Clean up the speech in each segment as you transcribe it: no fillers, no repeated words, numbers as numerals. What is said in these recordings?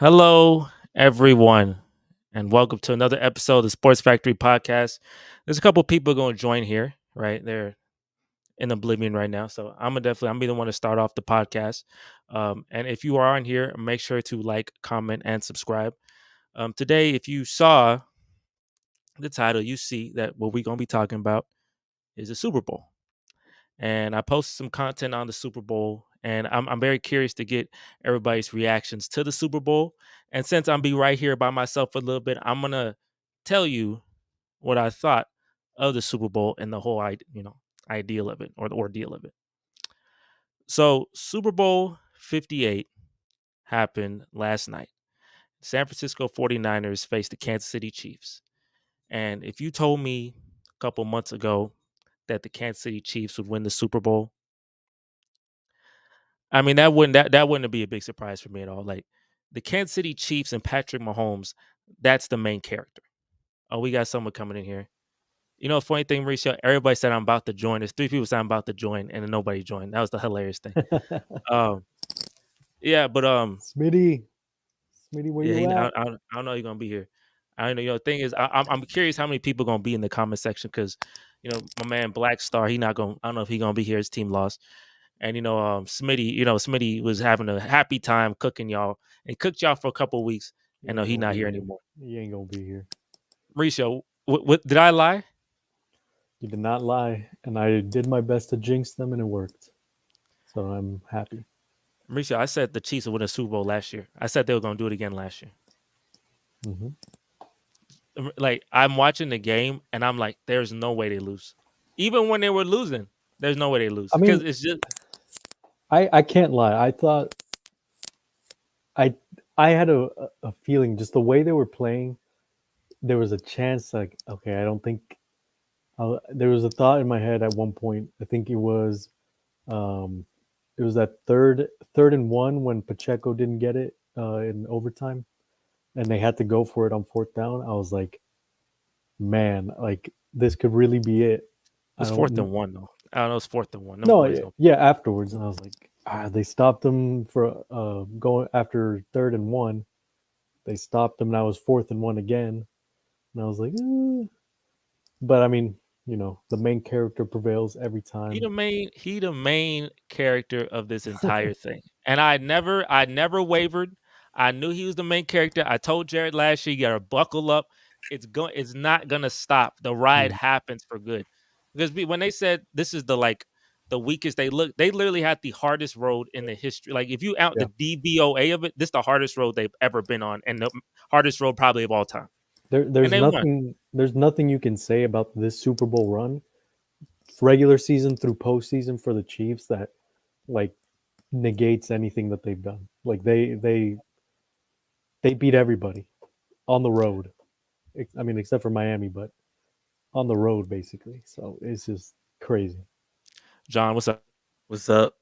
Hello, everyone, and welcome to another episode of the Sports Factory Podcast. There's a couple people going to join here, right? They're in oblivion right now, so I'm be the one to start off the podcast. And if you are on here, make sure to like, comment, and subscribe. Today, if you saw the title, you see that what we're going to be talking about is the Super Bowl. And I posted some content on the Super Bowl, and I'm very curious to get everybody's reactions to the Super Bowl. And since I'm be right here by myself for a little bit, I'm gonna tell you what I thought of the Super Bowl and the whole ideal of it or the ordeal of it. So Super Bowl 58 happened last night. San Francisco 49ers faced the Kansas City Chiefs. And if you told me a couple months ago that the Kansas City Chiefs would win the Super Bowl, I mean, that wouldn't be a big surprise for me at all. Like the Kansas City Chiefs and Patrick Mahomes, that's the main character. Oh, we got someone coming in here. You know, funny thing, Mauricio, everybody said I'm about to join. There's three people said I'm about to join, and then nobody joined. That was the hilarious thing. Um, yeah, but Smitty, where yeah, you at? I don't know you're gonna be here. I don't know. You know, the thing is, I'm curious how many people gonna be in the comment section because, my man Black Star, he not gonna. I don't know if he gonna be here. His team lost. And Smitty was having a happy time cooking y'all and cooked y'all for a couple of weeks. He And no, ain't he gonna not be here here. anymore. He ain't gonna be here. Mauricio, what did I lie? You did not lie, and I did my best to jinx them, and it worked. So I'm happy. Mauricio, I said the Chiefs would win a Super Bowl last year. I said they were going to do it again last year. hmm Like I'm watching the game and I'm like, there's no way they lose. Even when they were losing, there's no way they lose I because mean, it's just I can't lie. I thought I I had a feeling just the way they were playing. There was a chance, like, okay, I don't think. There was a thought in my head at one point. I think um, it was that third and one when Pacheco didn't get it in overtime, and they had to go for it on fourth down. I was like, man, like this could really be it. I it's fourth don't and one though. I don't know. It's fourth and one. Them no, boys yeah, go. yeah, afterwards, and I was like, they stopped them for going after third and one. They stopped them. Now it was fourth and one again, and I was like, but I mean, the main character prevails every time. He the main character of this entire thing. And I never wavered. I knew he was the main character. I told Jared last year, you gotta buckle up. It's not gonna stop. The ride Mm, happens for good. Because when they said this is the weakest they literally had the hardest road in the history. Like if you out the yeah, DVOA of it, this is the hardest road they've ever been on and the hardest road probably of all time. And there's they won. nothing you can say about this Super Bowl run, regular season through postseason for the Chiefs that like negates anything that they've done. Like they beat everybody on the road. I mean, except for Miami, but on the road basically. So it's just crazy. John, what's up? What's up?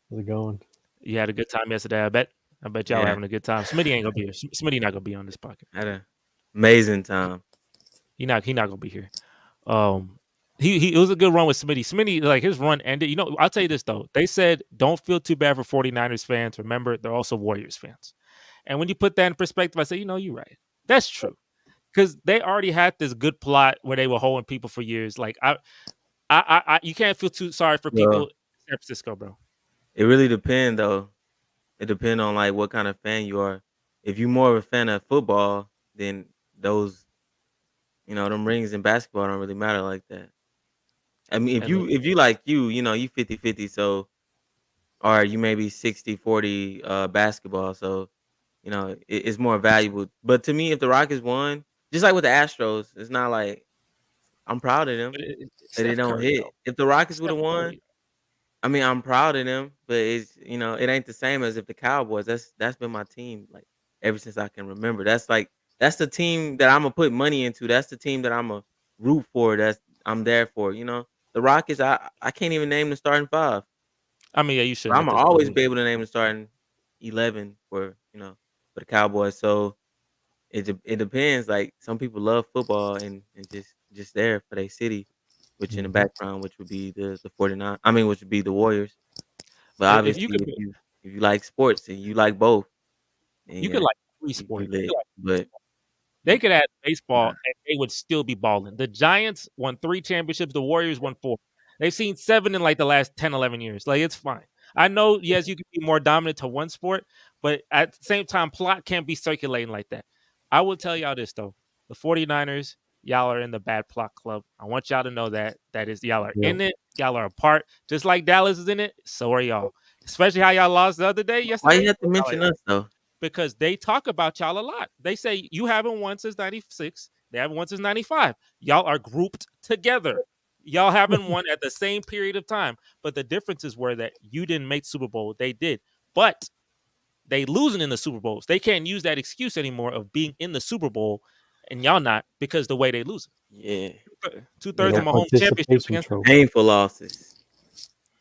How's it going? You had a good time yesterday, I bet. I bet y'all were Yeah, having a good time. Smitty ain't gonna be here. Smitty not gonna be on this pocket. had an amazing time. He not gonna be here. Um, he it was a good run with Smitty. Smitty, like his run ended. I'll tell you this though. They said don't feel too bad for 49ers fans. Remember, they're also Warriors fans. And when you put that in perspective, I say, you're right. That's true. Because they already had this good plot where they were holding people for years. Like you can't feel too sorry for people Well, in San Francisco, bro. it really depends though. It depends on like what kind of fan you are. If you're more of a fan of football, then those them rings in basketball don't really matter like that. I mean, if And you if you like you 50-50, so or you maybe 60-40 basketball, so it's more valuable. But to me, if the Rockets won, just like with the Astros, it's not like I'm proud of them that they Steph don't Curry hit. though. If the Rockets would Steph have won, Curry. I mean, I'm proud of them, but it ain't the same as if the Cowboys. That's been my team like ever since I can remember. That's the team that I'm gonna put money into. That's the team that I'm gonna root for. That's I'm there for. The Rockets. I can't even name the starting five, I mean, yeah, you but shouldn't I'm at gonna this point. always be able to name the starting 11 for the Cowboys. So it depends. Like some people love football and just there for their city, which in the hmm background, which would be the 49. I mean, which would be the Warriors. But If you obviously, could, if you like sports and you like both, You could Yeah, like every you sport. You lit, could like but they could add baseball nah. and they would still be balling. The Giants won 3 championships. The Warriors won 4. They've seen 7 in like the last 10, 11 years. Like it's fine. I know, yes, you can be more dominant to one sport, but at the same time, plot can't be circulating like that. I will tell y'all this though. The 49ers, y'all are in the bad plot club. I want y'all to know that. That is, y'all are Yep. in it. Y'all are a part. Just like Dallas is in it, so are y'all. Especially how y'all lost the other day, Why you yesterday. have to Y'all mention us though? because they talk about y'all a lot. They say you haven't won since 96. They haven't won since 95. Y'all are grouped together. Y'all haven't won at the same period of time. But the differences were that you didn't make Super Bowl. They did. But they losing in the Super Bowls. They can't use that excuse anymore of being in the Super Bowl and y'all not because the way they lose Yeah, it. Two-thirds No of Mahomes championships participation against them. trophy. painful losses.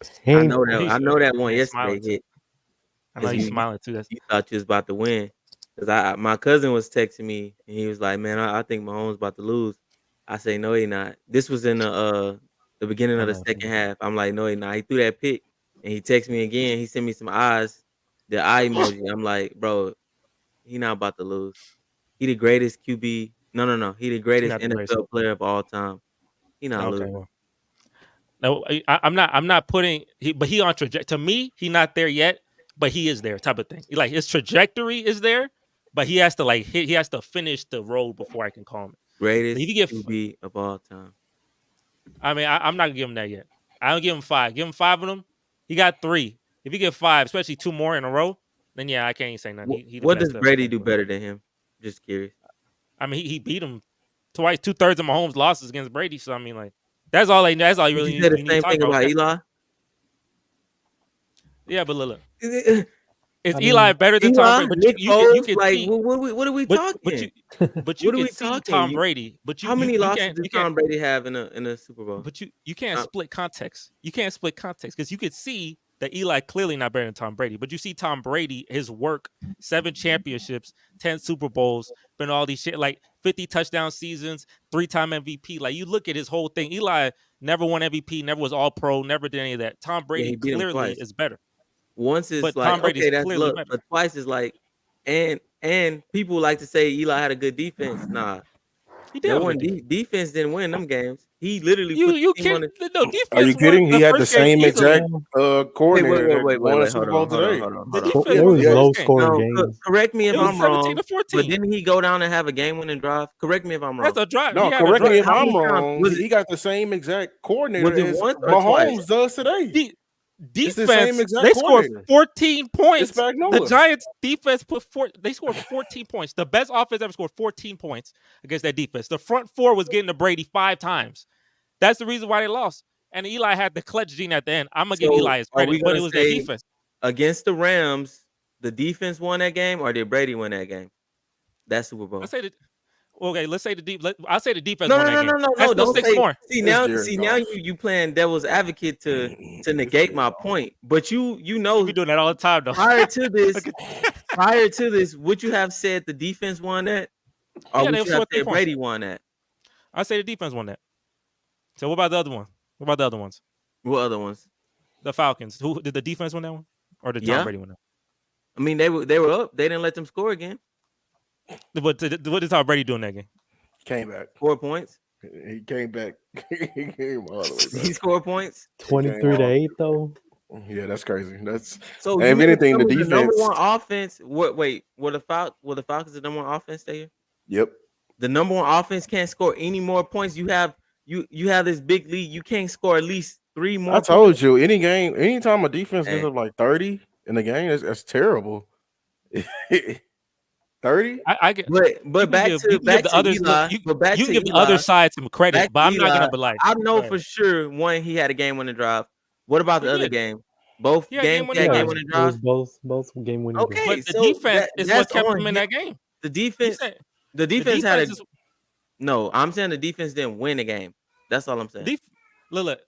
I know Painful. that. He's I know that one man, smiling yesterday too. hit I know because he's you smiling too. That's you thought you was about to win. Because my cousin was texting me and he was like, "Man, I think Mahomes about to lose." I say, "No, he not." This was in the beginning I of the know. second half. I'm like, "No, he not." He threw that pick and he texted me again. He sent me some eyes, the eye emoji. I'm like, "Bro, he not about to lose. He the greatest QB. No. He the He's greatest not the greatest. NFL player of all time. He not Okay, losing." well. No, I'm not. I'm not putting. But he on trajectory. To me, he not there yet, but he is there. Type of thing. Like his trajectory is there, but he has to like hit. He has to finish the road before I can call him. But if Greatest you get, QB of all time. I mean, I'm not gonna give him that yet. I don't give him 5. Give him 5 of them. He got 3. If you get 5, especially 2 more in a row, then yeah, I can't say nothing. He the What best does to ever Brady play do for. better than him? Just curious. I mean, he beat him twice. 2/3 of Mahomes' losses against Brady. So I mean, like that's all. That's all you Did really you say the need to same talk thing about. about Eli? Yeah, but look. Eli, Is Eli better than Tom Brady? But Nick you Foles, can like see, what are we but talking? you What are can we see talking? Tom Brady. But How many losses did you can't Tom Brady have in a Super Bowl? but you can't Uh, split context. You can't split context because you could see that Eli clearly not better than Tom Brady. But you see Tom Brady, his work, 7 championships, 10 Super Bowls, been all these shit like 50 touchdown seasons, 3-time MVP. Like you look at his whole thing. Eli never won MVP, never was All Pro, never did any of that. Tom yeah, Brady he beat him clearly twice. is better, Once is but like, Tom Brady is okay, that's clearly look, better. but twice is like, and people like to say Eli had a good defense. Nah, He did that have a good one defense. defense didn't win them games. He literally put You the team on can't his. no Are defense you won kidding? He the had the first games same easily. exact Yeah. coordinator that won a Wait. Super Hold Bowl on, hold on, today. hold on, The hold on. defense It won was the low first game. scoring No, games. correct me It if was I'm 17 wrong, to but 14. didn't he go down and have a game-winning drive? Correct me if I'm That's wrong. a drive. He No, had a correct me drive. if How I'm many times wrong. was it? He got the same exact Was coordinator it as once or twice? Mahomes does today. De- It's the same defense, exact they scored coordinator. 14 It's points. The Spagnola. Giants defense they scored 14 points. The best offense ever scored 14 points against that defense. The front four was getting to Brady 5 times. That's the reason why they lost. And Eli had the clutch gene at the end. I'm gonna give So Eli his are credit, we but it gonna was their say defense. against the Rams, the defense won that game, or did Brady win that game? That Super Let's Bowl. say let's say I'll say the defense No, won no, that no, no, game. no, That's no. still Don't 6 say. more. It's Jared See now Goff. you playing devil's advocate to It's negate Jared my Goff. point. But you You be know doing that all the time though. prior to this, Look at- would you have said the defense won that, or yeah, would they you have scored 3 said points. Brady won that? I say the defense won that. So what about the other one? What about the other ones? What other ones? The Falcons. Who did the defense win that one? Or did Tom Yeah, Brady win that? I mean they were up. They didn't let them score again. What did Tom Brady do in that game? Came back. 4 points. He came back. He came all the way He back. scored points. He came 23 to all. 8 though. Yeah, that's crazy. That's So you if mean to anything, tell the me the number defense. one offense? What? Wait, were the Falcons the number one offense that year? Yep. The number one offense can't score any more points. You have this big lead. You can't score at least 3 I more points. told you, anytime a defense gives Hey, up like 30 in the game, that's terrible. 30? I get you but can give you can give back the to others look Eli. But back you to can give the other Eli. side some credit, Back but to I'm not Eli. gonna be like, I go know ahead. for sure one he had a game winning drive. What about He the other did. game? Both He had games game he winning had Yeah, game drives. winning it was drives. both game winning drives. Okay, But the so defense is what that's kept on him in him. that game. The You defense said the the defense had a defense is no. I'm saying the defense didn't win the game. That's all I'm saying. def- look,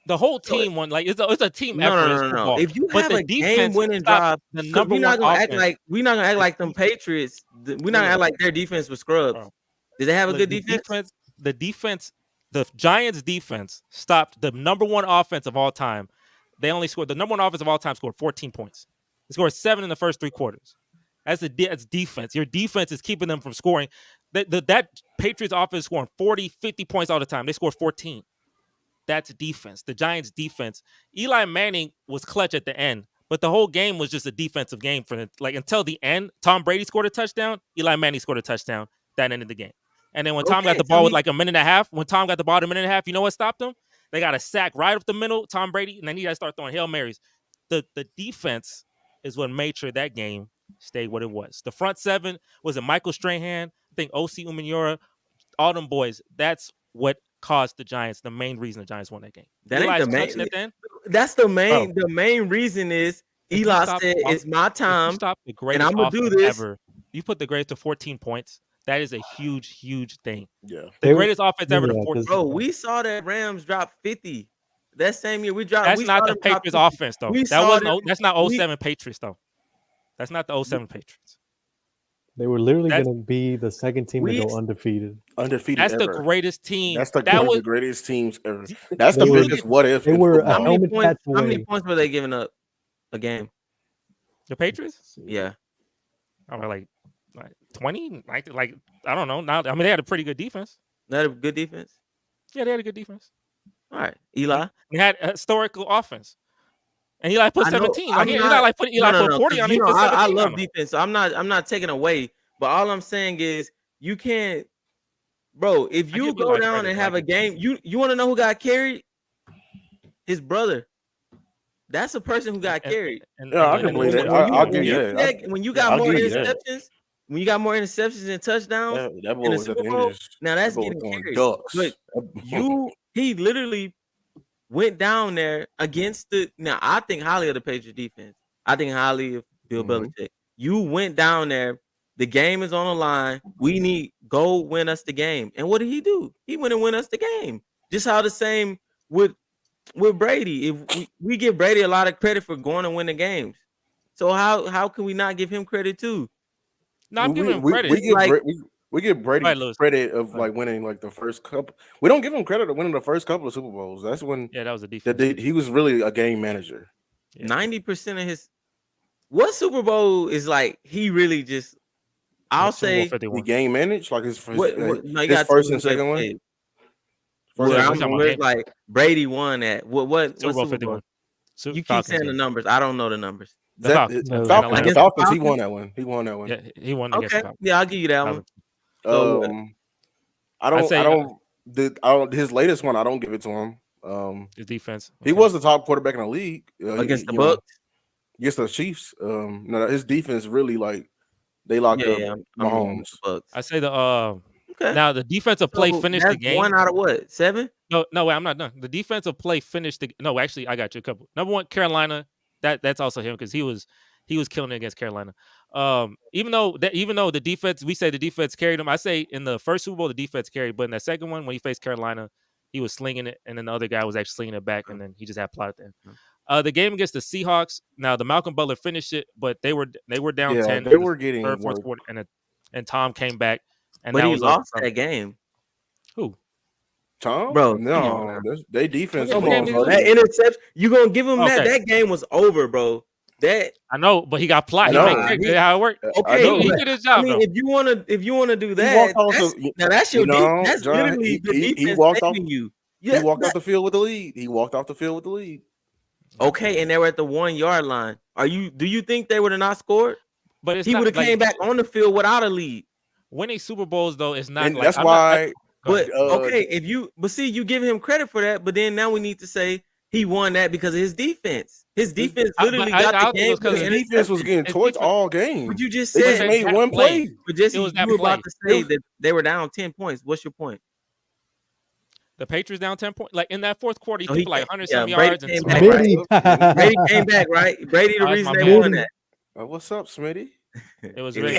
the whole So team won. Like it's a team no, no, effort in no, no, no. football. If you But have the a game defense winning stopped drive, the because number one offense. we're not gonna act The like them def- Patriots. We're not gonna look, act like their defense was scrubs. bro, Did they have a look, good defense? the Giants defense stopped the number one offense of all time. They only scored the number one offense of all time scored 14 points. They scored 7 in the first 3 quarters. That's defense. Your defense is keeping them from scoring. That Patriots offense scoring 40, 50 points all the time. They scored 14. That's defense. The Giants' defense. Eli Manning was clutch at the end, but the whole game was just a defensive game for them. Like until the end, Tom Brady scored a touchdown. Eli Manning scored a touchdown. That ended the game. And then when Tom got the ball with like a minute and a half, you know what stopped them? They got a sack right up the middle, Tom Brady, and then he got to start throwing Hail Marys. The defense is what made sure that game stayed what it was. The front seven was it Michael Strahan, I think O.C. Umenyiora, all them boys. That's what caused the Giants. The main reason the Giants won that game. That ain't Eli's the main. clutching at the end. That's the main. The main reason is Eli said it's my time, and I'm gonna do this. Ever. You put the greatest to 14 points. That is a huge, huge thing. Yeah, the greatest offense ever to 14. Bro, we saw that Rams drop 50. That same year we dropped. That's not the Patriots offense though. That's not 07 Patriots though. That's not the 07 Patriots. They were literally going to be the second team to go undefeated. That's the greatest team. That's the greatest teams ever. That's the biggest what if. They were how many points were they giving up a game? The Patriots? Yeah. I mean, like 20? Like I don't know. Now I mean they had a pretty good defense. They had a good defense? Yeah, they had a good defense. All right. Eli? They had a historical offense. And Eli put 17. Like, he's not like putting Eli put 40 on it. I love defense. So I'm not taking away. But all I'm saying is you can't, bro, if you go down and have a game, you want to know who got carried? His brother. That's a person who got carried. Yeah, I can believe that. I'll give you that. When you got more interceptions and touchdowns in the Super Bowl, now that's getting carried. But he literally went down there against now I think highly of the Patriots defense. I think highly of Bill Belichick. You went down there. The game is on the line. Go win us the game. And what did he do? He went and win us the game. Just how the same with Brady. If we give Brady a lot of credit for going and winning games. So how can we not give him credit too? No, I'm giving him credit. We give Brady credit of like winning like the first couple. We don't give him credit of winning the first couple of Super Bowls. That's when that was a defense. He was really a game manager. 90% of his what Super Bowl is like he really just I'll say the game managed like his first and second one. Like Brady won that. What Super Bowl 51? You keep saying the numbers. I don't know the numbers. Falcons. He won that one. Yeah, he won. Okay. Yeah, I'll give you that one. I don't. His latest one, I don't give it to him. His defense. He was the top quarterback in the league against the Bucks. Against the Chiefs. No, his defense really like they locked up Mahomes. I say now the defensive play finished the game. 1 out of what? 7? No, wait, I'm not done. The defensive play finished actually, I got you a couple. Number one, Carolina. That's also him because he was killing it against Carolina. Even though the defense, we say the defense carried him. I say in the first Super Bowl the defense carried, but in that second one when he faced Carolina, he was slinging it, and then the other guy was actually slinging it back, and then he just had plot at the end. The game against the Seahawks. Now the Malcolm Butler finished it, but they were down 10. They were getting fourth quarter, and Tom came back, and but he lost that game. Who? Tom? Bro, no, they defense. Come on, bro. That interception, you gonna give him that? That game was over, bro. That I know, but he got plot. How it worked. Okay, he did his job. I mean, if you wanna do that, that's your defense. That's literally the defense he walked off you. He walked off the field with the lead. Okay, and they were at the 1 yard line. Do you think they would have not scored? But he would have came back on the field without a lead. Winning Super Bowls though is not. And that's why. But you give him credit for that. But then now we need to say he won that because of his defense. His defense literally got the game because his defense was getting torched all game. But you just said they just made one play. But Jesse, you were about to say that they were down 10 points. What's your point? The Patriots down 10 points. Like in that fourth quarter, he took like 100-some yards. And Brady came back, right? Brady, the reason they won that. What's up, Smitty? It was really.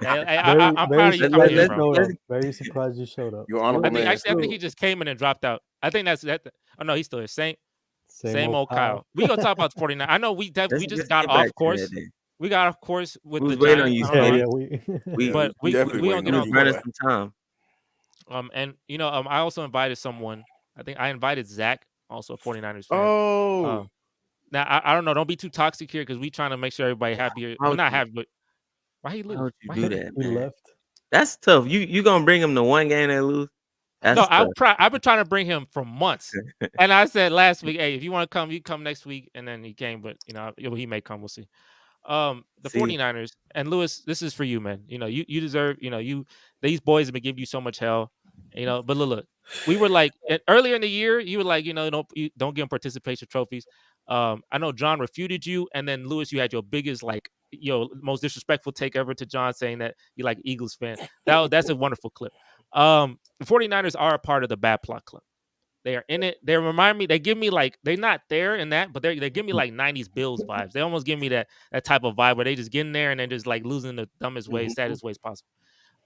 I'm proud of you coming here, bro. Very surprised you showed up. You're honorable man. I think he just came in and dropped out. I think that's that. Oh no, he's still here. Same old Kyle. We gonna talk about the 49. I know we just got off course. We got off course with the Giants. We don't get on course. Some time. And I also invited someone. I think I invited Zach, also a 49ers fan. Oh. Now I don't know. Don't be too toxic here because we trying to make sure everybody happy. We're not happy, but why he Why lose? would you Why do he that, He man? left. That's tough. You gonna bring him to one game and lose? No, That's tough. I've been trying to bring him for months, and I said last week, hey, if you want to come, you come next week, and then he came, but he may come. We'll see. The See, 49ers and Lewis, this is for you, man. You deserve, these boys have been giving you so much hell, but look, we were like earlier in the year, you were like, don't give them participation trophies. I know John refuted you, and then Lewis, you had your biggest, like, most disrespectful take ever to John, saying that you like Eagles fan. That's a wonderful clip. The 49ers are a part of the bad plot club. They are in it. They remind me. They give me like they're not there in that, but they give me like '90s Bills vibes. They almost give me that type of vibe where they just get in there and then just like losing the dumbest way, saddest ways possible.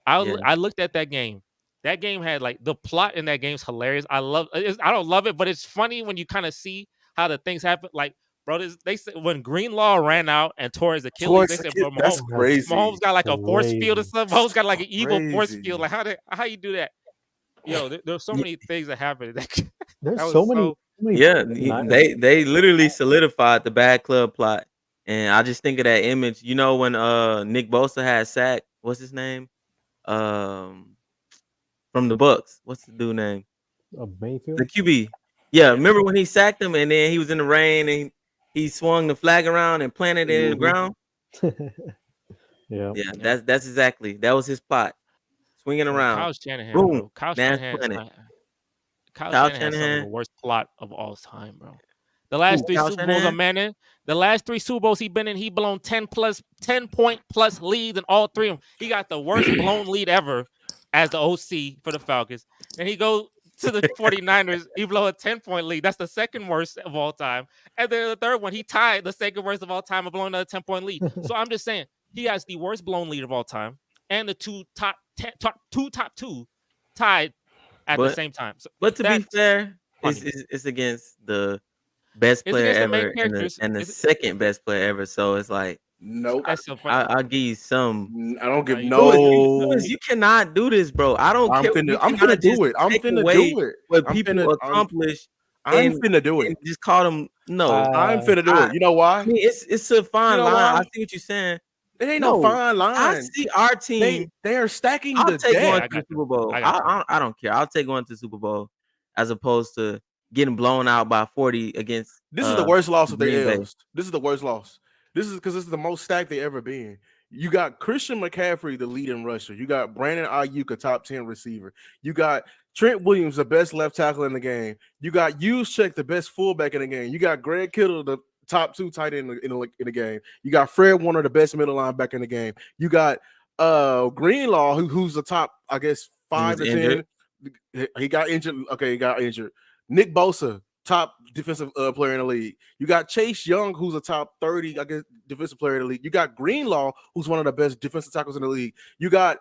yeah. I looked at that game. That game had like the plot in that game's hilarious. I don't love it, but it's funny when you kind of see how the things happen. Like, bro, they said when Greenlaw ran out and tore his Achilles, they said, bro, That's crazy. Mahomes got like a force field or something. Mahomes got like an evil force Crazy. field. Like how you do that? Yo, there's so many things that happened. There's That was so many. Yeah, Niners. they literally solidified the bad club plot, and I just think of that image. You know when Nick Bosa had sacked, what's his name? Um, from the Bucks. What's the dude name? Of The Mayfield. QB. Yeah, remember when he sacked him, and then he was in the rain, and he swung the flag around and planted it in the ground. Yeah. Yeah, that's exactly that was his plot. Swinging around, Kyle Shanahan, boom, bro. Kyle man's Shanahan planet. has some of the worst plot of all time, bro. The Who, last three Kyle Super Bowls Shanahan? I'm in, the last three Super Bowls he been in, he blown 10 point plus leads in all three of them. He got the worst blown lead ever as the OC for the Falcons. And he goes to the 49ers, he blow a 10-point lead. That's the second worst of all time. And then the third one, he tied the second worst of all time of blowing another 10-point lead. So I'm just saying, he has the worst blown lead of all time and the top two tied at the same time. So But to be fair, funny. it's against the best It's player against the main ever characters. and the second best player ever. So it's like, Nope. That's so funny. I'll give you some. I don't give No, Lewis, you cannot do this, bro. I don't care. You I'm cannot finna do just it. I'm take finna away do it. what I'm people finna- accomplish I'm and, finna do and it. just call them. No, I'm finna do it. You know why? I mean, it's a fine know line. why? I see what you're saying. It ain't no fine line. I see our team. They are stacking I'll the take deck. going to the Super Bowl. I don't care. I'll take going to the Super Bowl as opposed to getting blown out by 40 against. This is the worst loss of their Green Bay. L's. This is the worst loss. This is because this is the most stacked they ever been. You got Christian McCaffrey, the leading rusher. You got Brandon Ayuk, a top 10 receiver. You got Trent Williams, the best left tackle in the game. You got Juszczyk, the best fullback in the game. You got Greg Kittle, the top 2 tight end in the game. You got Fred Warner, the best middle linebacker in the game. You got Greenlaw, who's the top, I guess, 5 to 10. He got injured. Okay, he got injured. Nick Bosa, top defensive player in the league. You got Chase Young, who's a top 30, I guess, defensive player in the league. You got Greenlaw, who's one of the best defensive tackles in the league. You got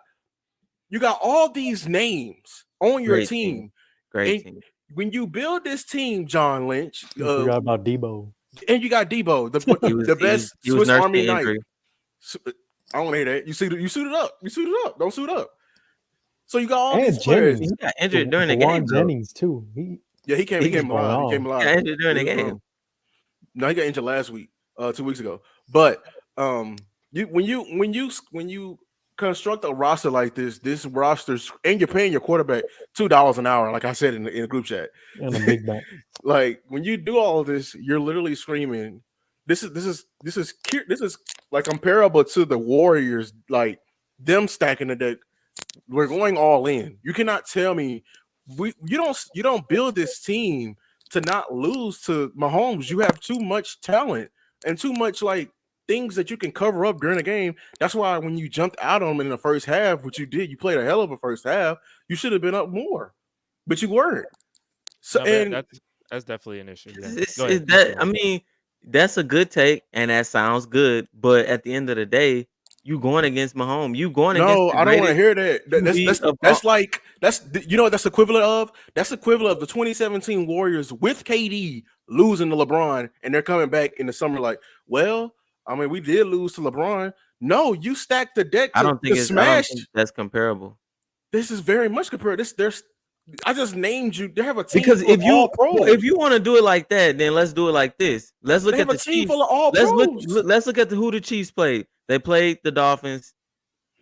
all these names on your team. Great team. When you build this team, John Lynch, you forgot about Debo. And you got Debo, the best Swiss Army knife. I don't want to hear that. You suited up. You suited up. Don't suit up. So you got all these players. He got injured during the game. Jennings too. He came alive. He got injured during the game. No, he got injured last week, 2 weeks ago. But when you construct a roster like this roster's, and you're paying your quarterback $2 an hour, like I said in the group chat, and a big back. Like when you do all of this, you're literally screaming. This is like comparable to the Warriors, like them stacking the deck. We're going all in. You cannot tell me you don't build this team to not lose to Mahomes. You have too much talent and too much like things that you can cover up during the game. That's why when you jumped out on them in the first half, which you did, you played a hell of a first half. You should have been up more, but you weren't. So that's definitely an issue. I mean, that's a good take, and that sounds good. But at the end of the day, you going against Mahomes. You going against. No, I don't want to hear that. That's you know what that's equivalent of? That's equivalent of the 2017 Warriors with KD losing to LeBron, and they're coming back in the summer like, well, I mean, we did lose to LeBron. No, you stacked the deck. I don't think that's comparable. This is very much comparable. I just named you. They have a team Because full of all pros. if you want to do it like that, then let's do it like this. Let's look They at have the a team Chiefs. full of all pros. Let's look at who the Chiefs played. They played the Dolphins,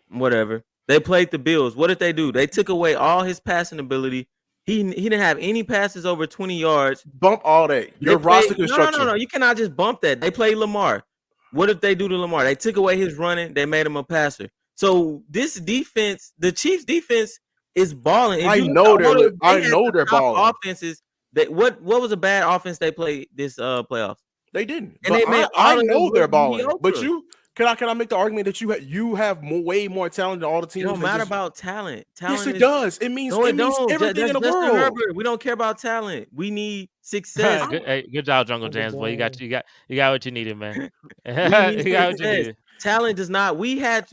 whatever. They played the Bills. What did they do? They took away all his passing ability. He didn't have any passes over 20 yards. Bump all that. Your roster construction. No. You cannot just bump that. They played Lamar. What did they do to Lamar? They took away his running. They made him a passer. So this defense, the Chiefs defense, is balling. I know they're balling. Offenses. What was a bad offense they played this playoffs? They didn't. And but they made I know they're balling. mediocre. But can I make the argument that you have way more talent than all the teams? It don't matter about talent. Yes, it does. It means everything in the world. Herbert. We don't care about talent. We need success. Good job, Jungle Jams. Boy, you got what you needed, man. You got what you needed. Talent does not. We have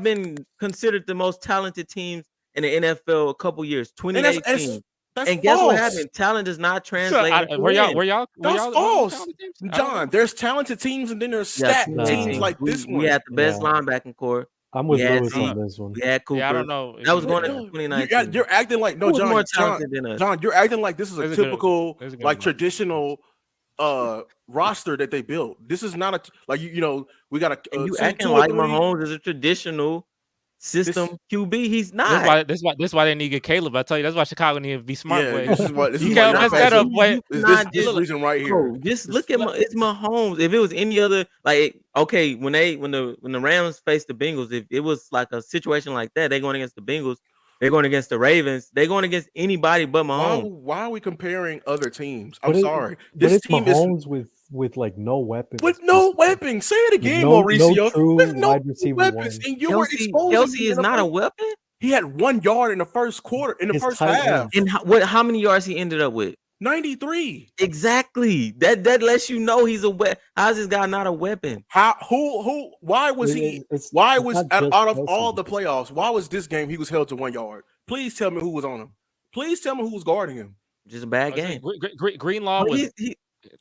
been considered the most talented teams in the NFL a couple years. 2018. And guess what happened? Talent does not translate. Were y'all? That's false, John. There's talented teams, and then there's stacked teams like this one. We had the best linebacking core. I'm with Lewis on this one. We had Cooper. Yeah, I don't know. That was going into 2019. You're acting like John. More talented than us. John, you're acting like this is a typical, traditional roster that they built. This is not we got a. You acting like Mahomes is a traditional system QB. He's not. This is why they need to get Caleb. I tell you, that's why Chicago need to be smart. Yeah, you can't mess that up. This reason right here. Just look at it's Mahomes. If it was any other, when the Rams faced the Bengals, if it was like a situation like that, they're going against the Bengals. They're going against the Ravens. They're going against anybody but Mahomes. Why are we comparing other teams? I'm sorry. This team Mahomes with like no weapons. With no weapons. Say it again, Mauricio. With no weapons. And you were exposed. Kelce is not a weapon. He had 1 yard in the first quarter, in the first half. And how many yards he ended up with? 93. Exactly. That lets you know he's a weapon. How's this guy not a weapon? Why was he? Why was out of all the playoffs? Why was this game he was held to 1 yard? Please tell me who was on him. Please tell me who was guarding him. Just a bad game. Greenlaw was.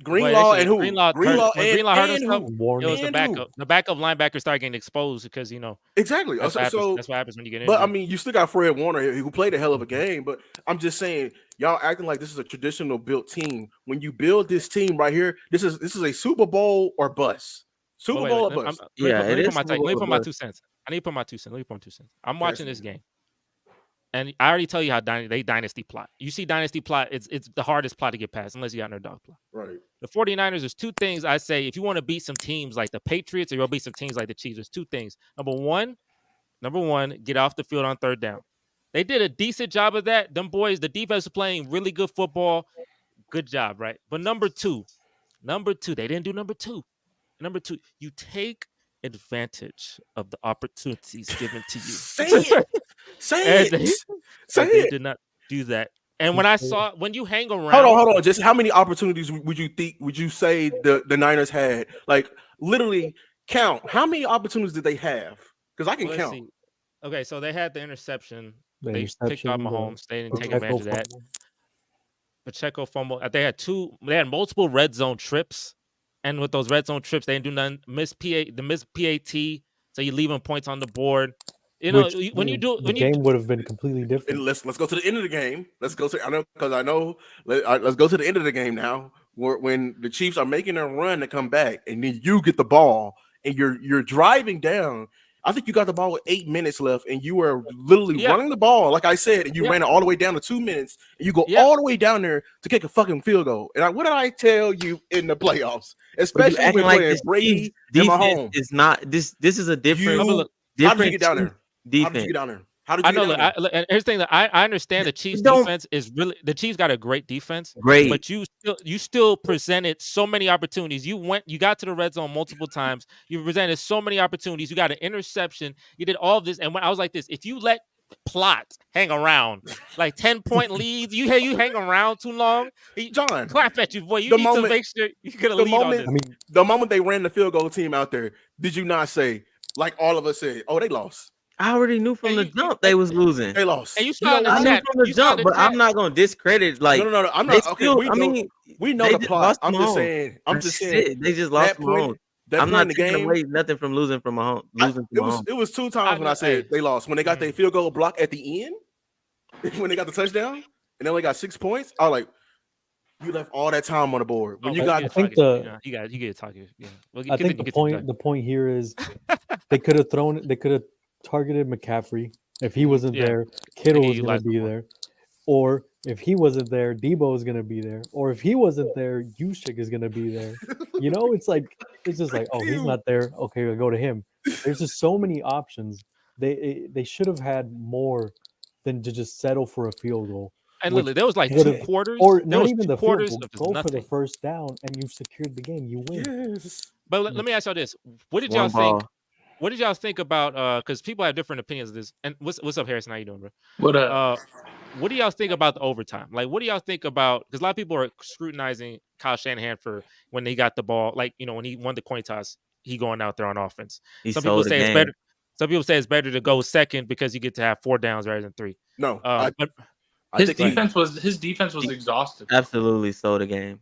Greenlaw and who? Greenlaw hurt himself. It was the backup. The backup linebacker started getting exposed because exactly. That's what happens when you get in. But I mean, you still got Fred Warner here who played a hell of a game. But I'm just saying, y'all acting like this is a traditional built team. When you build this team right here, this is a Super Bowl or bust. Super Bowl or bust. Let me put my 2 cents. I need to put my 2 cents. I'm watching this game. And I already tell you how they dynasty plot. You see dynasty plot, it's the hardest plot to get past unless you got an underdog plot. Right. The 49ers, there's 2 things I say. If you want to beat some teams like the Patriots or you'll beat some teams like the Chiefs, there's 2 things. Number one, get off the field on 3rd down. They did a decent job of that. Them boys, the defense was playing really good football. Good job, right? But number two, they didn't do number 2. Number 2, you take advantage of the opportunities given to you. Say it. They did not do that. And when you hang around, hold on. Just how many opportunities would you say the Niners had? Like literally count. How many opportunities did they have? Because I can count. See. Okay, so they had the interception. They picked off Mahomes. They didn't take advantage of that. Pacheco fumble. They had multiple red zone trips. And with those red zone trips, they didn't do none. Miss PAT, so you leaving points on the board. The game would have been completely different. Let's go to the end of the game. Let's go to let's go to the end of the game now. When the Chiefs are making a run to come back, and then you get the ball and you're driving down. I think you got the ball with 8 minutes left, and you were literally running the ball, like I said, and you ran it all the way down to 2 minutes, and you go all the way down there to kick a fucking field goal. And what did I tell you in the playoffs? Especially when playing Brady and Mahomes. It's not this. This is a different. How did you get down there? Defense. How did you get down there? How did you get down there? And here's the thing that I understand the Chiefs defense is really the Chiefs got a great defense. Great. But you still presented so many opportunities. You got to the red zone multiple times. You presented so many opportunities. You got an interception. You did all of this. And when I was like this, if you let plot hang around like 10-point leads, you hang around too long, John, clap at you, boy. You need to make sure you get a lead on this. The moment they ran the field goal team out there, did you not say, like all of us said, oh, they lost? I already knew from the jump they was losing. They lost. And you saw in the chat from the jump, but I'm not gonna discredit. Like no, I'm not. Okay, we know the plot. I'm just saying. They just lost Mahomes. I'm not taking away nothing from losing from Mahomes. It was 2 times when I said they lost. When they got their field goal block at the end. when they got the touchdown and they only got 6 points, I was like, you left all that time on the board. When you got, I think you get a target. Yeah. Well, I think the point here is they could have targeted McCaffrey if he wasn't there. Kittle was going to be there, or if he wasn't there, Debo is going to be there, or if he wasn't there, Usher is going to be there. You know, it's just like, oh, he's not there. Okay, we'll go to him. There's just so many options. They should have had more than to just settle for a field goal. And literally, there was like 2 quarters, or not even the field goal. Go nothing. for the first down, and you've secured the game. You win. yes. But let me ask y'all this: what did y'all think? What did y'all think about? Because people have different opinions of this. And what's up, Harrison? How you doing, bro? What up? What do y'all think about the overtime? Like, what do y'all think about? Because a lot of people are scrutinizing Kyle Shanahan for when he got the ball. Like, you know, when he won the coin toss, he going out there on offense. Some people say it's better. Some people say it's better to go second because you get to have 4 downs rather than 3. No, but his defense was exhausted. Absolutely sold the game.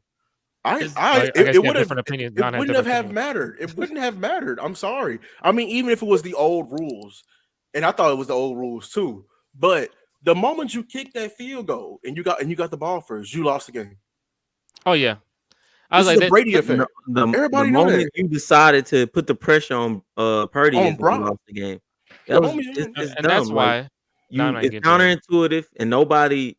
It wouldn't have mattered. It wouldn't have mattered. I'm sorry. I mean, even if it was the old rules, and I thought it was the old rules too. But the moment you kick that field goal and you got the ball first, you lost the game. Oh yeah, I was like the Brady effect. Everybody the know moment that. You decided to put the pressure on Purdy, on Brock, lost the game. It's dumb. That's why it's counterintuitive, and nobody.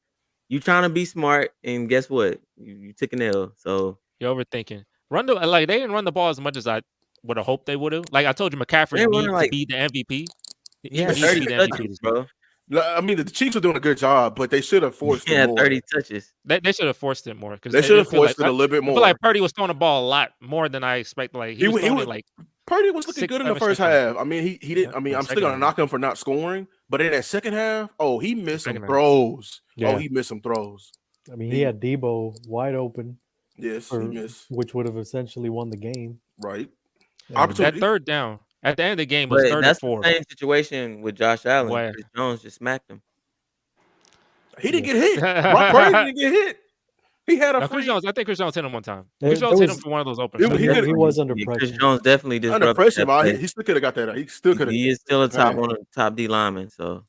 You trying to be smart, and guess what? You took an L. So you're overthinking. They didn't run the ball as much as I would have hoped they would have. Like I told you, McCaffrey needs to be the MVP. He needs to be the MVP, bro. I mean, the Chiefs are doing a good job, but they should have forced it more. 30 touches. They should have forced it more because they should have forced it a little bit more. I feel like Purdy was throwing the ball a lot more than I expected. Like Purdy was looking good in the first half. I mean, he didn't. I mean, I'm still gonna knock him for not scoring, but in that second half, he missed some throws. Yeah. He missed some throws. I mean, he had Debo wide open. Yes, he missed, which would have essentially won the game. Right. That third down at the end of the game was 3rd and 4. The same situation with Josh Allen. Chris Jones just smacked him. He didn't get hit. Brock Purdy didn't get hit. He had a Chris Jones. I think Chris Jones hit him one time. Chris Jones hit him for one of those opens. He was under pressure. Chris Jones definitely disrupted under pressure. But he still could have got that. He still could have. He is still one of the top D linemen. So,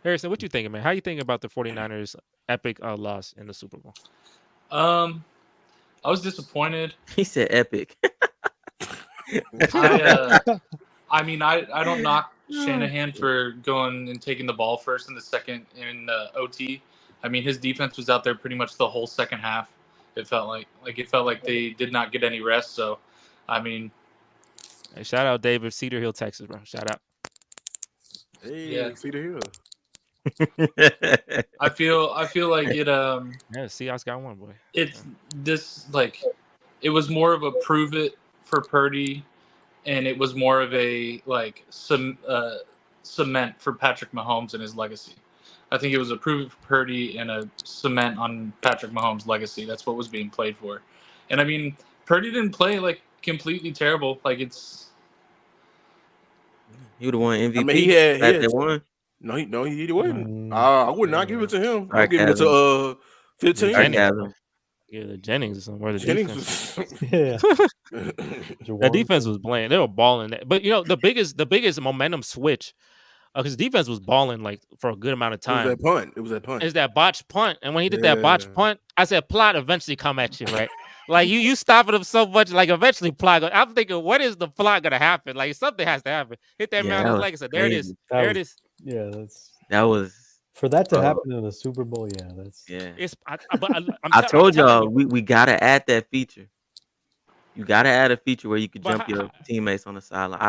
Harrison, what you thinking, man? How you thinking about the 49ers' epic loss in the Super Bowl? I was disappointed. He said epic. I mean, I don't knock Shanahan for going and taking the ball first in the second in OT. I mean, his defense was out there pretty much the whole second half. It felt like they did not get any rest. So, I mean, hey, shout out David, Cedar Hill, Texas, bro. Shout out. Hey, Cedar Hill. I feel like it. Seahawks got one, boy. It's it was more of a prove it for Purdy, and it was more of a cement for Patrick Mahomes and his legacy. I think it was a prove it for Purdy and a cement on Patrick Mahomes' legacy. That's what was being played for. And I mean, Purdy didn't play completely terrible. He would have won MVP. I mean, he had won. No, he didn't. I would not give it to him. I'd give it to 15. Yeah, the Jennings or somewhere. That defense was playing. They were balling. But you know, the biggest momentum switch, because defense was balling for a good amount of time. It was that punt. It's that botched punt, and when he did that botched punt, I said, "Plot eventually come at you, right?" You stopping him so much, eventually Plot. I'm thinking, what is the plot gonna happen? Something has to happen. Hit that man on his leg and said, "There it is. There it is." Yeah, that was. For that to happen in the Super Bowl, I told y'all we gotta add that feature. You gotta add a feature where you can jump your teammates on the sideline.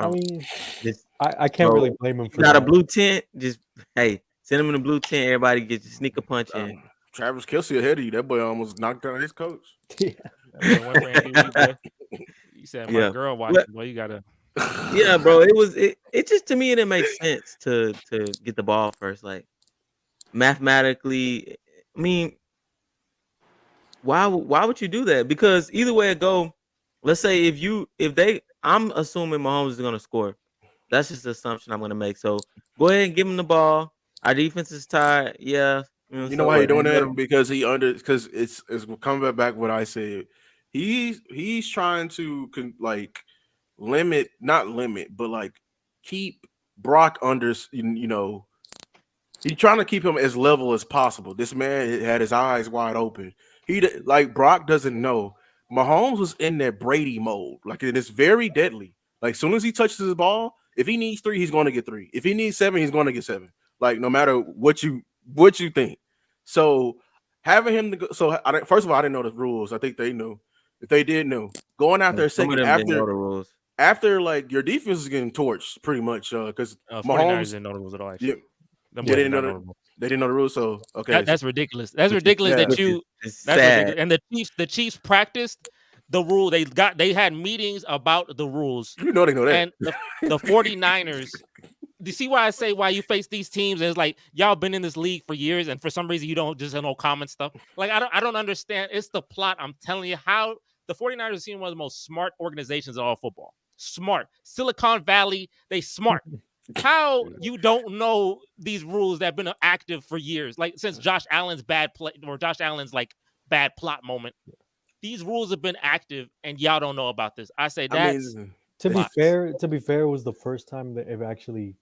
I can't really blame him for that. Got a blue tent? Just send him in the blue tent. Everybody get your sneaker punch in. Travis Kelce ahead of you. That boy almost knocked out his coach. Yeah. He said, "My girl watching, boy, you gotta." Yeah, bro. It just to me it didn't make sense to get the ball first. Mathematically, I mean, why would you do that? Because either way it go, let's say I'm assuming Mahomes is gonna score. That's just the assumption I'm gonna make. So go ahead and give him the ball. Our defense is tired. Yeah. You know why you're doing that? Because it's coming back what I said. He's trying to not limit, but keep Brock under He's trying to keep him as level as possible. This man had his eyes wide open. Like Brock doesn't know. Mahomes was in that Brady mode. Like it is very deadly. Like as soon as he touches his ball, if he needs 3, he's going to get 3. If he needs 7, he's going to get 7. Like no matter what you think. So having him to go. So first of all, I didn't know the rules. I think they knew. If they did know, going out there Some of second them didn't know the rules. after like your defense is getting torched pretty much because 49ers Mahomes didn't know the rules at all. Yeah, Actually. they didn't know they didn't know the rules. So okay, That's ridiculous. That's ridiculous yeah. that you. It's That's sad. ridiculous. And the Chiefs practiced the rule. They had meetings about the rules. You know they know that. And the 49ers. Do you see why I say why you face these teams? And it's like y'all been in this league for years, and for some reason you don't just have no common stuff. Like I don't understand. It's the plot. I'm telling you how the 49ers seem one of the most smart organizations in all football. Smart. Silicon Valley, they smart. How you don't know these rules that have been active for years, like since Josh Allen's bad play or Josh Allen's like bad plot moment. These rules have been active, and y'all don't know about this. I say that's to be fair. It was the first time that it actually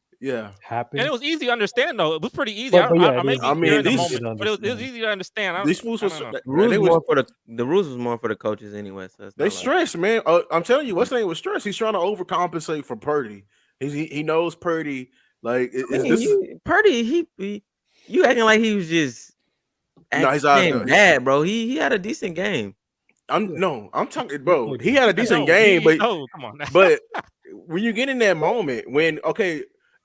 happened, and it was easy to understand. Though it was pretty easy. But I mean, the moment, but it was easy to understand. These fools was the rules was more for the coaches anyway. So they stress, man. I'm telling you, what's name was stress. He's trying to overcompensate for Purdy. He knows Purdy. Like Purdy, you acting like he was just acting bad, bro. He had a decent game. I'm talking, bro. He had a decent game, but come on. But when you get in that moment, when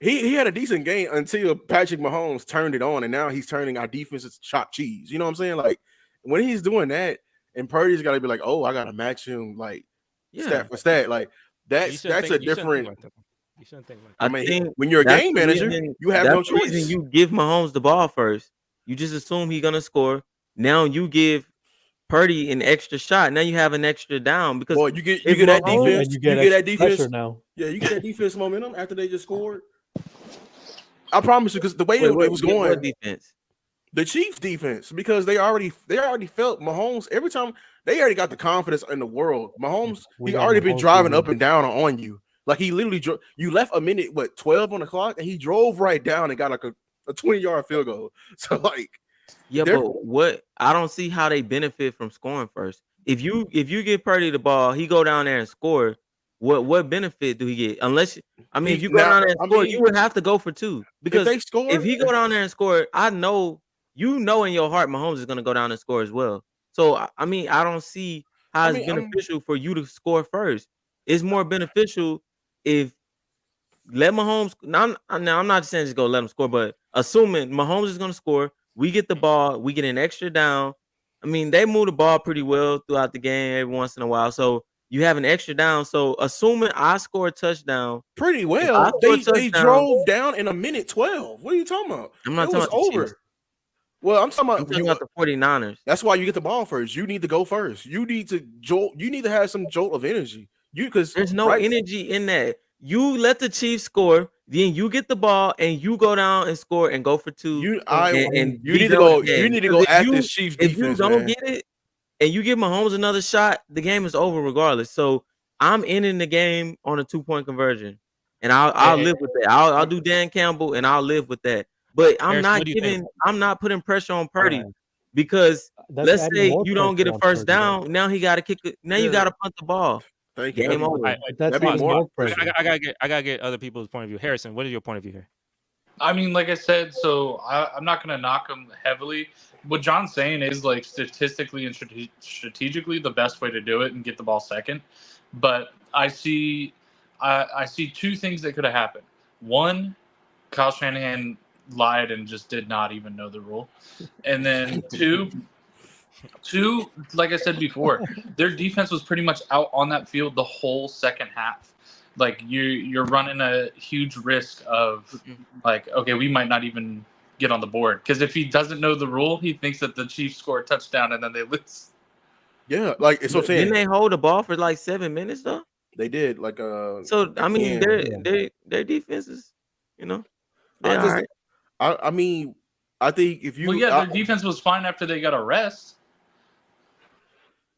he had a decent game until Patrick Mahomes turned it on, and now he's turning our defense into chopped cheese. You know what I'm saying? Like when he's doing that, and Purdy's got to be like, oh, I got to match him, like stat for stat, like that's a different. You shouldn't think like that. I mean, when you're a game manager, you have no choice. You give Mahomes the ball first. You just assume he's gonna score. Now you give Purdy an extra shot. Now you have an extra down because you get that defense. You get that defense now. Yeah, you get that defense momentum after they just scored. I promise you, because the way it was going, defense, the Chiefs defense, because they already felt Mahomes every time. They already got the confidence in the world. Mahomes, he already been driving up and down on you. Like he literally you left a minute 12 on the clock, and he drove right down and got like a 20-yard field goal. So like. Yeah, but what I don't see how they benefit from scoring first. If you give Purdy the ball, he go down there and score. What benefit do he get? Unless if you go down there and score, you would have to go for 2 because if he go down there and score, I know in your heart Mahomes is going to go down and score as well. So I don't see how it's beneficial for you to score first. It's more beneficial if let Mahomes. Now I'm not saying just go let him score, but assuming Mahomes is going to score. We get the ball. We get an extra down. They move the ball pretty well throughout the game every once in a while. So you have an extra down. So assuming I score a touchdown. Pretty well. They drove down in a minute 12. What are you talking about? I'm not talking about over. Chiefs. Well, I'm talking about the 49ers. That's why you get the ball first. You need to go first. You need to jolt. You need to have some jolt of energy. Because there's no energy in that. You let the Chiefs score, then you get the ball and you go down and score and go for 2. You need to go. You need to go at this Chiefs defense. If you don't get it and you give Mahomes another shot, the game is over regardless. So I'm ending the game on a 2-point conversion, and I'll live with that. I'll do Dan Campbell and I'll live with that. But I'm not putting pressure on Purdy because let's say you don't get a first down. Now he got to kick it. Now you got to punt the ball. Thank you. Game over. That's more pressure. I gotta get other people's point of view. Harrison, what is your point of view here? Like I said, so I'm not going to knock him heavily. What John's saying is like statistically and strategically the best way to do it and get the ball second. But I see 2 things that could have happened. One, Kyle Shanahan lied and just did not even know the rule. And then two, like I said before, their defense was pretty much out on that field the whole second half. Like you're running a huge risk of like, okay, we might not even get on the board because if he doesn't know the rule, he thinks that the Chiefs score a touchdown and then they lose. Yeah, like it's what I'm saying. Didn't they hold the ball for like 7 minutes though? They did. Like So their defense is, I think if you their defense was fine after they got a rest.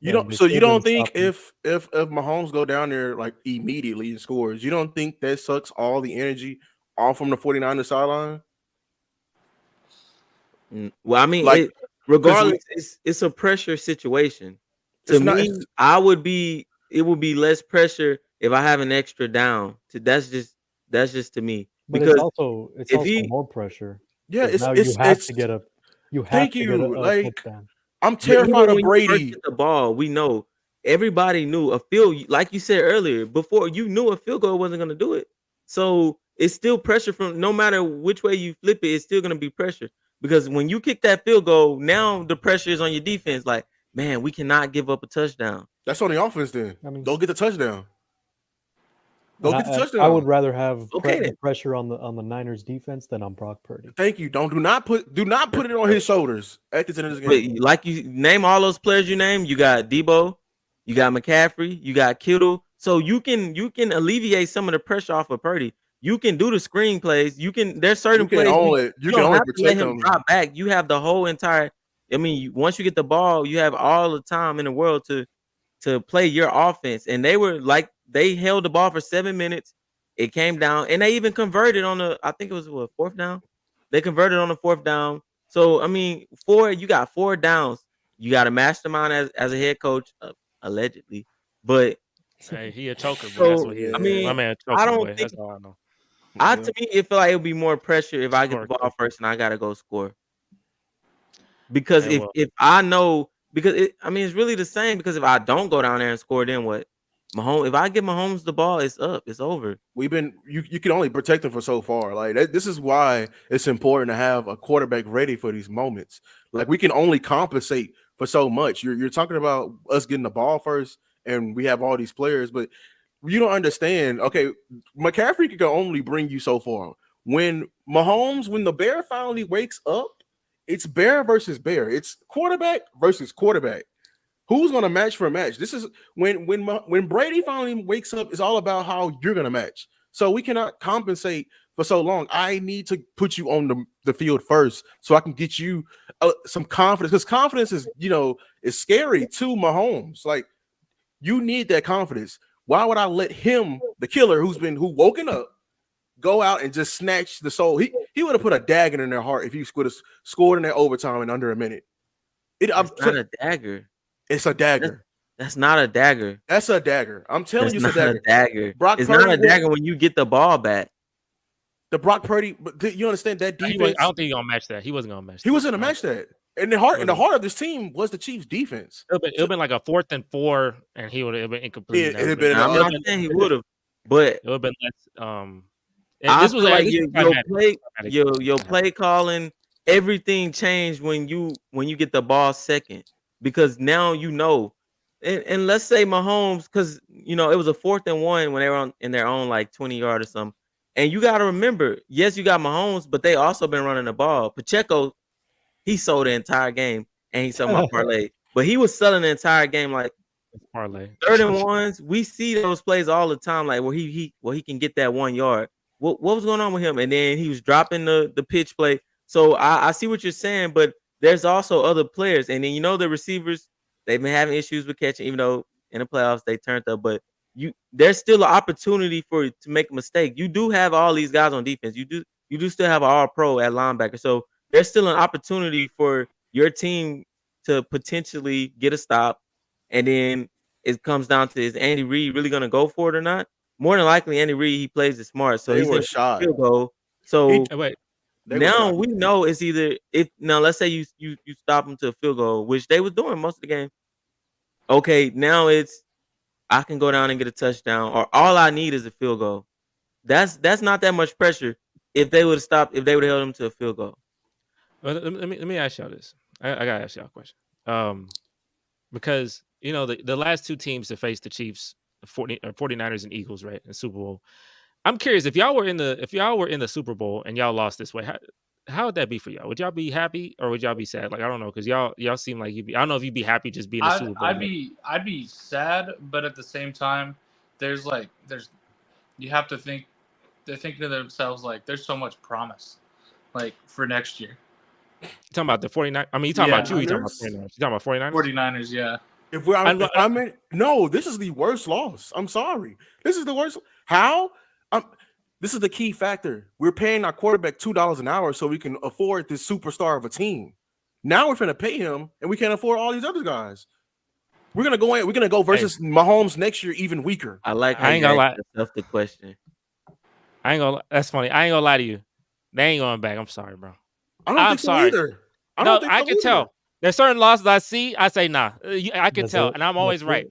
You don't think if Mahomes go down there like immediately and scores, you don't think that sucks all the energy off from the 49ers sideline? Well, I mean, Like, regardless, it's a pressure situation. To it's not. me, it would be less pressure if I have an extra down. That's just to me. But it's Because also if he more pressure Yeah, because now it's. you have Thank to get you. a Like, touchdown. I'm But terrified even of when you first Brady. get the ball, we know everybody knew a field, like you said earlier, before you knew a field goal wasn't going to do it. So it's still pressure from no matter which way you flip it, it's still going to be pressure because when you kick that field goal, now the pressure is on your defense. Like, man, we cannot give up a touchdown. That's on the offense. Then I mean, go get the touchdown. Go and get the I touchdown. would rather have Okay, the then. pressure on the Niners defense than on Brock Purdy. Thank you. Do not put it on his shoulders at the end of this But game. like you name all those players you name, you got Debo, you got McCaffrey, you got Kittle. So you can alleviate some of the pressure off of Purdy. You can do the screen plays. There's certain plays You you can don't only have to let protect him them. drop back. You have the whole entire. I mean, once you get the ball, you have all the time in the world to play your offense. And they held the ball for 7 minutes. It came down, and they even converted on I think it was fourth down. They converted on the fourth down. So I mean, you got 4 downs. You got a mastermind as a head coach, allegedly. But Hey, he a choker boy. That's so what he is. I Yeah. My mean, man, a I choker don't boy. think That's all I know. to me it feel like it would be more pressure if I get the Sure, ball coach. first and I gotta go score. Because Hey, well, if I know I mean it's really the same because if I don't go down there and score, then what? Mahomes, if I give Mahomes the ball, it's up. It's over. You can only protect them for so far. Like this is why it's important to have a quarterback ready for these moments. Like we can only compensate for so much. You're talking about us getting the ball first, and we have all these players, but you don't understand. Okay, McCaffrey can only bring you so far. When the bear finally wakes up, it's bear versus bear. It's quarterback versus quarterback. Who's going to match for a match? This is when Brady finally wakes up. It's all about how you're going to match. So we cannot compensate for so long. I need to put you on the field first, so I can get you some confidence. Because confidence is scary to Mahomes. Like you need that confidence. Why would I let him, the killer, who woken up, go out and just snatch the soul? He would have put a dagger in their heart if he would have scored in that overtime in under a minute. It's not a dagger. It's a dagger. That's not a dagger. That's a dagger. I'm telling you, It's not a dagger. Brock It's Purdy not a dagger when you get the ball back. The Brock Purdy, but you understand that defense? I don't think he's gonna match that. He wasn't gonna match. He wasn't gonna match that. And the heart of this team was the Chiefs' defense. It would have been like a 4th and 4, and he would have been incomplete. I'm not saying he would have, but it would have been less. I feel like your play calling, everything changed when you get the ball second, because now and let's say Mahomes, because it was a 4th and 1 when they were in their own like 20-yard or something, and you got to remember, yes, you got Mahomes, but they also been running the ball. Pacheco, he sold the entire game, and he sold my parlay, but he was selling the entire game like parlay. 3rd and 1s. We see those plays all the time, like where he can get that 1 yard. What was going on with him? And then he was dropping the pitch play. So I see what you're saying, but there's also other players. And then the receivers, they've been having issues with catching, even though in the playoffs they turned up. But there's still an opportunity to make a mistake. You do have all these guys on defense. You do still have an all-pro at linebacker. So there's still an opportunity for your team to potentially get a stop. And then it comes down to, is Andy Reid really going to go for it or not? More than likely, Andy Reid, he plays it smart, so he's going to field goal. So now we know it's either let's say you stop him to a field goal, which they was doing most of the game. Okay, now it's I can go down and get a touchdown, or all I need is a field goal. That's not that much pressure if they would have stopped, if they would have held him to a field goal. Well, let me ask y'all this. I gotta ask y'all a question. Because the last 2 teams to face the Chiefs, 49ers and Eagles, right, in Super Bowl. I'm curious, if y'all were in the Super Bowl and y'all lost this way, how would that be for y'all? Would y'all be happy or would y'all be sad? Like, I don't know, because y'all seem like I don't know if you'd be happy just being a Super Bowl. I'd be sad, but at the same time, you have to think, they're thinking to themselves like there's so much promise, like for next year. You talking about the 49ers? I mean, you talking about you? You talking about 49ers? You talking about 49ers? 49ers, yeah. No, this is the worst loss. I'm sorry. This is the worst. How? This is the key factor. We're paying our quarterback $2 an hour so we can afford this superstar of a team. Now we're finna pay him, and we can't afford all these other guys. We're gonna go in. We're gonna go versus Mahomes next year, even weaker. I like how I ain't you gonna asked lie. yourself the question. I ain't gonna. That's funny. I ain't gonna lie to you. They ain't going back. I'm sorry, bro. I don't I'm think so sorry. either. I No, don't think I so can either. tell. There's certain losses I see. I say nah. I can That's tell, it. and I'm always That's right.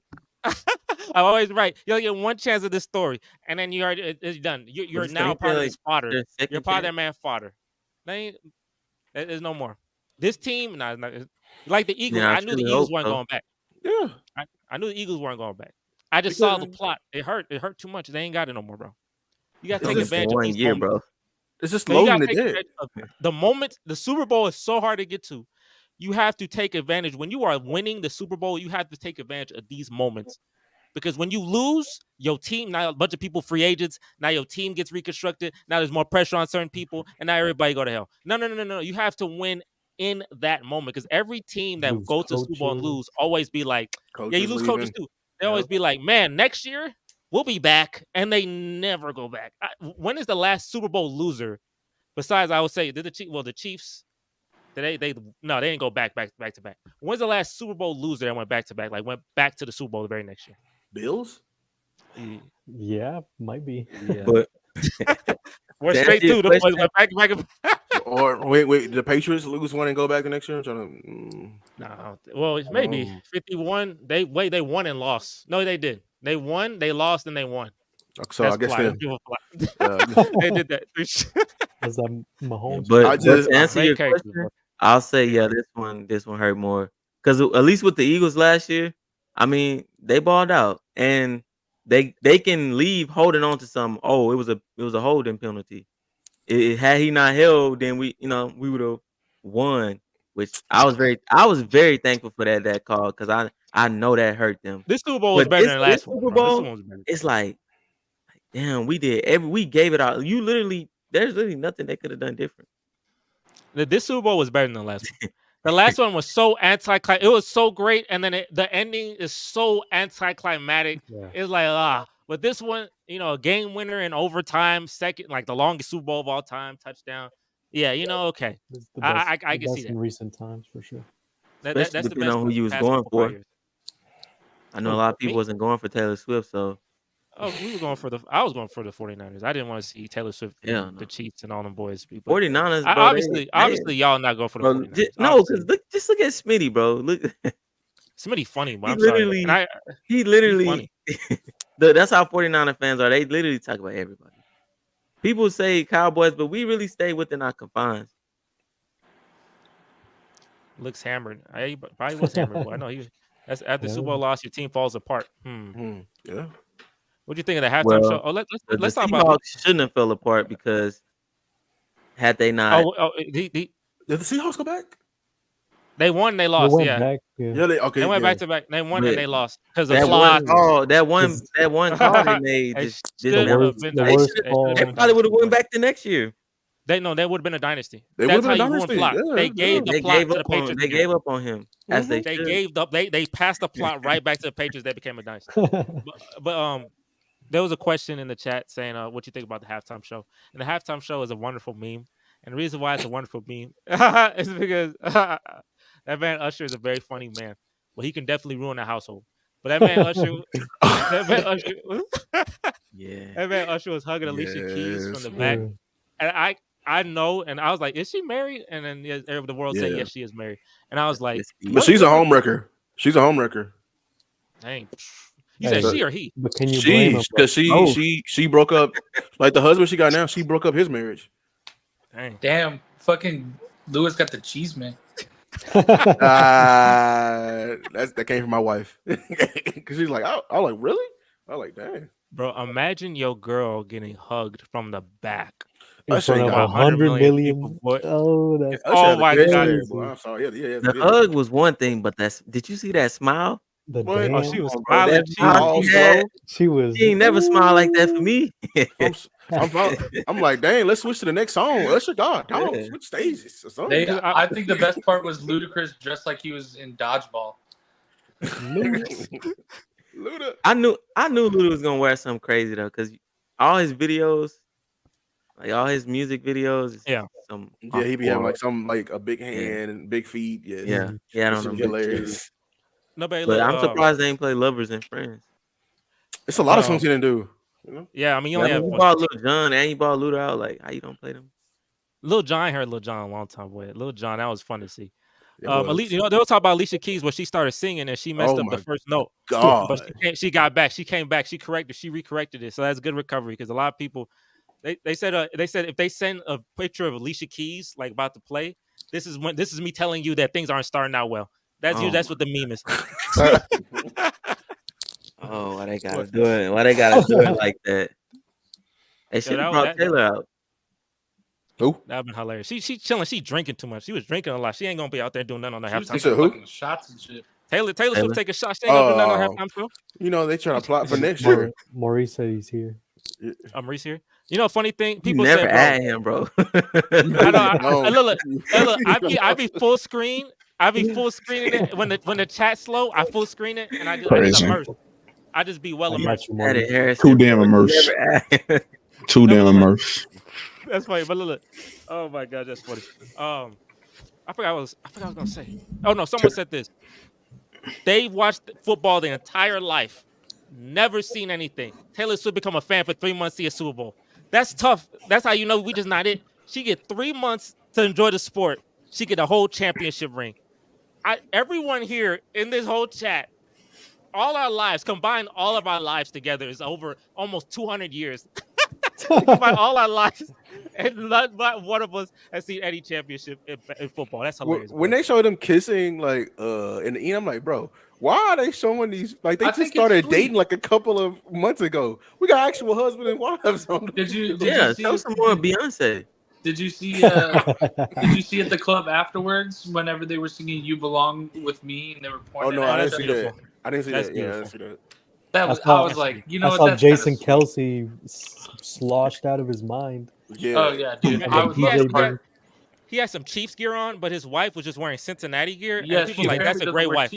I'm always right. You'll get one chance of this story, and then you already it's done. You're But now ain't part there, of his fodder. their You're second part of chance? that man fodder. There's no more. This team, nah, like the Eagles. Yeah, I I knew the truly Eagles hope weren't so. going back. Yeah, I knew the Eagles weren't going back. I just saw the because plot. It hurt. It hurt too much. They ain't got it no more, bro. You got to It's take Only just- been advantage of 1 these year, moments. bro. it's just No, you loading gotta the take deck. advantage of the moment. The Super Bowl is so hard to get to. You have to take advantage. When you are winning the Super Bowl, you have to take advantage of these moments. Because when you lose, your team, now a bunch of people free agents, now your team gets reconstructed. Now there's more pressure on certain people, and now everybody go to hell. No. You have to win in that moment. Because every team that Lose goes to Super Bowl and coaches. lose always be like, Coaches yeah, you lose coaches leaving. too. They always Yep. be like, man, next year we'll be back, and they never go back. When is the last Super Bowl loser? Besides, I would say the Chiefs. They didn't go back to back. When's the last Super Bowl loser that went back to back? Like went back to the Super Bowl the very next year. Bills. Yeah, might be. Yeah. But We're to straight answer your to the question- went back to back. Or wait, the Patriots lose one and go back the next year. I'm trying to. No, well, maybe 51. They won and lost. No, they did. They won, they lost, and they won. So That's I guess plot. then. Let's give a plot. They did that. Was that Mahomes? But just- to answer Great your character, question, bro. I'll say this one hurt more because at least with the Eagles last year, I mean they balled out and they can leave holding on to some. Oh, it was a holding penalty. Had he not held, then we would have won. Which I was very thankful for that call because I know that hurt them. This Super Bowl was But better this than the last one. Super Bro. This Bowl, one was better. it's like, damn, we gave it out. There's literally nothing they could have done different. This Super Bowl was better than the last one. The last one was so anticlimactic. It was so great, and then the ending is so anticlimactic. Yeah. It's like but this one, a game winner in overtime, second, like the longest Super Bowl of all time, touchdown. Yeah, okay. It's the I best, can the see best that. in recent times for sure. Especially That's the depending best on who you was past going couple, 5 for. years. I know a lot of people Me? wasn't going for Taylor Swift, so Oh, I was going for the 49ers. I didn't want to see Taylor Swift and Hell no. the Chiefs and all them boys. But 49ers, bro. obviously, y'all not going for the bro, 49ers. no, because just look at Smitty, bro. Look, Smitty funny, but he I'm sorry. literally, And he he's literally. funny. That's how 49er fans are. They literally talk about everybody. People say Cowboys, but we really stay within our confines. Looks hammered. He probably was hammered, but I know that's after Super Bowl loss, your team falls apart. Yeah. What do you think of the halftime Well, show? Oh, The let's talk Seahawks about. shouldn't have fell apart because had they not, Did the Seahawks go back? they won, they They lost. went Yeah, back. Yeah. Yeah, they went back to back. They won and they lost because of that plot. one call, that one call they made They just should didn't have work. been the They worst should've- call. They probably would have went back the next year. They would have been a dynasty. They That's would've how been a you ruin dynasty, plot. yeah, They yeah. gave the They plot gave to the up on. Patriots. They again. gave up on him as they They should. gave up. They passed the plot right back to the Patriots. They became a dynasty. But there was a question in the chat saying, "What you think about the halftime show?" And the halftime show is a wonderful meme. And the reason why it's a wonderful meme is because that man Usher is a very funny man. Well, he can definitely ruin a household. But that man Usher, Yeah. that man Usher was hugging Alicia Keys from Yes. the back, and I know, and I was like, "Is she married?" And then the world said, Yeah. "Yes, she is married." And I was like, But she's a homewrecker. She's a homewrecker. "Dang." You said Hey, she or he? But can you blame him? Because Oh. she broke up, like the husband she got now. She broke up his marriage. Dang. Damn, fucking Lewis got the cheese, man. That came from my wife. Because she's like, I like, really? I like, dang. Bro, imagine your girl getting hugged from the back. In Usher front ain't of got 100 million. people, boy. Oh, that's Oh my God. crazy. I'm sorry. Yeah. The hug was one thing, but did you see that smile? The What? dance. Oh, she was Bro, smiling. that smile all she had, She was. she ain't never smiled like that for me. I'm like, dang, let's switch to the next song. Usher, God, Yeah. switch stages or something. I think the best part was Ludacris dressed like he was in dodgeball. Luda. I knew Luda was gonna wear something crazy though, because all his videos, Like all his music videos. Is Yeah. Some Yeah, he be having like hardcore- some like a big hand and big feet. Yeah, Yeah. Yeah. I This don't should know. be hilarious. Nobody But look. I'm surprised they ain't play Lovers and Friends. It's a lot of songs he didn't do. You know? Yeah, I mean, you I only mean, have you bought Lil Jon and you bought Luda out. Like, how you don't play them? Lil Jon. I heard Lil Jon a long time ago. Lil Jon, that was fun to see. It was. Alicia, they were talking about Alicia Keys where she started singing and she messed Oh up the my first note. God. But she got back. She came back. She recorrected it. So that's good recovery because a lot of people they said if they send a picture of Alicia Keys like about to play, this is me telling you that things aren't starting out well. That's you. That's what the meme is. Oh, why they gotta do it? Why they gotta do it like that? They should have brought Taylor out. Who? That'd been hilarious. She chilling. She drinking too much. She was drinking a lot. She ain't gonna be out there doing nothing on the halftime. Taking fucking shots and shit. Taylor Swift take a shot. She ain't gonna do nothing on halftime show. You know they trying to plot for next year. Maurice said he's here. Maurice here. You know, funny thing, people never say, add him, bro. I know. Look, I be full screen. I be full screening it when the chat's slow. I full screen it and I just immerse. I just be well immersed. Too damn immersed. Too damn immersed. That's funny, but look. Oh my god, that's funny. I forgot what I was gonna say. Oh no, someone said this. They watched football their entire life, never seen anything. Taylor Swift become a fan for 3 months, see a Super Bowl. That's tough. That's how you know we just not it. She get 3 months to enjoy the sport. She get a whole championship ring. Everyone here in this whole chat, all our lives, combine all of our lives together is over almost 200 years. Combine all our lives, and not one of us has seen any championship in football. That's hilarious. When they showed them kissing, like in the end, I'm like, bro, why are they showing these? Like they just started dating like a couple of months ago. We got actual husband and wives on. Did you show some more Beyonce? Did you see? Did you see at the club afterwards? Whenever they were singing "You Belong with Me" and they were pointing. Oh no, at I it? didn't see that. I didn't see that. Yeah, I didn't see that. That was. I was like, you know, I what? saw Jason Kelce sloshed out of his mind. Yeah. Oh yeah, dude. I was he had some Chiefs gear on, but his wife was just wearing Cincinnati gear. Yeah, and people like that's a great wife.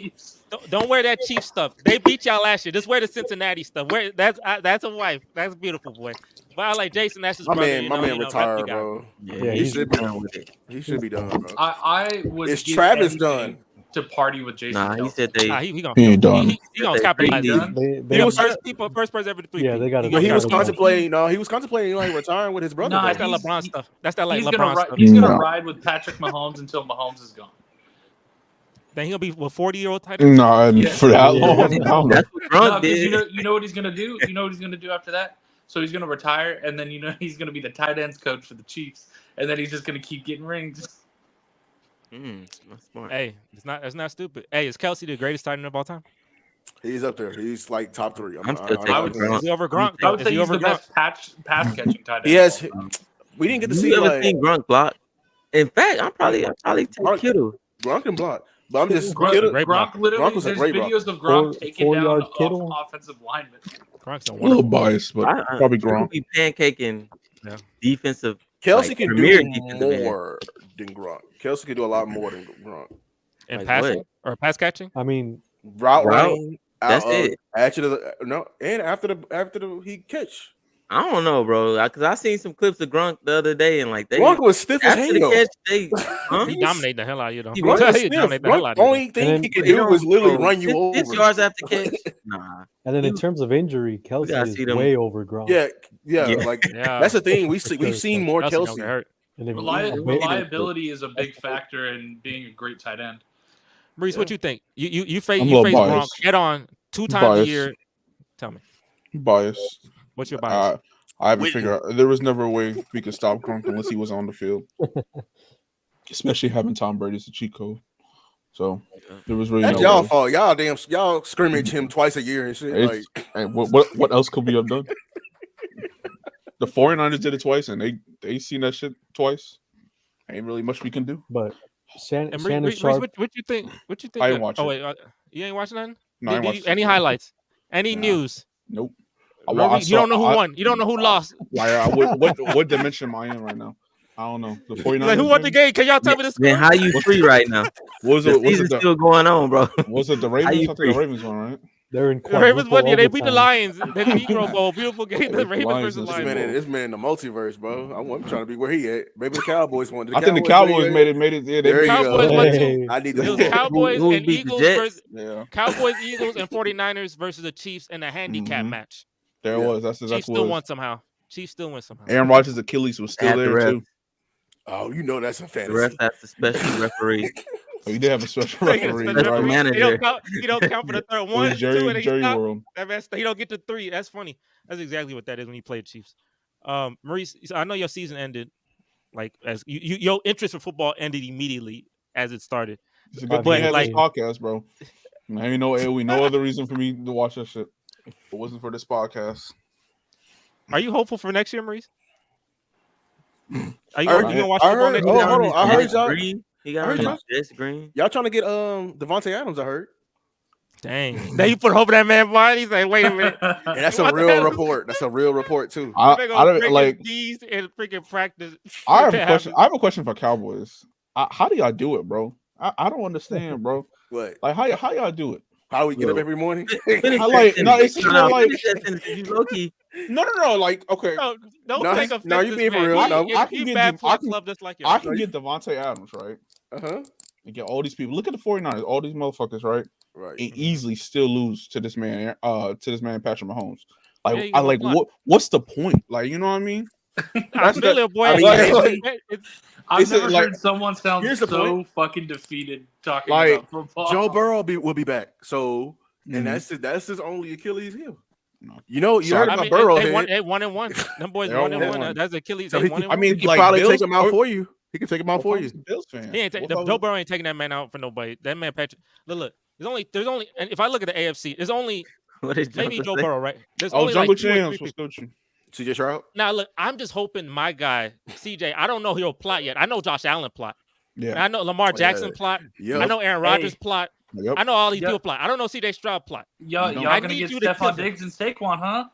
Don't wear that Chiefs stuff. They beat y'all last year. Just wear the Cincinnati stuff. That's a wife. That's a beautiful boy. But I like Jason. That's his brother. My man retired, bro. Yeah, he should be done with it. He should be done, bro. I would. Is Travis done? To party with Jason. Nah, he said they. He ain't done. He gonna capitalize. They He was first person ever to 3. Yeah, they got. But he was contemplating. No, he was contemplating like retiring with his brother. Nah, that's that LeBron stuff. That's that like LeBron stuff. He's gonna ride with Patrick Mahomes until Mahomes is gone. Then he'll be with 40-year-old tight end. No, for that long. That's what Gronk did. You know what he's gonna do. You know what he's gonna do after that. So he's gonna retire, and then he's gonna be the tight ends coach for the Chiefs, and then he's just gonna keep getting rings. That's smart. Hey, it's not stupid. Hey, is Kelce the greatest tight end of all time? He's up there. He's like top 3. I'm still taking Is he over Gronk? I would say he's the best pass catching tight end. Yes, we didn't get to see. You ever seen Gronk block? In fact, I'm probably take Kittle. Gronk can block, but I'm just Gronk literally. was a There's great videos of Gronk taking down Kittle. offensive linemen. Gronk's A little biased, but probably Gronk. Be pancaking defensive. Kelce like, can premier do defensive more than Gronk. Kelce can do a lot more than Gronk. And Like passing what? or pass catching? I mean, Route running. That's it. Actually, no, and after the he catch. I don't know, bro. Because I seen some clips of Gronk the other day, and like Gronk was stiff as after the hell. catch, He dominated the hell out of you, though. Gronk was stiff. The Only thing he could do was literally run you over. 6 yards after catch. Nah. and then in terms of injury, Kelce is way over Gronk. Yeah. Like that's the thing. We've seen more Kelce. And Reliability is a big factor in being a great tight end. Maurice, what you think? You face biased. Gronk head on 2 times a year. Tell me. Biased. What's your bias? I haven't figured out. There was never a way we could stop Gronk unless he was on the field. Especially having Tom Brady as a cheat code. So there was really that's no y'all way. fault. Y'all scrimmage him twice a year and shit. And what else could we have done? The 49ers did it twice, and they seen that shit twice. Ain't really much we can do. But Shannon Maurice, Sharp. what you think? What you think? I didn't watch it. Oh wait, you ain't watching nothing? No, I watched any highlights? Any news? Nope. You don't know who won. You don't know who lost. What dimension am I in right now? I don't know. The 49ers. Like, who won the game? Can y'all tell me this? Man, how you free right now? Was the season's still going on, bro. Was it the Ravens? I think the Ravens won, right? They're in The Ravens won. Yeah, they beat the overtime. Lions. The Negro Bowl, beautiful game. They The beat the Ravens Lions versus in the Super Lions. Bowl. This man in the multiverse, bro. I'm trying to be where he at. Maybe the Cowboys won. I think the Cowboys made it. Yeah, they There beat you go. Cowboys won too. Hey, I need It to was move on. Cowboys Who and beat the Eagles Jets? versus Yeah. Cowboys, Eagles, and 49ers versus the Chiefs in a handicap Mhm. match. There it Yeah. was. That's Chiefs exactly still what it won was. somehow. Chiefs still win somehow. Aaron Rodgers' Achilles was still At the there ref. too. Oh, you know that's a The rest, fantasy. that's the special referee. So he did have a special So he gets referee, special Special right? referee. manager. He don't count for the third. It One, was two, and then he Jerry stopped. World. That man, he don't get to 3. That's funny. That's exactly what that is when you play the Chiefs. Maurice, I know your season ended like as your interest in football ended immediately as it started. It's a good But, thing we had like- this podcast, bro. Ain't no other reason for me to watch that shit. If it wasn't for this podcast. Are you hopeful for next year, Maurice? Are you I gonna watch I football heard- next oh, year? hold on. I heard y'all. Green. He got I heard on y'all- his Jets green. Y'all trying to get Devontae Adams, I heard. Dang. Now you put hope in that man body. He's like, wait a minute. And that's a Devontae real Adams- report. That's a real report too. I They gonna don't break like. his knees and freaking practice. I have to a have question. him. I have a question for Cowboys. How do y'all do it, bro? I don't understand, bro. What? Like how y'all do it? How we get up Yo. every morning? Finish I that like- no, sentence. it's not like- Finish that sentence. You low-key. No. Like okay, No, don't No, take offense. no, you to being this for man. real. He- No, he- I he can get bad the- for I a can- club just like I y'all. can get Devontae Adams right Uh-huh. and get all these people. Look at the 49ers, all these motherfuckers, right? Right. And easily still lose to this man, Patrick Mahomes. Yeah, Like you I gonna like fly. what's the point? Like you know what I mean? I'm still a boy. I mean, I've Is it never like- heard someone sound Here's the so point. fucking defeated talking Like, about football. Joe Burrow will be back. So Mhm. and that's his only Achilles heel. No. You know, you Sorry. heard I about mean, Burrow. they head. won and one. Them boys They all 1 and won. 1. That's Achilles. So They he 1 and I 1. mean, He can like probably Bills, take him out or- for you. He can take him out for you. Bills fan. He ain't Both Joe of them. Burrow ain't taking that man out for nobody. That man Patrick. Look. There's only, and if I look at the AFC, there's only What did maybe Joe say? Burrow, right? There's Oh, only Jungle like 2 or 3 Champs. people. What's good? CJ Stroud. Now look, I'm just hoping my guy CJ. I don't know he'll plot yet. I know Josh Allen plot. Yeah. I know Lamar Jackson plot. Yeah. I know Aaron Rodgers Hey. plot. Yep. I know all these Yep. people plot. I don't know CJ Stroud plot. Y'all No. y'all I gonna need get you to kill Stephon them. Diggs and Saquon, huh?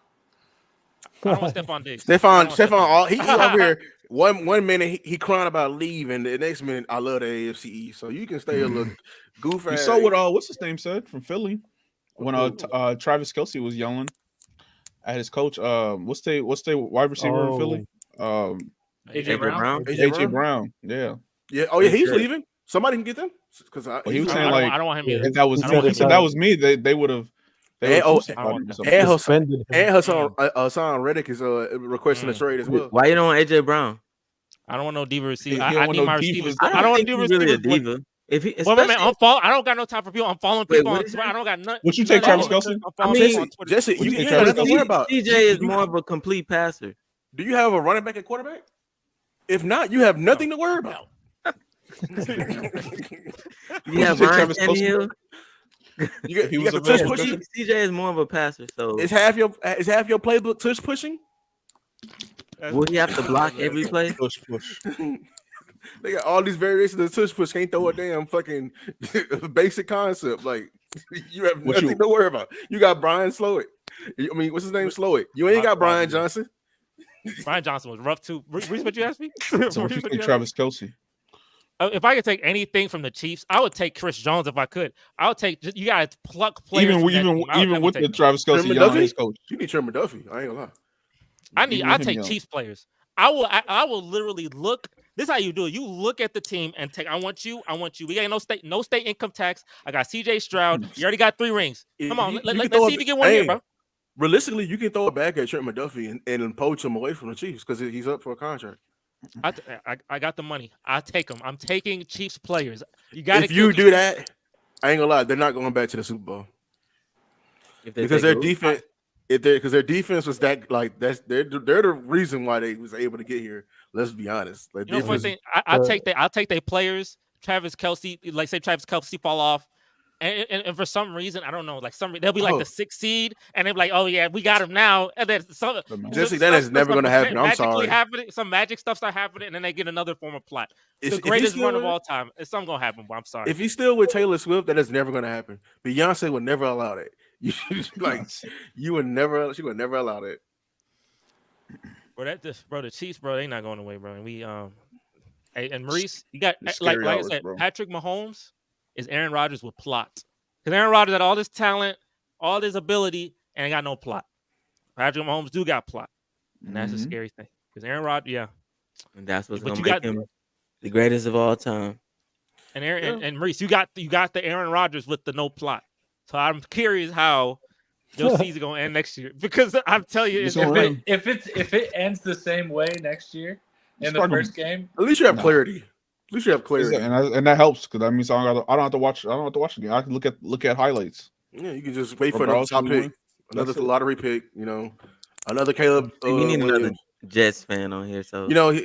I don't want Stephon Diggs. Stephon, all he over here. One minute he crying about leaving, the next minute I love the AFC East. So you can stay a little goof. You saw what what's his name said from Philly when Travis Kelce was yelling at his coach. What's the wide receiver in Philly? AJ Brown. AJ Brown. Yeah. Yeah. Oh yeah, he's Sure. leaving. Somebody can get them because he was I saying don't, like I don't want him Yeah. either. if that was I don't want me, him if that was me, they would have. And- oh, I don't want that. And Hassan, Suspended him. and Hassan Reddick is requesting a trade as well. Why you don't want AJ Brown? I don't want no diva receiver. He I don't want need no my divas. receivers. I I don't don't want think diva he's really a receivers. diva. If he, Well, man, especially- I don't got no time for people. I'm following Wait, people what on is Twitter. that? I don't got nothing. Would you take nothing Travis on Kelce? I'm following I mean, people on Twitter. Jesse, Would you you take ain't Travis got nothing to worry Kelce? about. CJ is more of a complete passer. Do you have a running back at quarterback? If not, you have nothing to worry about. You Would have you take Ryan Travis Kelce? Tannehill. You He got was the tush available. pushing. CJ is more of a passer, so Is half your playbook tush pushing? will he have to block every play? Push. They got all these variations of the tush push. Can't throw a damn fucking basic concept. Like you have What nothing you- to worry about. You got Brian Slowett. I mean, what's his name? Slowett. You ain't got Brian Johnson. Brian Johnson was rough too. Reese, what you asked me? So Reese, would you what take asked Travis Kelce? me? If I could take anything from the Chiefs, I would take Chris Jones if I could. I would take. You got to pluck players. Even from that team. I would even definitely with take the them. Travis Kelce Sherman yelling at Duffy? his coach. You need Sherman Duffy. I ain't gonna lie. I Even him take yelling. Chiefs players. I will literally look. This is how you do it. You look at the team and take. I want you. We got no state income tax. I got CJ Stroud. You already got 3 rings. Come on, You let's can throw see a- if you get one hey, here, bro. Realistically, you can throw it back at Trent McDuffie and poach him away from the Chiefs because he's up for a contract. I got the money. I take them. I'm taking Chiefs players. You got to. If you do that, I ain't gonna lie, they're not going back to the Super Bowl If they because take their a- defense. Because their defense was that like they're the reason why they was able to get here. Let's be honest. Like, You know, funny thing, I'll take their players. Travis Kelce, like say Travis Kelce fall off, and for some reason I don't know, like they'll be like the 6th seed, and they'll be like, oh yeah, we got him now, and then Jesse, that is never gonna happen. I'm sorry. Some magic stuff start happening, and then they get another form of plot. If The greatest he's run of still- all time. It's something gonna happen, but I'm sorry. If he's still with Taylor Swift, that is never gonna happen. Beyonce would never allow that. You would never. She would never allow that. Bro, the Chiefs, bro, they not going away, bro. And we hey, and Maurice, you got It's like scary I hours, said, bro. Patrick Mahomes is Aaron Rodgers with plot. Because Aaron Rodgers had all this talent, all this ability and got no plot. Patrick Mahomes do got plot, and that's a Mhm. scary thing. Because Aaron Rodgers, And that's what's but gonna you make got him the greatest of all time. and Aaron and Maurice, you got the Aaron Rodgers with the no plot. So I'm curious how your season gonna end next year because I'm telling you, It's it's on like, him. If it ends the same way next year in the Start him. first game, At least you have Nah. clarity. At least you have clarity. And that helps because that means I don't have to watch. I don't have to watch the game. I can look at highlights. Yeah, you can just wait for another Regardless top of who pick, wins. another That's it. lottery pick. Another Caleb. See, we need another Williams. Jets fan on here. So Because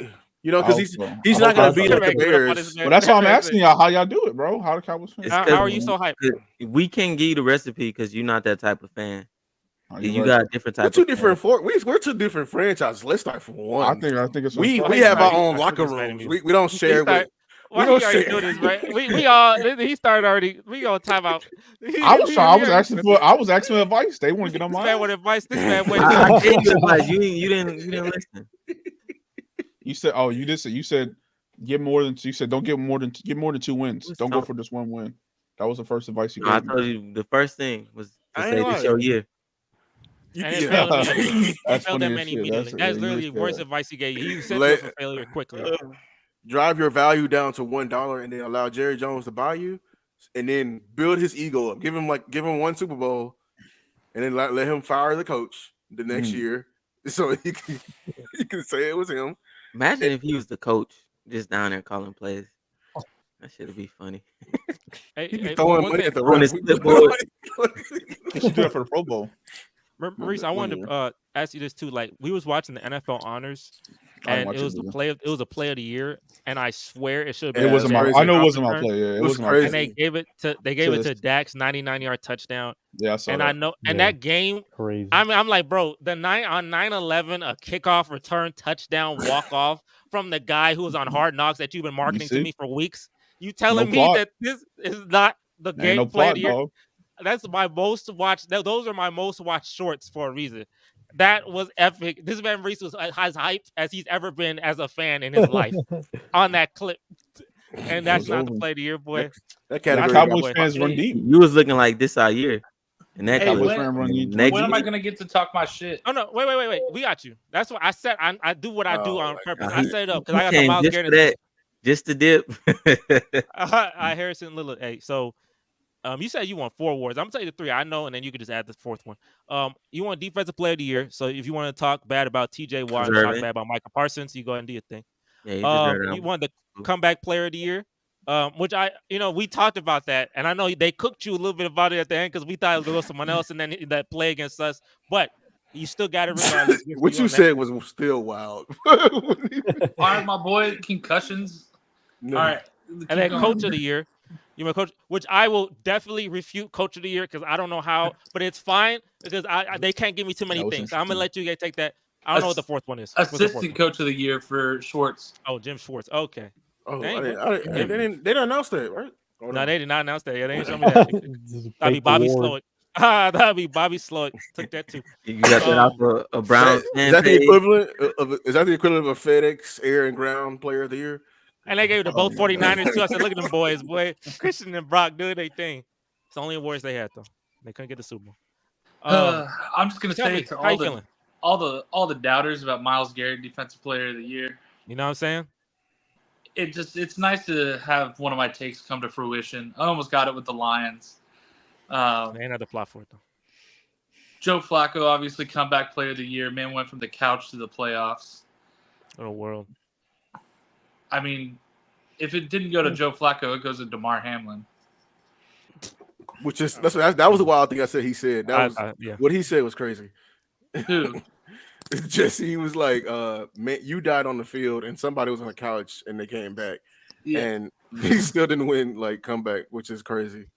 he's I not hope going to so. be like the Bears. But that's why I'm asking y'all how y'all do it, bro. How the Cowboys fans? It's how are you so hyped? we can't give you the recipe because you're not that type of fan. Oh, You right. got a different We're type two of different. We're two different franchises. Let's start from one. I think it's we start. have our He- own I locker think it's rooms. Miami. We don't share with. Why don't he already share. do this, right? We all he started already. We gonna time out. I was asking for advice. They want to get on this my man ass. with advice. This man waited. I gave you advice. You didn't listen. You said, you said get more than. You said don't get more than 2 wins. Don't go for just 1 win. That was the first advice you No, I gave me. told you the first thing was to I say ain't this lying. your year. And it Yeah. failed immediately. He That's failed funny that as man shit. immediately. That's literally the worst advice he gave you. He set you up for failure quickly. Drive your value down to $1 and then allow Jerry Jones to buy you, and then build his ego up. Give him 1 Super Bowl, and then let him fire the coach the next year, so he can say it was him. Imagine if he was the coach, just down there calling plays. That should be funny. He'd be throwing money at the On his clipboard. He should do that for the Pro Bowl. Maurice, I wanted to ask you this too. Like we was watching the NFL honors, and it was a play of the year, and I swear it should have been. It wasn't my. I know it wasn't my play. Yeah, it wasn't my play. And they gave it to Dak's 99-yard touchdown. Yeah, I saw and that. I know, and that game, crazy. I mean, I'm like, bro, on 9/11, a kickoff return touchdown walk off from the guy who was on Hard Knocks that you've been marketing to me for weeks. You telling me that this is not the game play of the year? Dog. That's my most watched. Those are my most watched shorts for a reason. That was epic. This man Maurice was as hyped as he's ever been as a fan in his life on that clip. And that's not the play of the year, boy. That category. Cowboys fans run deep. You was looking like this our year. And that Hey, Cowboys when- run deep. When am I gonna get to talk my shit? Oh no! Wait! We got you. That's what I said. I do what I do on purpose. I set it up because I got the came Miles just Garrett. for that, just to dip. Harrison Lillard. Hey, so you said you want 4 awards. I'm gonna tell you the 3 I know, and then you could just add the 4th one. You want Defensive Player of the Year. So if you want to talk bad about T.J. Watt, talk bad about Micah Parsons, you go ahead and do your thing. Yeah, you want the Comeback Player of the Year. Which we talked about that, and I know they cooked you a little bit about it at the end because we thought it was going to go someone else, and then that play against us. But you still got it regardless. What you said was still wild. All right, my boy, concussions. No. All right, and then Coach of the Year. You want Coach, which I will definitely refute Coach of the Year because I don't know how, but it's fine because they can't give me too many things. So I'm gonna let you guys take that. I don't know what the 4th one is. Assistant Coach of the Year for Schwartz. Oh, Jim Schwartz. Okay. Oh, they didn't announce that, right? Oh, no, they did not announce that. Yeah, they didn't show me that. That'd be Bobby Slowick. That'd be Bobby Slowick. Took that too. You got that off a Brown. Is that the equivalent of a FedEx Air and Ground Player of the Year? And they gave it to both 49ers too. I said, look at them boys, boy. Christian and Brock doing their thing. It's the only awards they had though. They couldn't get the Super Bowl. I'm just gonna say to all the doubters about Myles Garrett, Defensive Player of the Year. You know what I'm saying? It's nice to have one of my takes come to fruition. I almost got it with the Lions. They ain't had the plot for it though. Joe Flacco, obviously comeback player of the year. Man went from the couch to the playoffs. What a world. I mean, if it didn't go to Joe Flacco, it goes to DeMar Hamlin. Which is that was the wild thing I said. He said that was what he said was crazy. Who? Jesse, he was like, man, you died on the field and somebody was on the couch and they came back. Yeah. And he still didn't win like comeback, which is crazy.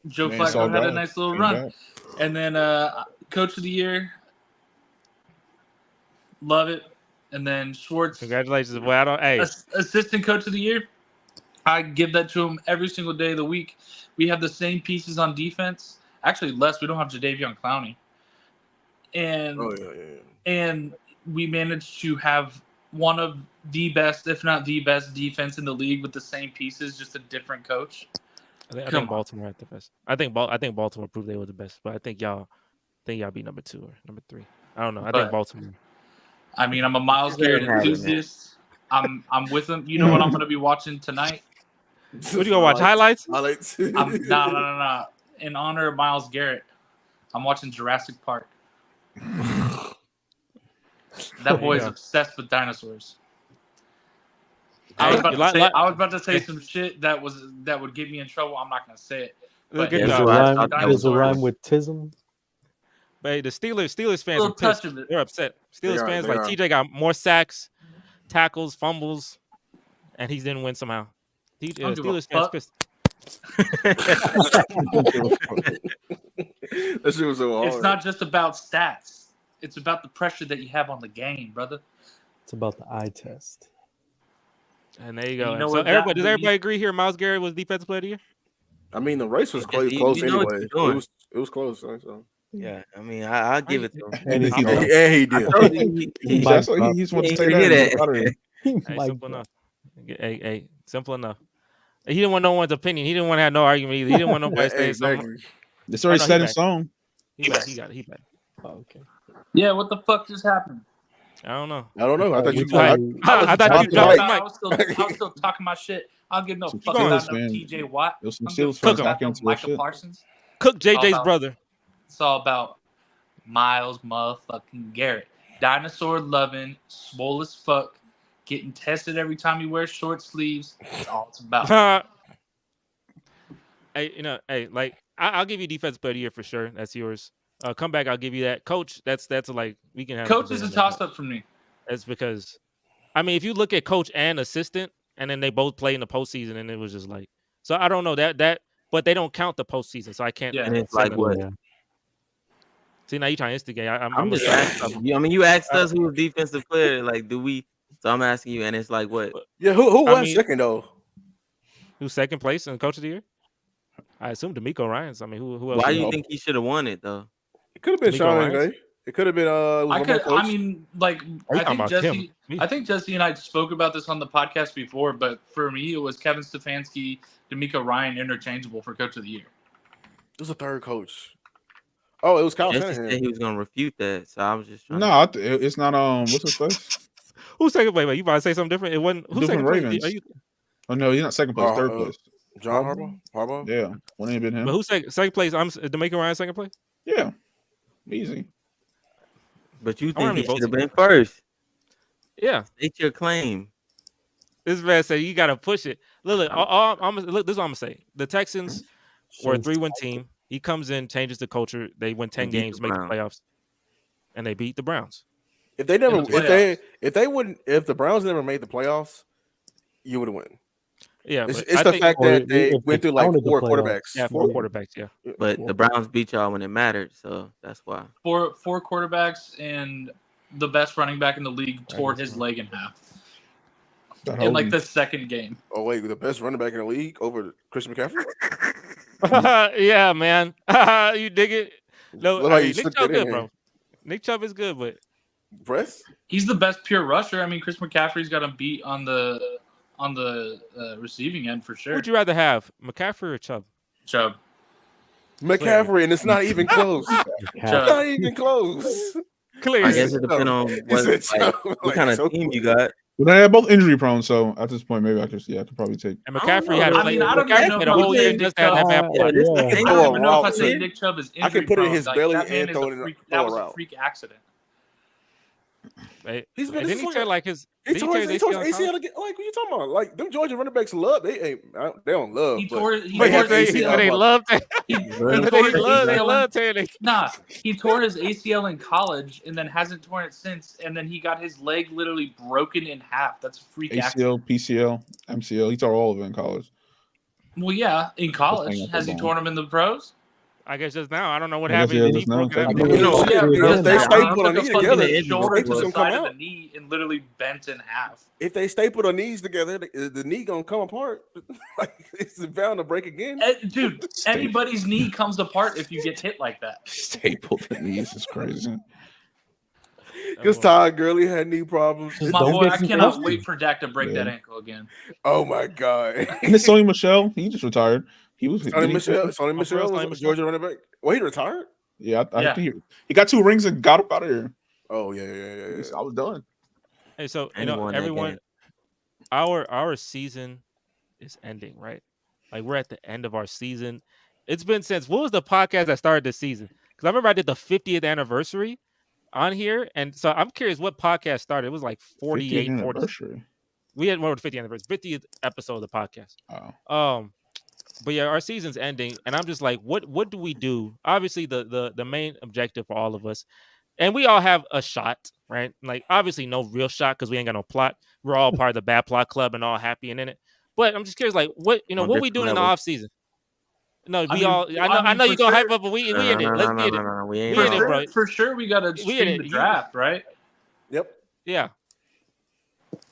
Joe Flacco had a nice little run. Back. And then Coach of the Year. Love it. And then Schwartz. Congratulations. Well, Assistant Coach of the Year. I give that to him every single day of the week. We have the same pieces on defense. Actually, less. We don't have Jadeveon Clowney. And and we managed to have one of the best, if not the best, defense in the league with the same pieces, just a different coach. I think Baltimore had the best. I think Baltimore proved they were the best, but I think y'all be number 2 or number 3. I don't know. I think Baltimore. I mean, I'm a Myles Garrett enthusiast. I'm with him. You know what I'm going to be watching tonight? What you gonna watch? Highlights? Highlights. No. In honor of Myles Garrett, I'm watching Jurassic Park. That boy's obsessed with dinosaurs. I was about to say some shit that would get me in trouble. I'm not gonna say it. But there's a rhyme with tism. But the Steelers fans are pissed. They're upset. Steelers fans like TJ got more sacks, tackles, fumbles, and he didn't win somehow. Steelers fans pissed. That shit was so hard. It's not just about stats. It's about the pressure that you have on the game, brother. It's about the eye test. And there you go. So does everybody agree here? Myles Garrett was defensive player of the year? I mean, the race was close anyway. It was close. So. Yeah, I mean, I'll give it to him. And he did. That's what he's want to say that. Hey, simple enough. He didn't want no one's opinion. He didn't want to have no argument either. He didn't want nobody to say something. It's already set in stone. He got it. Oh, okay. Yeah, what the fuck just happened? I don't know. I thought you. I thought you dropped the mic. I was still talking my shit. I'll give no fuck about no TJ Watt. Michael Parsons. Cook JJ's brother. It's all about Myles motherfucking Garrett. Dinosaur loving, swole as fuck, getting tested every time he wears short sleeves. That's all it's about. I'll give you defensive player of the year for sure. That's yours. Comeback, I'll give you that. Coach, that's like we can have. Coach is a toss up for me. That's because, I mean, if you look at coach and assistant, and then they both play in the postseason, and it was just like, so I don't know that, but they don't count the postseason, so I can't. Yeah, and it's like what? Yeah. See, now you trying to instigate. I'm just asking you. I mean, you asked us who was defensive player. Like, do we? So I'm asking you, and it's like what? Yeah, who was second though? Who's second place in coach of the year? I assume D'Amico Ryans. I mean, who else? Why do you think he should have won it though? It could have been Sean McVay. It could have been. I think Jesse and I spoke about this on the podcast before, but for me, it was Kevin Stefanski, D'Amico Ryan, interchangeable for coach of the year. It was a third coach. Oh, it was Kyle Shanahan. He was going to refute that, so I was just trying. No, it's not. What's his face? Who's second place? Wait, you about to say something different? It wasn't. Who's second place? Oh no, he's not second place. Third place. John Harbaugh. Yeah, wouldn't have been him. But who's second place? I'm D'Amico Ryan second place. Yeah, easy. But you think he should have been first? Yeah, state your claim. This man said you got to push it. Look, this is what I'm gonna say. The Texans were a 3-win team. He comes in, changes the culture. They win 10 games, make the playoffs, and they beat the Browns. If the Browns never made the playoffs, you would have won. Yeah, it's the fact that they went through like 4 quarterbacks. Yeah, 4 quarterbacks. Yeah, but the Browns beat y'all when it mattered, so that's why. 4 quarterbacks and the best running back in the league tore his leg in half in like the second game. Oh wait, the best running back in the league over Christian McCaffrey? Yeah, man. You dig it? No, Nick Chubb good, bro. Nick Chubb is good, but he's the best pure rusher. I mean, Chris McCaffrey's got him beat on the receiving end for sure. Who'd you rather have, McCaffrey or Chubb? Chubb. McCaffrey, and it's not even close. It's not even close. Clear. I guess it depends on what kind of team you got. Well, they're both injury prone, so at this point, maybe I could probably take. And McCaffrey had a whole year just to have half. I don't even know if I said Nick Chubb is injury prone. I can put it in his belly and throw it in a That was a freak accident. He's been. Didn't he tear like his? He tore his ACL again. Like, what you talking about? Like, them Georgia running backs love. They don't love. He tore his They love. They love tearing. Nah, he tore his ACL in college and then hasn't torn it since. And then he got his leg literally broken in half. That's a freak accident. PCL, MCL. He tore all of it in college. Well, yeah, in college. Has he torn them in the pros? I guess just now. I don't know what happened. They stapled a knee together. The knee and literally bent in half. If they stapled their knees together, the knee gonna come apart. Like, it's bound to break again. Dude, anybody's knee comes apart if you get hit like that. Stapled the knees is crazy. Because Todd Gurley had knee problems. My boy, I cannot wait for Dak to break that ankle again. Oh my god! And it's Sony Michel. He just retired. He was. Sonny Michel Sonny was Michel? Georgia running back. Well, he retired. Yeah, I think he got 2 rings and got up out of here. Oh yeah. I was done. Hey, so And he won that everyone, game. our season is ending, right? Like we're at the end of our season. It's been since what was the podcast that started this season? Because I remember I did the 50th anniversary on here, and so I'm curious what podcast started. It was like 48, 50th 40. anniversary. We had more than 50th anniversary, 50th episode of the podcast. Oh. But yeah, our season's ending, and I'm just like, what do we do? Obviously, the main objective for all of us, and we all have a shot, right? Like obviously no real shot because we ain't got no plot. We're all part of the bad plot club and all happy and in it. But I'm just curious, like what On what we different doing in the levels. off season? No, I we mean- all. I know for you gonna hype sure. up, but we No, in it. Let's get it. no. We ain't We For in it, on bro. sure, for sure, we gotta We in stream it. the You- draft, right? Yep. Yeah.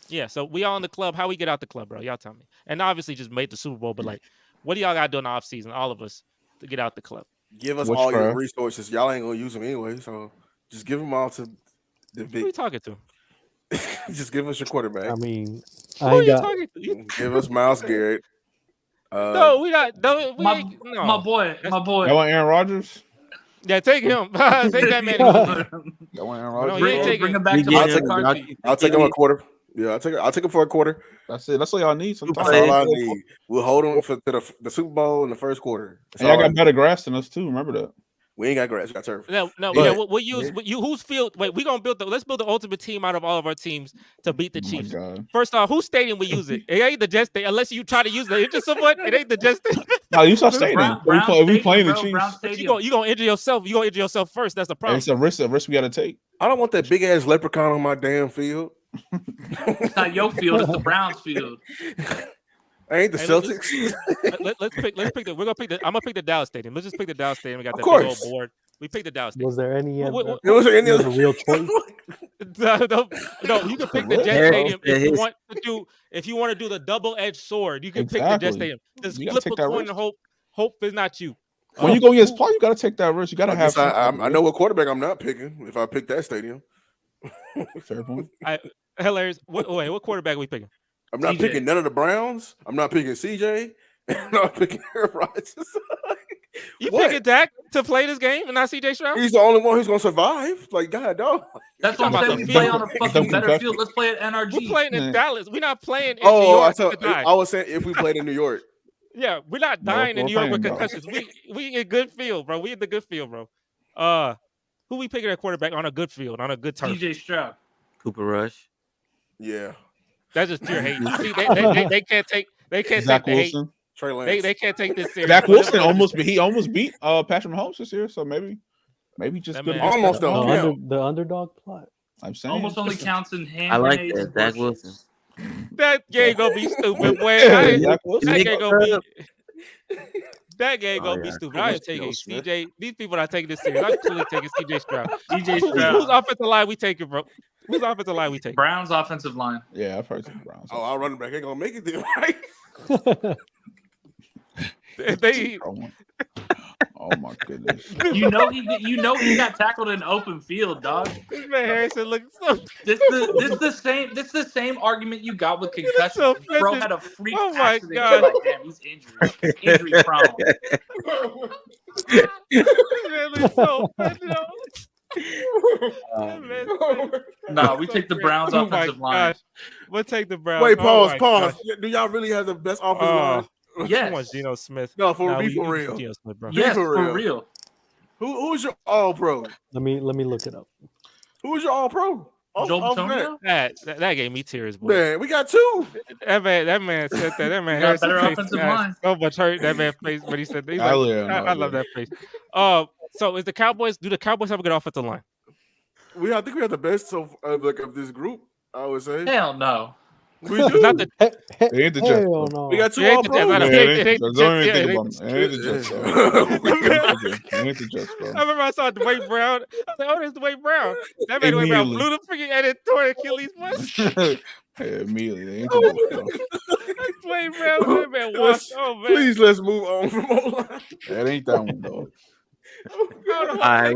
Yeah. So we all in the club. How we get out the club, bro? Y'all tell me. And obviously just made the Super Bowl, but like, what do y'all got to do in the off season? All of us to get out the club. Give us Which all your draft? resources. Y'all ain't gonna use them anyway, so just give them all to the Who are you big. talking to? Just give us your quarterback. I mean, Who I are ain't you got. talking to? Give us Miles Garrett. No, we not. No, we My, ain't, no. my boy. Y'all want Aaron Rodgers? Yeah, take him. Take that man. Easy. Y'all want Aaron No, Rodgers? he ain't taking- Bring him back We to get Mike him, McCarthy. I'll take him a quarter. Yeah, I'll take him for a quarter. That's it. That's all y'all need. That's Sometimes. all I need. We'll hold him to the Super Bowl in the first quarter. That's And y'all all I got better grass than us too. Remember that. We ain't got grass. We got turf. No, But- yeah, we'll use who's field. Wait, we gonna let's build the ultimate team out of all of our teams to beat the Oh my Chiefs. God. First off, whose stadium we use it? It ain't the Jets stadium, unless you try to use it. It's just someone. It ain't the Jets stadium. No, you saw Brown- stadium. Brown We playing the Stadium, bro, Brown Chiefs. But Stadium. you gonna injure yourself. You gonna injure yourself first. That's the problem. It's a risk we got to take. I don't want that big ass leprechaun on my damn field. It's not your field. It's the Browns field. I ain't the Hey, Celtics. let's pick. We're gonna pick the. I'm gonna pick the Dallas stadium. Let's just pick the Dallas stadium. We got Of that big old course. board. We picked the Dallas stadium. Was there any? What- It was any was other a real choice? No, you can pick the What? Jet Yeah, Stadium if you his- want to do. If you want to do the double-edged sword, you can pick the Jet Exactly. Stadium. Just You gotta flip a take that coin risk. and hope it's not you. When you go against Paul, you got to take that risk. You got to have. I know what quarterback I'm not picking if I pick that stadium. Fair point. Hilarious. What quarterback are we picking? I'm not CJ. picking none of the Browns. I'm not picking CJ. I'm not picking Aaron Rodgers. You What? picking Dak to play this game and not CJ Stroud? He's the only one who's gonna survive. Like God, dog. That's talking what I'm about saying. the We play field. on a fucking Don't better confess. field. Let's play at NRG. We're playing in Yeah. Dallas. We're not playing in New Oh, York. to die. I was saying if we played in New York. Yeah, we're not No, dying in we're New York with playing Dallas. concussions. We in good field, bro. We in the good field, bro. Who we picking at quarterback on a good field, on a good turf? DJ Stroud. Cooper Rush. Yeah. That's just pure hate. See, they can't take Zach the hate. Wilson. Trey Lance. They can't take this serious. Zach But Wilson everybody- almost beat Patrick Mahomes this year. So maybe just That good. man- against Almost Patrick don't Mahomes. count. The underdog plot. I'm saying Almost only counts in hand I like grenades that, and Zach bushes. Wilson. That game gonna be stupid, boy. Yeah, Zach Wilson. That Nick game gonna be. Chubb. That game Oh, gonna be yeah. stupid. I am taking Will Smith. CJ. These people are taking this serious. I'm clearly taking CJ Stroud. DJ Whose Stroud. offensive line we taking, bro? Whose offensive line we taking? Browns offensive line. Yeah, I've heard some Browns. Oh, our running back ain't gonna make it then, right? They Oh my goodness. You know he got tackled in open field, dog. this man Harrison looks so. This the same argument you got with concussion. so Bro offensive. had a freak Oh my accident. God. You're like, damn, he's injury prone. This man looks so offended. That man's face. No, we So take the great. Browns Oh my offensive line. gosh. We'll take the Browns. Wait, Oh pause, my pause. gosh. Do y'all really have the best offensive Oh. line? I Yes. want Geno Smith. No, for Nah, be we for use real. Geno Smith, bro. Yes, for for real. real. Who's your all pro? Let me look it up. Who's your all pro? Joe Antonio? That gave me tears, boy. Man, we got two. That man said that. That man We got Harrison better face offensive had line. so much hurt. That man face when he said that. He's I like, live, I love that face. So is the Cowboys? Do the Cowboys have a good offensive line? I think we have the best of this group. I would say Hell no. we do. Not the They ain't the Jets. Hell bro. no. We got two It ain't all the Jets. I pros. know. Yeah, It ain't the don't Jets. even Yeah, think about it. It ain't the Jets, bro. It ain't the Jets, bro. I remember I saw Dwayne Brown. I was like, "Oh, there's Dwayne Brown." That man Dwayne Brown Immediately. blew the freaking and it tore Achilles muscle. Yeah, immediately. They ain't the Jets, bro. Dwayne Brown, that man washed. Oh man. Please let's move on from O-line. That ain't that one, though. All right,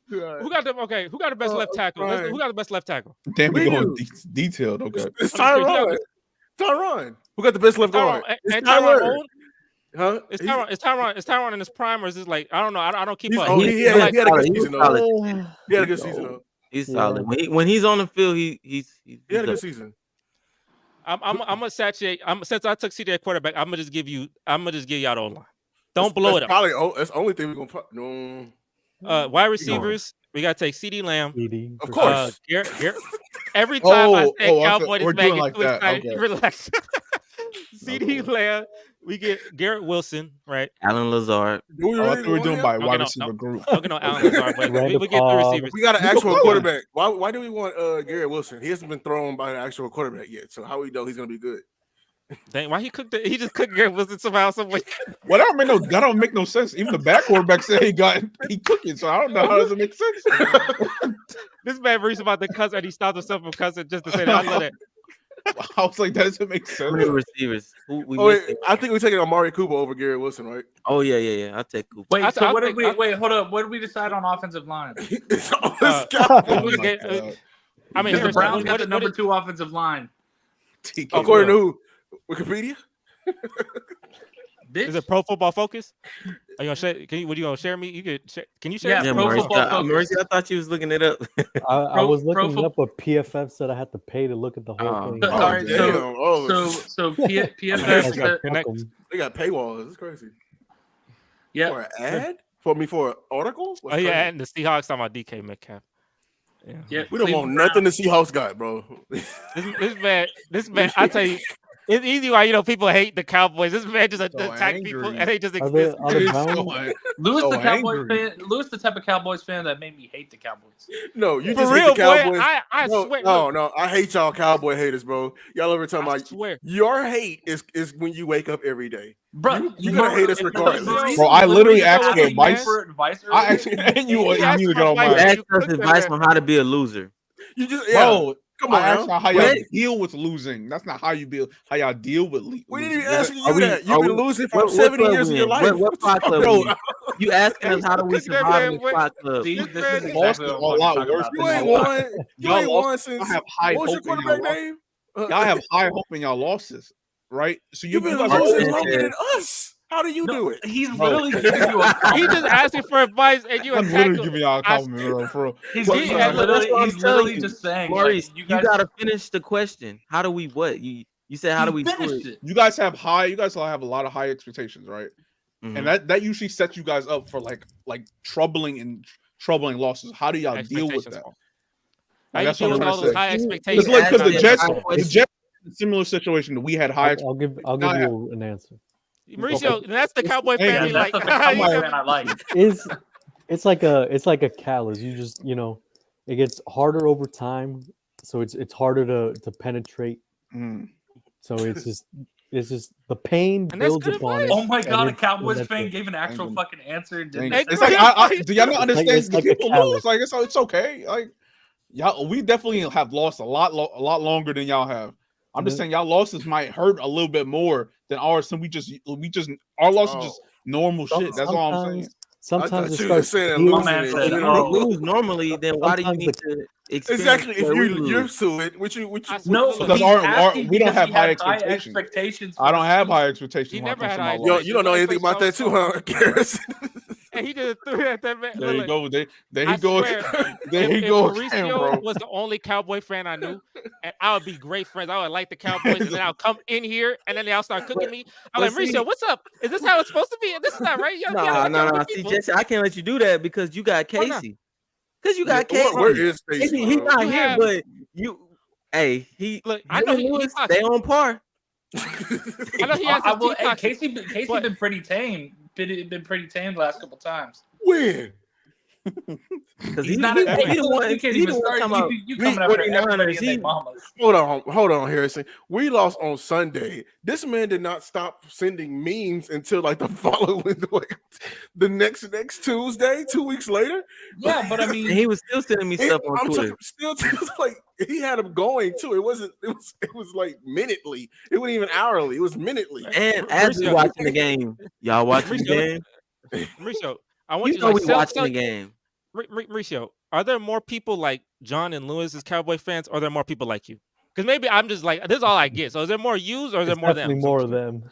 who got the okay? Who got the best left tackle? Brian. Who got the best left tackle? Damn, we We going do. detailed. Okay. It's I'm curious. Tyron. Tyron. Who got the best left guard? Tyron, It's and Tyron Tyler. old? Huh? Is Tyron in his prime, or is this like I don't know? I don't keep He's, up. oh, he had a good He was season though. solid. He had a good season though. He's Yeah. solid. When he's on the field, he's He had a good up. season. I'm gonna saturate. Since I took CJ at quarterback, I'm gonna just give y'all the O-line. Don't blow it up. Probably that's the only thing we're gonna no. Wide receivers, we gotta take CD Lamb. CD, Of for course. Garrett. Every time I say I Cowboy we're is back, doing it's like too that. excited. Okay. Relax. CD Lamb. We get Garrett Wilson, right? Alan Lazard. Do we I really thought we were want doing him? by Okay, wide no, receiver group. Don't get no Allen Lazard, but Randall we get three Cobb. receivers. We got an You actual can- quarterback. Why do we want Garrett Wilson? He hasn't been thrown by an actual quarterback yet. So how we know he's gonna be good? Dang, why he cooked it? He just cooked Garrett Wilson somehow, some way. Well, that don't make no sense. Even the back quarterback said he took it, so I don't know how does it make sense. This man Maurice about to cuss and he stopped himself from cussing just to say that. I love it. I was like, that doesn't make How sense. many receivers? I think we're taking Amari Cooper over Garrett Wilson, right? Oh yeah. I'll take Cooper. Wait, I'll what did take- we? I'll- Wait, hold up. What did we decide on offensive line? It's all Uh, this guy. Oh we my get- God. I mean, Because the Harrison, Browns what- got the what number is- 2 offensive line. According to who? Wikipedia? Bitch. Is it Pro Football Focus? Are you gonna share? What you gonna share me? You could. Can you share? Yeah, me? Yeah, Pro Maurice, Football Focus. Maurice, I thought you was looking it up. I was Pro looking it up, but PFF said I had to pay to look at the whole Oh. thing. So- all right, damn. so I PFF. got Connect- took 'em. They got paywalls. It's crazy. Yeah. For an ad? For an article? What's Oh yeah, crazy? and the Seahawks talking about DK Metcalf. Yeah. Yeah. We don't want Cleveland nothing the Seahawks got, bro. This man. I tell you, it's easy why people hate the Cowboys. This man just attack angry. people and they just Are the exist. Browns? Lewis, So the Cowboys angry. fan. Lewis, the type of Cowboys fan that made me hate the Cowboys. No, you For just real, hate the boy. Cowboys. I no, swear. no, I hate y'all Cowboy haters, bro. Y'all ever talking I about swear. your hate is when you wake up every day. Bro, You gotta hate us regardless. Bro, I literally asked asked for advice. advice I actually and you He asked need to for get on advice. my Ask us advice on how to be a loser. You just bro. come on, I asked now. y'all how y'all What? deal with losing. That's not how y'all deal with losing. We didn't even Was ask it- you that. You've been losing for what 70 club years of we your in? life. What clock club Bro, we in? You asking us how do we Cook that survive in man, the clock club? See, This this man is is exactly lost what a lot I'm talking worse about. than you ain't y'all won. You Y'all ain't lost- won since. I have high What was your hope in y'all quarterback lost. name? Y'all have high hope in y'all losses, right? So You've been guys are losing losing. longer than us. How do you No, do it? He's Bro. literally giving you a He compliment. just asking for advice and you I'm attack literally him. giving y'all a I- compliment, bro. For real. He's He- he's that's literally, what I'm he's telling literally you. just saying, Maurice, like, you guys, gotta finish the question. How do we what? You said how do we do finished it? it? You guys all have a lot of high expectations, right? Mhm. And that usually sets you guys up for like troubling losses. How do y'all deal with Expectations that? fall. Like, How you that's deal what with I'm all gonna those say. high Because expectations? Because and the not Jets, perform? in a similar situation that we had high. I'll give Not- you an answer. Mauricio, that's the Cowboy Hey, fan. Yeah, we that's like. the Cowboys You fan I like. It's like a callus. You just it gets harder over time, so it's harder to penetrate. Mm. So it's just the pain And that's builds good upon advice. it. Oh my god, a and Cowboys that's fan it. gave an actual Thank you. fucking answer. and Didn't It's Hey, like do y'all not understand? it's like a People callus. lose. Like it's okay. Like y'all, we definitely have lost a lot longer than y'all have. I'm just saying y'all losses might hurt a little bit more than ours. So we just our loss is just normal shit. That's all I'm saying. Sometimes it you were starts saying healing. losing man it. said, If you oh. lose normally, then why do you Sometimes need to experience Exactly. If where we you're lose? used to it, which you No, Because he's our- asking we don't because have he high had expectations. for I don't have season. high expectations. He when it never comes had to high my Yo, loss. you don't know anything about that too, huh, Garrison? And he just threw it at that man. There you Look, go. There I you go. swear, There you if go again, Mauricio bro. was the only Cowboy fan I knew, and I would be great friends. I would like the Cowboys, and then I'll come in here, and then they'll start cooking me. I'm like, but see- Mauricio, what's up? Is this how it's supposed to be? This is not right. You gotta Nah. with See, people. Jesse, I can't let you do that because you got Why not? Casey. Because you got Casey. Where is Casey, Stacey? he's not You here, have- but you. Hey, Look, I him know and he Lewis, talks. they on par. I know he has I his will. Hey, TikToks, Casey but- been pretty tame. Been pretty tame the last couple times. When? Because He's not. Hey, he the one. you can't He even the one start. talking about. You coming after 49ers, everybody and he- their mamas. Hold on, Harrison. We lost on Sunday. This man did not stop sending memes until like the following, like the next Tuesday, 2 weeks later. Yeah, but I mean, And he was still sending me stuff on Twitter. Still, like he had him going too. It wasn't. It was like minutely. It wasn't even hourly. It was minutely. And as we Mauricio- watching the game, y'all watching the Mauricio- game. Mauricio, I want You you, know to we like, watching the game. Mauricio, are there more people like John and Lewis as Cowboy fans, or are there more people like you? Because maybe I'm just like, this is all I get. So is there more yous or is there It's more definitely them? more of them.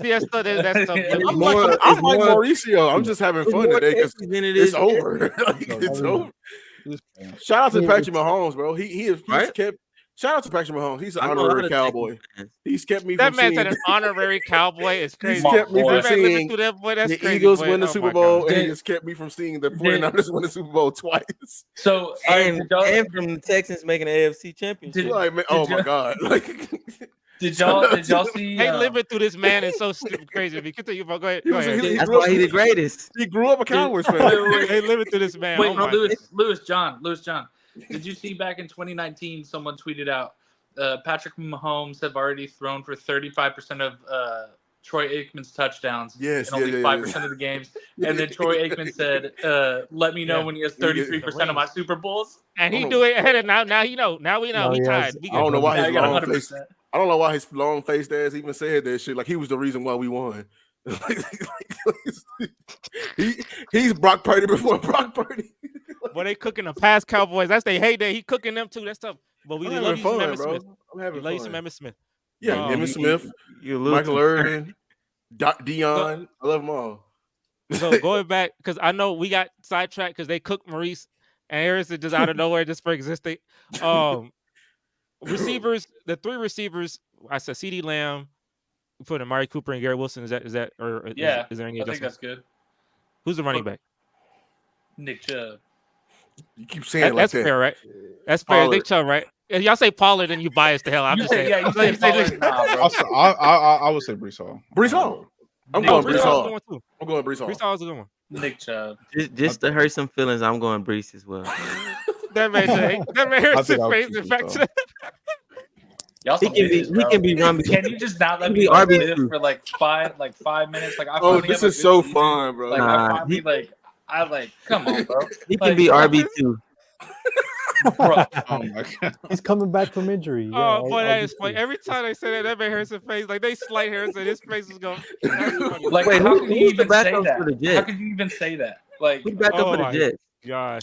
See, that's tough. It's I'm more- like it's I'm like more- Mauricio. I'm just having It's fun more today because Texans than it it's is over. Like, I it's mean, over. This man. Shout out to Yeah, Patrick it's- Mahomes, bro. He's Right? kept. Shout out to Patrick Mahomes. He's an I know a lot honorary of Texans Cowboy. fans. He's kept me That from man seeing. said an honorary Cowboy is He's crazy. kept me boy. from That man living seeing through that, boy. That's the crazy. Eagles boy. win the Oh, Super my Bowl, God. and he Did- has kept me from seeing the 49ers win the Super Bowl twice. So And from the Texans making the AFC championship. Did- Like, man, oh my you- God! Like, did y'all see? Hey, living through this man is so crazy. If you continue, bro, go ahead. He Go was- ahead. he- That's grew up- why he the greatest. he grew up a Cowboys fan. Hey, living through this man. Wait, oh my. Lewis John. Did you see back in 2019? Someone tweeted out Patrick Mahomes have already thrown for 35% of Troy Aikman's touchdowns Yes, in only yeah, 5% of the games. And then Troy Aikman said, "Let me know Yeah. when he has 33% of my Super Bowls." And he I don't do it ahead of now. He know. Now we know. No, He he tied. has- We I don't good. know why Yeah, his I got long 100%. face. I don't know why his long faced ass even said that shit. Like he was the reason why we won. He's Brock Purdy before Brock Purdy. Boy, they cooking the past Cowboys. That's their heyday. He cooking them too. That's tough. But we I'm love having you some fun, Emmitt bro. Smith. I'm having Love you some fun. Emmitt Smith. Yeah, Oh, Emmitt Smith, You a little Michael too- Irvin, Dion. I love them all. So going back, because I know we got sidetracked because they cooked Maurice and Harrison just out of nowhere just for existing. Receivers, the three receivers, I said CeeDee Lamb, we put Amari Cooper and Garrett Wilson. Is that or Yeah, is there any I think adjustment? that's good. Who's the running back? Nick Chubb. You keep saying it like That's that. fair, right? That's fair. Pollard. Nick Chubb, right? If y'all say Pollard, then you biased the hell. I'm just saying. Yeah, you say Pollard. Nah, bro. I would say Brees Hall. Brees Hall. I'm Nick going Brees Brees Hall's a Hall. good one too. I'm going Brees Hall. Brees Hall's a good one. Nick Chubb. Just to hurt some feelings, I'm going Brees as well. That man said, that man I Harrison think I would face choose in fact. Brees Hall. Y'all He some can be idiots, bro. run. Can you just not let He me can like, be live RB2. for like 5 minutes? Like I Oh, finally this have a is good so season. fun, bro. Like Nah, I finally come on, bro. He can Like, be RB2. bro. Oh my God. He's coming back from injury. Yeah, Oh boy, I'll that be is funny. too. Every time they say that man Harrison face, like they slight Harrison, his face is going. That's funny. Like Wait, how who- could you who's the even say backups that? for the How Jets? could you even say that? Like Who's back up Oh for the my Jets? gosh,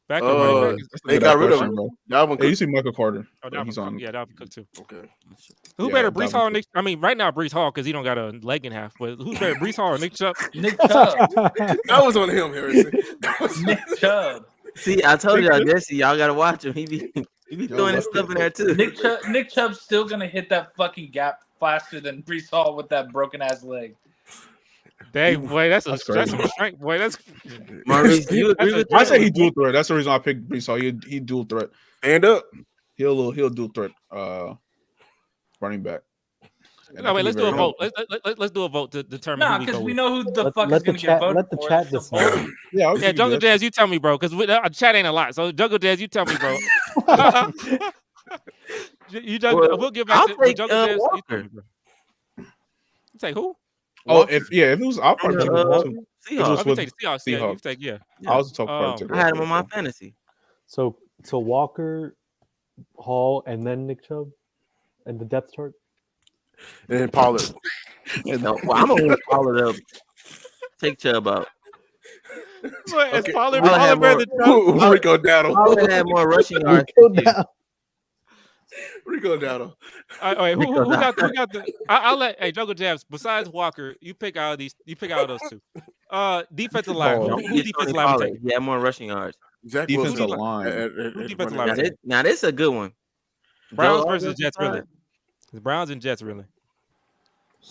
back up running back. That's a They good got rid of question, him. bro. Dalvin Hey, you Cook. see Michael Carter? Oh, He's Dalvin on. Cook. Yeah, Dalvin Cook too. Okay. Who Yeah, better, Brees Dalvin Hall or Cook. Nick? I mean, right now Brees Hall because he don't got a leg in half. But who's better, Brees Hall or Nick Chubb? Nick Chubb. That was on him, Harrison. That was- Nick Chubb. See, I told y'all, Jesse, y'all gotta watch him. He be throwing his stuff in there too. Nick Chubb's still gonna hit that fucking gap faster than Brees Hall with that broken ass leg. Dang, boy, that's That's some crazy. strength, boy. That's Maurice, you agree with I that? say he dual threat. That's the reason I picked Brees Hall. He dual threat. Stand up. He'll dual threat. Running back. And no. I Wait, think let's he's do a very vote. helpful. Let's do a vote to determine Nah, who we because go we with. know who the Let- fuck let is the gonna chat- get voted let the for. chat It's the decide. vote. Yeah, I would Yeah, give you Jungle that. Jazz, you tell me, bro, because chat ain't a lot. So Jungle Jazz, you tell me, bro. Well, We'll give back I'll to take, Jungle Jazz. You tell Walker. me, bro. You take who? Oh, if it was, I'll probably take him Uh, too. Oh, Seahawks. if you take the Seahawks, yeah, you Seahawks. take, yeah. I was talking about Um, I had him on my fantasy. So Walker, Hall, and then Nick Chubb, and the depth chart. And then Pollard. No, well, I'm gonna leave Pollard up. Take Chubb out. What, is Okay. Pollard I'll have better more- than Chubb? Rico Dowdle. Pollard had more rushing yards. Go than you. down. Rico Dowdle. All right, who Rico got the? I'll let Jungle Jabs. Besides Walker, you pick out of these. You pick out of those two. Defensive line. Oh, Who Don't defensive get Tony line we Pollard. take? He had more rushing yards. Zach Defensive Wilson. line. Who defensive running line? back. Now this is a good one. Browns Joe versus Burrow's Jets, side? really. The Browns and Jets, really.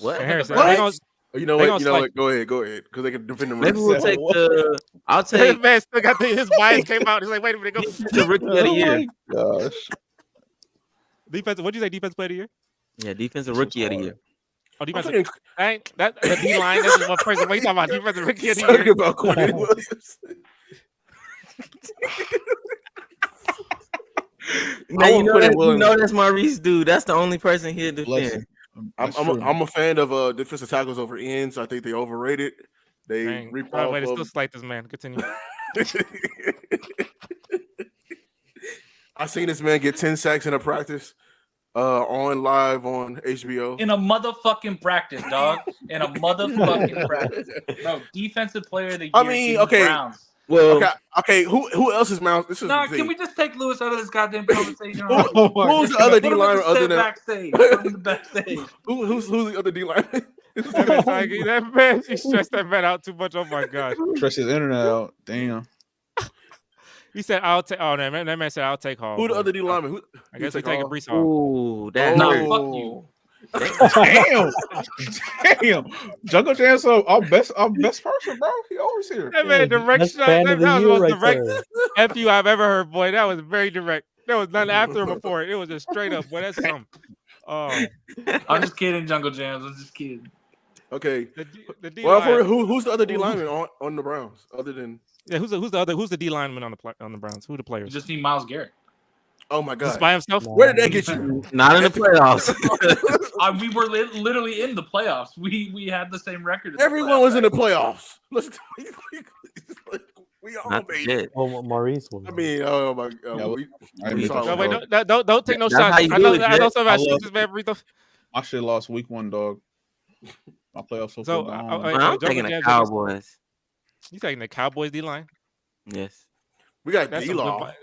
What? And Harrison, What? they gonna- You know They what? gonna You know spike what? Go ahead, because they can defend the Maybe run. we'll take the. I'll This take man still got his bias came out. He's like, wait a minute, go. the rookie of the year. Gosh. Defensive. What'd you say? Defensive player of the year? Yeah, defensive rookie of the year. Oh, I'm defensive. talking, Ain't that the D line? That's just one person. What you talking about? Defensive rookie of the talking year. about Cornelius Williams. Now I you won't know, put in that, you Williams. know that's Maurice, dude. That's the only person here Bless defend. him. I'm That's I'm true. a, I'm a fan of defensive tackles over ends. I think they overrated. They Dang. reap Oh, off wait, it's still of. slight this man. Continue. I seen this man get 10 sacks in a practice on live on HBO. In a motherfucking practice, dog. In a motherfucking practice. Bro, defensive player of the year. I mean, Jalen okay. Browns. Well, Okay. Who else is Miles? This is Nah, the can thing. we just take Lewis out of this goddamn conversation? Oh my Who's the God. other Put D him lineman in other the than backstage. Put him in the backstage. who's the other D lineman? That man's like, that man, he stressed that man out too much. Oh my gosh. Stretch his internet out. Damn. He said, "I'll take." Oh, that man said, "I'll take Hall." Who the boy. other D lineman? Who? I guess who we take taking Hall? Brees Hall. ooh, that's Nah, hurt. fuck you. Damn. Damn. Jungle Chance, our best person, bro. He always here. That man direct That's shot. fan That of the was the year most right direct there. fu I've ever heard, boy. That was very direct. There was none after him before. It was just straight up. Boy, that's something. Oh, I'm just kidding, Jungle Jams. I'm just kidding. Okay. the D Well, line. who's the other D lineman on the Browns other than? Yeah, who's the D lineman on the Browns? Who the You players? just need Myles Garrett. Oh my Just God! by himself. Where did that get you? Not in the playoffs. We were literally in the playoffs. We had the same record. In the Everyone playoffs, was in the right? playoffs. We all Not the made it. Jets. Oh, Maurice was. I mean, oh my Yeah, God. I we mean, saw No, it. wait, don't take no That's how shots. you I do know, it, I know Jet. somebody I love- shoot this man burrito. I shit lost week 1, dog. My playoff so So, gone. Hey, I'm Jungle taking the Jams, Cowboys. You taking the Cowboys D line? Yes. We got That's D some good Law. vi-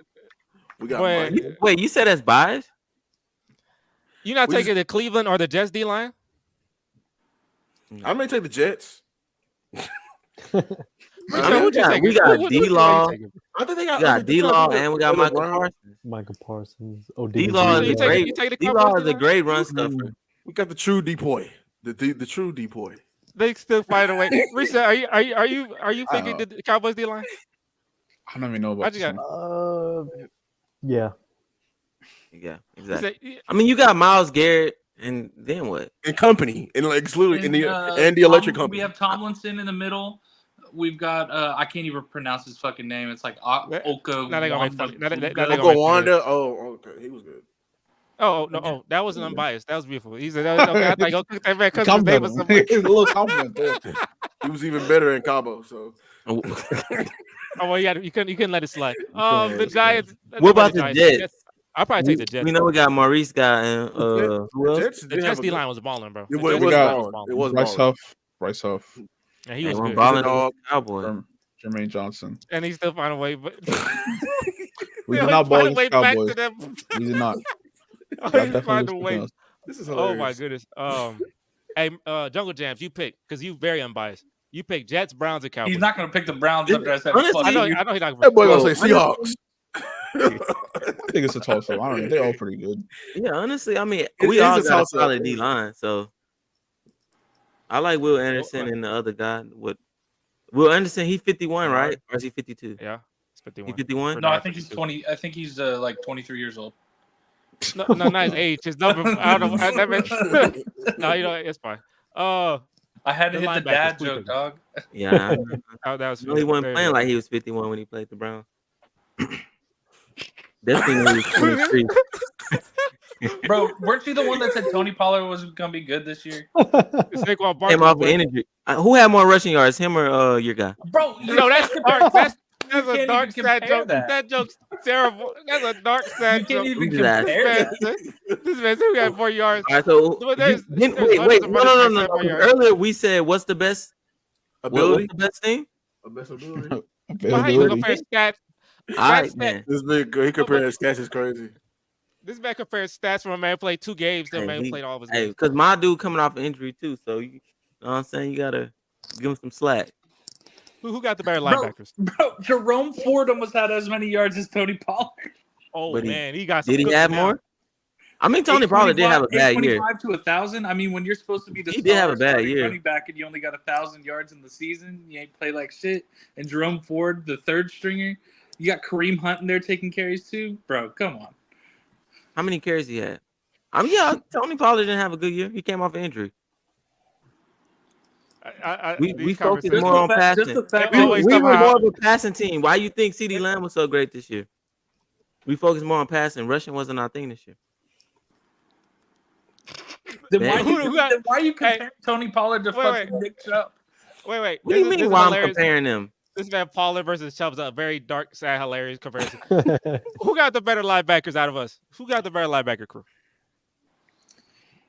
We got Boy, Mike. Wait, you said that's biased? You not We taking the Cleveland or the Jets D line? I may take the Jets. We got D-Law. I think they We got got D-Law and we got Other Michael Brown. Parsons. Michael Parsons. Oh, D-Law is You a take- great. you take the D-Law Cowboys is a D-line? great run stuffer. We got the true depoy. The true depoy. They still find a way. Reese, are you thinking the Cowboys D line? I don't even know I about just this got- one. Yeah. Yeah, exactly. I mean, you got Myles Garrett, and then what? And company. And like it's literally and the Tom- electric company. We have Tomlinson in the middle. We've got I can't even pronounce his fucking name. It's like Oka. Now they gonna make fun. Now they gonna Uncle make fun of Wanda. it. Oh, okay. He was good. Oh no! Oh, that wasn't unbiased. That was beautiful. He said, "Okay, I thought go cook that man because his name was Compliment him. something." A little compliment there. He was even better in Cabo. So Oh well, yeah, you couldn't let it slide. The Giants. What about the Jets? I'll probably take the Jets. We know we got Maurice got and who else? Jets The did Jets have a D good- line was balling, bro. It The was Jets D-line balling. balling. It was Bryce balling. Huff. And he And was we're good. balling Dog. against the Cowboys. Jermaine Johnson. And he still find a way. But We He did not find ball a against way back Cowboys. to them. We did not. Oh, Y'all he definitely find a was way. picking us. This is Oh hilarious. my goodness. Hey, Jungle Jams, you pick because you very unbiased. You pick Jets, Browns, and Cowboys. He's not going to pick the Browns after I said. Honestly, fuck I know. you. I know he's not. That boy gonna Bro, say Seahawks. I think it's a toss up. I don't know. They're all pretty good. Yeah, honestly, I mean, It we is all a got a toss-up. solid D line, so I like Will Anderson and the other guy. What Will Anderson? He 51, right? Or is he 52? Yeah, it's 51. He 51. No, I think he's 20. I think he's like 23 years old. No, not his age. His number. I don't know. No, it's fine. I had to The hit the linebackers, dad please joke, pick. dog. Yeah, That was. no, he wasn't very playing good. like he was 51 when he played the Browns. Definitely when he was 23. Bro, weren't you the one that said Tony Pollard was going to be good this year? It's Saquon Came off of Barkley. energy. Who had more rushing yards, him or your guy? Bro, No, that's dark. That's a can't dark even sad compare joke. that. That joke's terrible. That's a dark You sad can't joke. even Who's that? compare This that. man said we got 4 yards. All right, so Well, there's wait, hundreds of no. running backs that 4 yards. Earlier we said what's the best Ability. What's the best thing? Best ability. Well, how you gonna Availability. compare stats? All right, Stats- man. This big he comparing stats is crazy. This man compares stats from a man who played 2 games to a Hey, man who he- played all of his Hey, games. because my dude coming off an injury too, so you know what I'm saying? You gotta give him some slack. Who got the better Bro, linebackers? Bro, Jerome Ford almost had as many yards as Tony Pollard. Oh But man, he got some. Did he cooking have now. more? I mean, Tony probably did have a bad year. 825 to 1,000. I mean, when you're supposed to be the He did have a star bad starting year. running back and you only got 1,000 yards in the season, you ain't play like shit. And Jerome Ford, the third stringer, you got Kareem Hunt in there taking carries too, bro. Come on. How many carries he had? I mean, yeah, Tony Pollard didn't have a good year. He came off an injury. We these focused conversations- more on Just passing. the fact They We, always we were somehow- more of a passing team. Why you think CeeDee Lamb was so great this year? We focused more on passing. Rushing wasn't our thing this year. then Man. why, Who- who got- then why you Hey. compare Tony Pollard to Wait, fucking Nick Chubb? Wait. What do you This mean is why I'm hilarious. comparing them? This man Pollard versus Chubb's a very dark, sad, hilarious comparison. Who got the better linebackers out of us? Who got the better linebacker crew?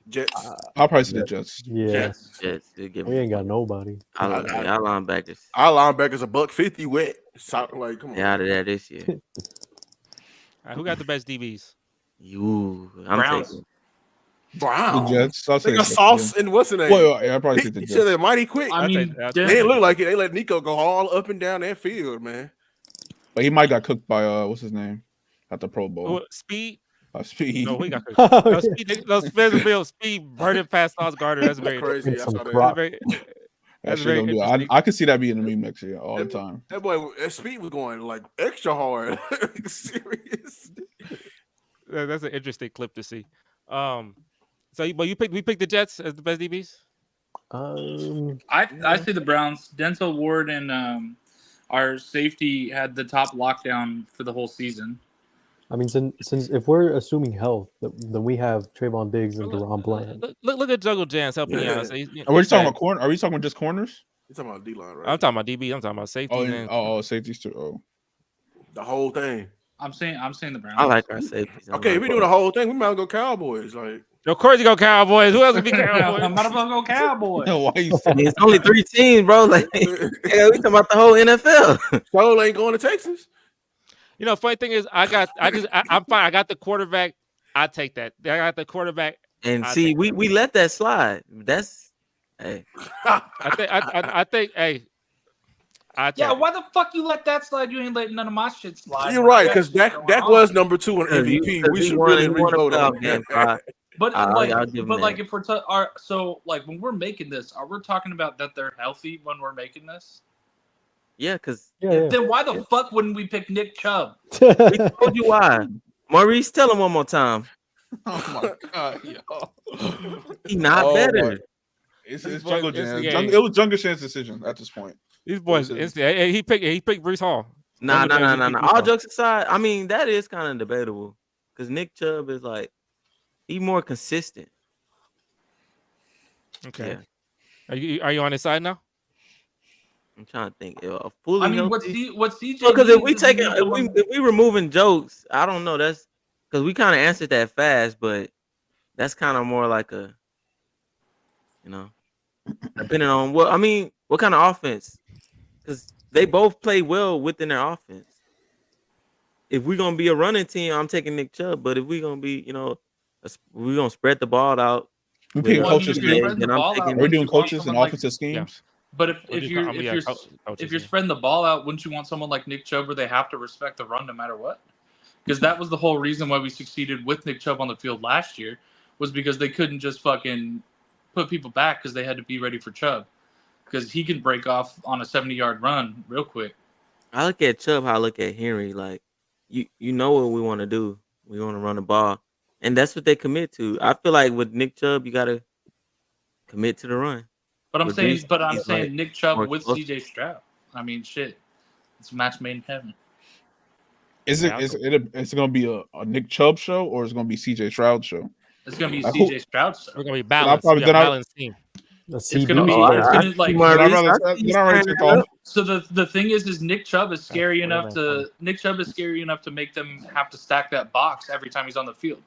Jets. I'll probably say the Jets. Yeah, Jets. They give we me ain't got nobody. our linebackers. Our linebackers $150 wet. Like, come on. They're out of there this year. All right, who got the best DBs? I'm Browns. taking Brown. The Jets. I'll They say got the Sauce Jets. and what's the name? Well, yeah, I probably take the He Jets. said they're mighty quick. I mean, I'll They take didn't look it. like it. They let Nico go all up and down that field, man. But he might got cooked by what's his name at the Pro Bowl. Speed. Speed. No, we got cooked. Oh, No, yeah. Speed burning past Sauce Gardner. That's very Crazy. Get I some saw that. crop. Very, That that's shit very gonna be. interesting. I could see that being a meme next year all the time. That boy, that Speed was going like extra hard. Serious. That's an interesting clip to see. So we picked the Jets as the best DBs. I say the Browns. Denzel Ward and our safety had the top lockdown for the whole season. I mean, since if we're assuming health, then we have Trayvon Diggs and Deron Bland. Look at Juggle Jans helping you out. So Are we talking about corner? Are we talking about just corners? You're talking about D-line, right? I'm talking about DB. I'm talking about safety. Safeties too. Oh, the whole thing. I'm saying the Browns. I like our safeties. Okay, if we doing the whole thing, we might as well go Cowboys. Like, of course you go Cowboys. Who else would be Cowboys? I'm about to go Cowboys. why you I mean, it's only 3 teams, bro. Like, yeah, we talking about the whole NFL. Soul ain't going to Texas. You know, funny thing is, I'm fine. I got the quarterback. I take that. I got the quarterback. And see, we let that slide. That's hey. I think. Hey. Yeah, why the fuck you let that slide? You ain't letting none of my shit slide. You're right, because Dak was number 2 in MVP. We should really reload that. But like if we're so like when we're making this, are we talking about that they're healthy when we're making this? Yeah, because then why the fuck wouldn't we pick Nick Chubb? We told you why. Maurice, tell him one more time. Oh my god, yo. He not better. It's Jungle Jam. It was Jungle Jam's decision at this point. These boys, he picked Breece Hall. Nah. All jokes aside, I mean that is kind of debatable because Nick Chubb is like he more consistent. Okay. Yeah. Are you on his side now? I'm trying to think. I mean, what CJ? Because if we removing jokes, I don't know. That's because we kind of answered that fast, but that's kind of more like a, depending on what kind of offense. Because they both play well within their offense. If we're gonna be a running team, I'm taking Nick Chubb. But if we're gonna be, we're gonna spread the ball out. We're doing coaches. Are we doing coaches and offensive schemes? Yeah. But if you're spreading the ball out, wouldn't you want someone like Nick Chubb where they have to respect the run no matter what? Because that was the whole reason why we succeeded with Nick Chubb on the field last year, was because they couldn't just fucking put people back because they had to be ready for Chubb. Because he can break off on a 70-yard run real quick. I look at Chubb how I look at Henry. Like, you know what we want to do. We want to run the ball. And that's what they commit to. I feel like with Nick Chubb, you got to commit to the run. But I'm saying Nick Chubb with CJ Stroud. I mean, shit. It's a match made in heaven. Is it going to be a Nick Chubb show or is it going to be CJ Stroud show? It's going to be CJ Stroud show. We're going to be balanced. Balanced team. It's gonna be like so the thing is Nick Chubb is scary enough to make them have to stack that box every time he's on the field.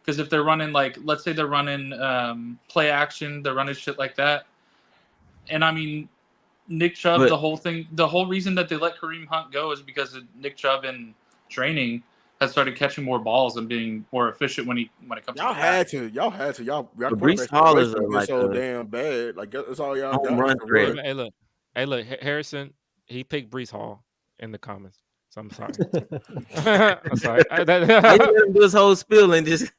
Because if they're running let's say they're running play action, they're running shit like that. And I mean Nick Chubb, the whole reason that they let Kareem Hunt go is because of Nick Chubb in training has started catching more balls and being more efficient when it comes. Y'all had to. Y'all Breece Hall is so damn bad. Like that's all y'all got. Run. Hey, look. Harrison, he picked Breece Hall in the comments. So I'm sorry. I'm sorry. I didn't let him do his whole spiel and just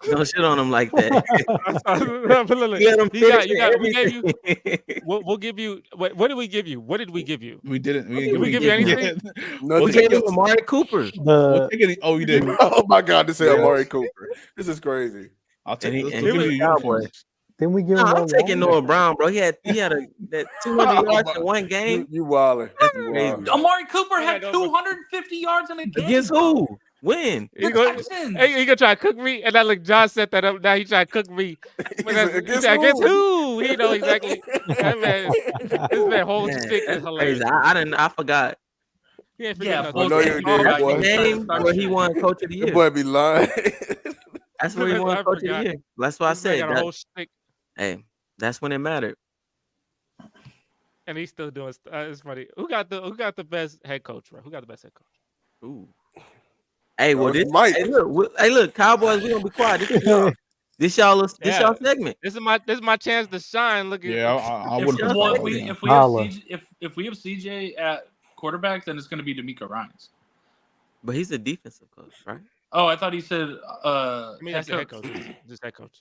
don't shit on him like that. We gave you. We'll give you. What did we give you? What did we give you? We didn't. Did we give you anything? We gave him Amari Cooper. We did. Oh my God! This is Amari Cooper. This is crazy. I'll take it. Then we give him. I'm taking Noah Brown, bro. He had that 200 yards in one game. You wildin'. That's crazy. Amari Cooper had 250 yards in a game. Against who? When? He gonna try to cook me, and John set that up. Now he trying to cook me. Against who? He know exactly. This man whole stick is hilarious. I forgot. Yeah, game where he won Coach of the Year. The boy be lying. That's where he won Coach of the Year. That's why I said that. Hey, that's when it mattered. and he's still doing. It's funny. Who got the best head coach, bro? Who got the best head coach? Ooh. Hey, well, it's Mike. Hey, look, Cowboys, we gonna be quiet. This y'all segment. This is my chance to shine. Look at I If, wouldn't. well, put that if we have CJ at quarterback, then it's going to be D'Amico Ryans. But he's a defensive coach, right? Oh, I thought he said. I mean, that's head coach. Just head coach.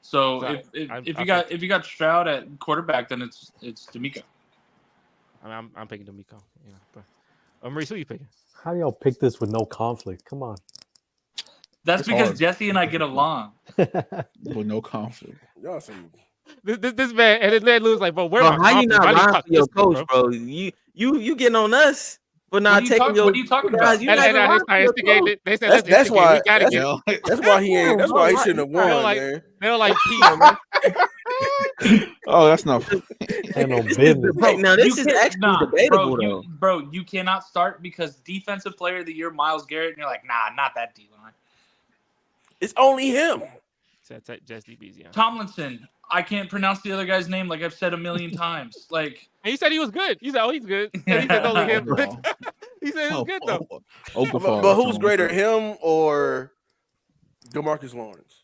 So if you got Stroud at quarterback, then it's D'Amico. I'm picking D'Amico. Yeah, but Maurice, who you picking? How y'all pick this with no conflict? Come on. That's because hard. Jesse and I get along. with no conflict. Y'all some This man and then Lou's like, bro, where Bro, my how you confidence? not I need lying to to your talk coach, this, bro? You getting on us for not taking your. What are you talking about? Guys, you not even lying to your coach. They said that's why we gotta get. that's why he ain't. That's why he shouldn't have won, man. They're like Pete. Oh, that's not. And no business. Now this is actually debatable, though. Bro, you cannot start because defensive player of the year, Myles Garrett, and you're like, nah, not that D-line. It's only him. Jesse Beasley. Tomlinson. I can't pronounce the other guy's name like I've said a million times. Like, and he said he was good. He said, he's good. And he said only him. He said it was good though. But who's greater, him or DeMarcus Lawrence?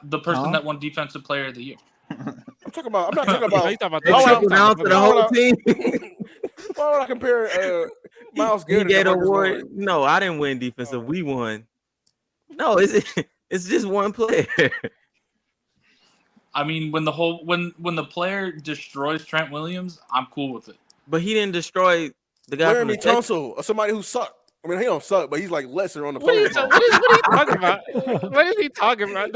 The person that won Defensive Player of the Year. I'm not talking about. Down to the whole team. Why would I compare Myles Garrett to DeMarcus award? Lawrence? No, I didn't win defensive. We won. No, it's just one player. I mean, when the player destroys Trent Williams, I'm cool with it. But he didn't destroy the guy Jeremy Tunsil, or somebody who sucked. I mean, he don't suck, but he's like lesser on the what phone. What is he talking about? What is he talking about?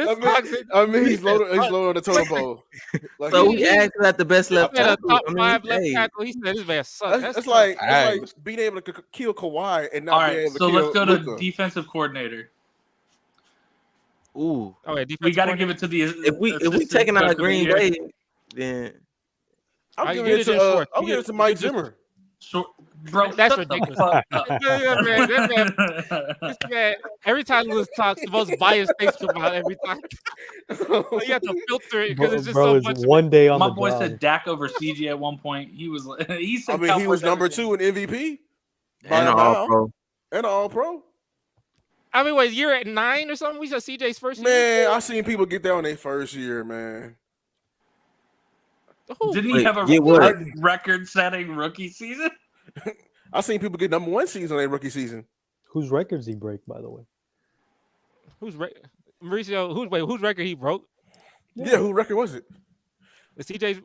I mean, he's low on the total pole. Like, so he asked at the best left tackle. Top 5 left tackle. He said this man sucks. That's like being able to kill Kawhi and not being able to kill so let's go Luka. to defensive coordinator. Ooh. We got to give it to the. If we taking out Green Bay, then I'm giving it to Mike Zimmer. Bro, that's ridiculous. This man, every time Lewis talks, the most biased things come out every time. You have to filter it because it's just so much. One day on my the boy job. Said Dak over CJ at one point. He said. I mean, he was number 2 in MVP. And an All-Pro. I mean, wait, you're at 9 or something? We said CJ's first year. Man, I seen people get there on their first year, man. Didn't he have a record-setting rookie season? I seen people get number 1 season on their rookie season. Whose records he break, by the way? Mauricio? Whose record he broke? Yeah, whose record was it? The CJ's.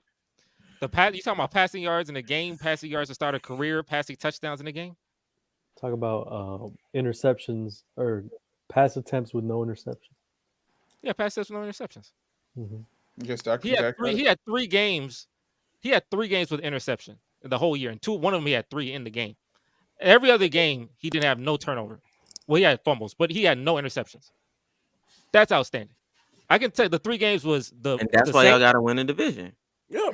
You talking about passing yards in the game? Passing yards to start a career? Passing touchdowns in the game? Talk about interceptions or pass attempts with no interception. Yeah, pass attempts with no interceptions. Mm-hmm. He had 3 games. He had 3 games with interception the whole year, and one of them he had 3 in the game. Every other game he didn't have no turnover. Well, he had fumbles, but he had no interceptions. That's outstanding. I can tell you the 3 games was and that's why y'all got to win the division. Yeah.